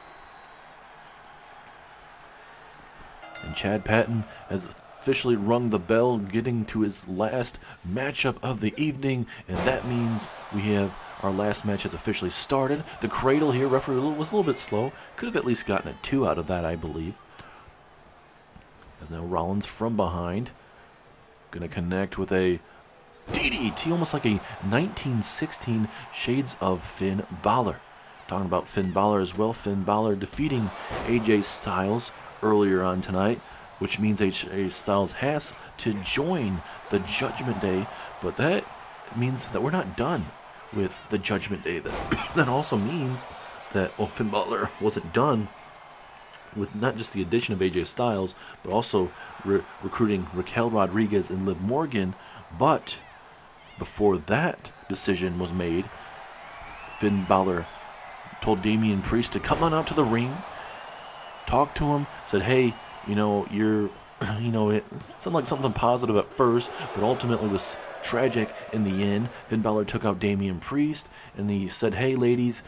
And Chad Patton has officially rung the bell, getting to his last matchup of the evening, and that means we have our last match has officially started. The cradle here, referee was a little bit slow. Could have at least gotten a 2 out of that, I believe. As now Rollins from behind Gonna connect with a DDT, almost like a 1916 Shades of Finn Balor. Talking about Finn Balor as well. Finn Balor defeating AJ Styles earlier on tonight, which means AJ Styles has to join the Judgment Day, but that means that we're not done with the Judgment Day. That also means that Finn Balor wasn't done with not just the addition of AJ Styles, but also recruiting Raquel Rodriguez and Liv Morgan. But before that decision was made, Finn Balor told Damian Priest to come on out to the ring, talk to him, said, hey, it sounded like something positive at first, but ultimately was tragic in the end. Finn Balor took out Damian Priest, and he said, hey, ladies,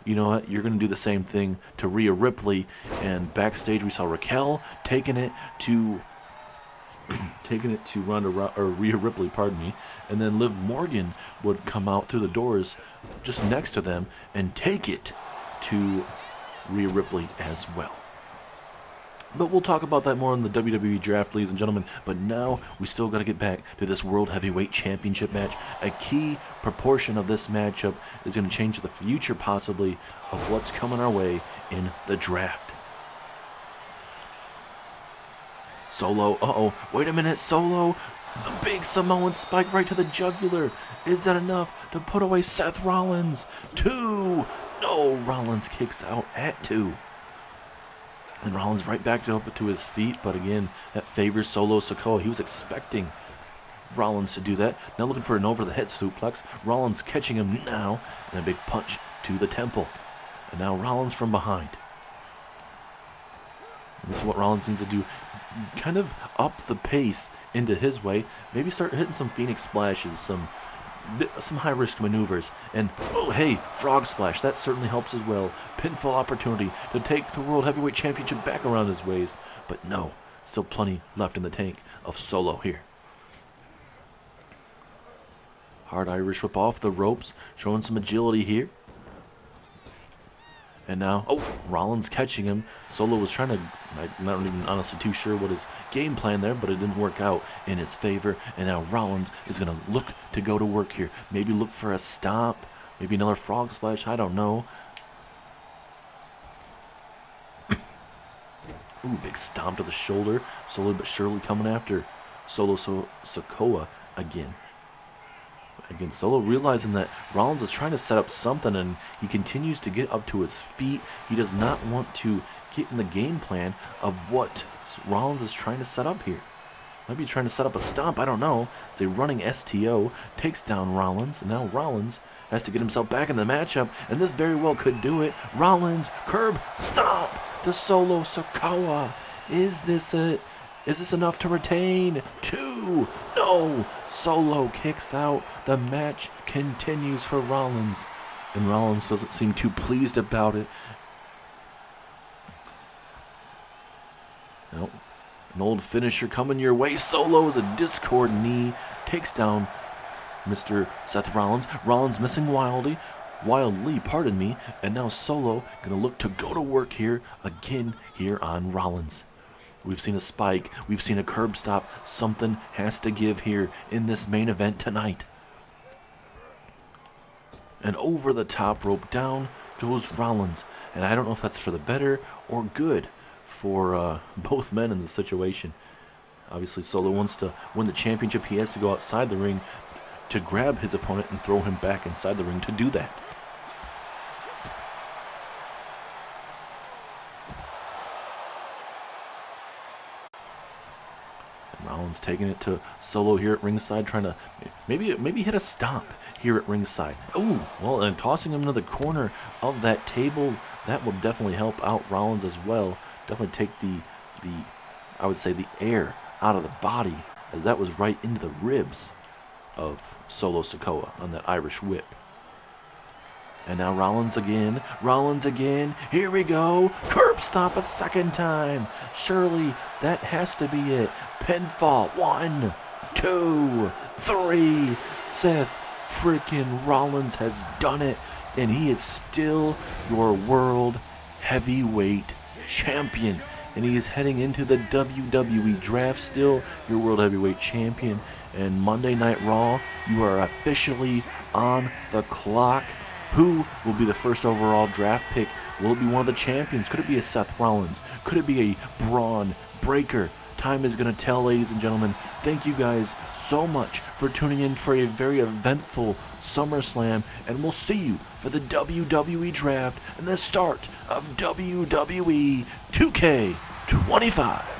you know what, you're going to do the same thing to Rhea Ripley. And backstage we saw Raquel taking it to Rhea Ripley, and then Liv Morgan would come out through the doors just next to them and take it to Rhea Ripley as well. But we'll talk about that more in the WWE Draft, ladies and gentlemen. But now we still got to get back to this World Heavyweight Championship match. A key proportion of this matchup is going to change the future, possibly, of what's coming our way in the draft. Solo, wait a minute, Solo. The big Samoan spike right to the jugular. Is that enough to put away Seth Rollins? 2. No, Rollins kicks out at 2. And Rollins right back up to his feet, but again, that favors Solo Sikoa. He was expecting Rollins to do that. Now looking for an over-the-head suplex. Rollins catching him now, and a big punch to the temple. And now Rollins from behind. And this is what Rollins needs to do. Kind of up the pace into his way. Maybe start hitting some Phoenix splashes, some high-risk maneuvers. And, oh, hey, frog splash. That certainly helps as well. Pinfall opportunity to take the World Heavyweight Championship back around his waist. But no, still plenty left in the tank of Solo here. Hard Irish whip off the ropes, showing some agility here. And now, Rollins catching him. Solo was trying to, I'm not even honestly too sure what his game plan there, but it didn't work out in his favor. And now Rollins is going to look to go to work here. Maybe look for a stomp. Maybe another frog splash. I don't know. Ooh, big stomp to the shoulder. Slowly but surely coming after Solo Sikoa again. Again, Solo realizing that Rollins is trying to set up something, and he continues to get up to his feet. He does not want to get in the game plan of what Rollins is trying to set up here. Might be trying to set up a stomp, I don't know. It's a running STO, takes down Rollins, and now Rollins has to get himself back in the matchup, and this very well could do it. Rollins, curb, stomp to Solo Sikoa. Is this it? Is this enough to retain? 2. No. Solo kicks out. The match continues for Rollins. And Rollins doesn't seem too pleased about it. Nope. An old finisher coming your way. Solo is a Discord knee. Takes down Mr. Seth Rollins. Rollins missing wildly, pardon me. And now Solo going to look to go to work here again here on Rollins. We've seen a spike. We've seen a curb stop. Something has to give here in this main event tonight. And over the top rope, down goes Rollins. And I don't know if that's for the better or good for both men in this situation. Obviously, Solo wants to win the championship. He has to go outside the ring to grab his opponent and throw him back inside the ring to do that. Rollins taking it to Solo here at ringside, trying to maybe hit a stomp here at ringside. Oh, well, and tossing him into the corner of that table, that will definitely help out Rollins as well. Definitely take I would say the air out of the body, as that was right into the ribs of Solo Sikoa on that Irish whip. And now Rollins again, here we go, curb stop a second time. Surely that has to be it. Pinfall, 1, 2, 3. Seth freaking Rollins has done it, and he is still your World Heavyweight Champion. and he is heading into the WWE Draft still, your World Heavyweight Champion. And Monday Night Raw, you are officially on the clock. Who will be the first overall draft pick? Will it be one of the champions? Could it be a Seth Rollins? Could it be a Braun Breaker? Time is going to tell, ladies and gentlemen. Thank you guys so much for tuning in for a very eventful SummerSlam, and we'll see you for the WWE Draft and the start of WWE 2K24.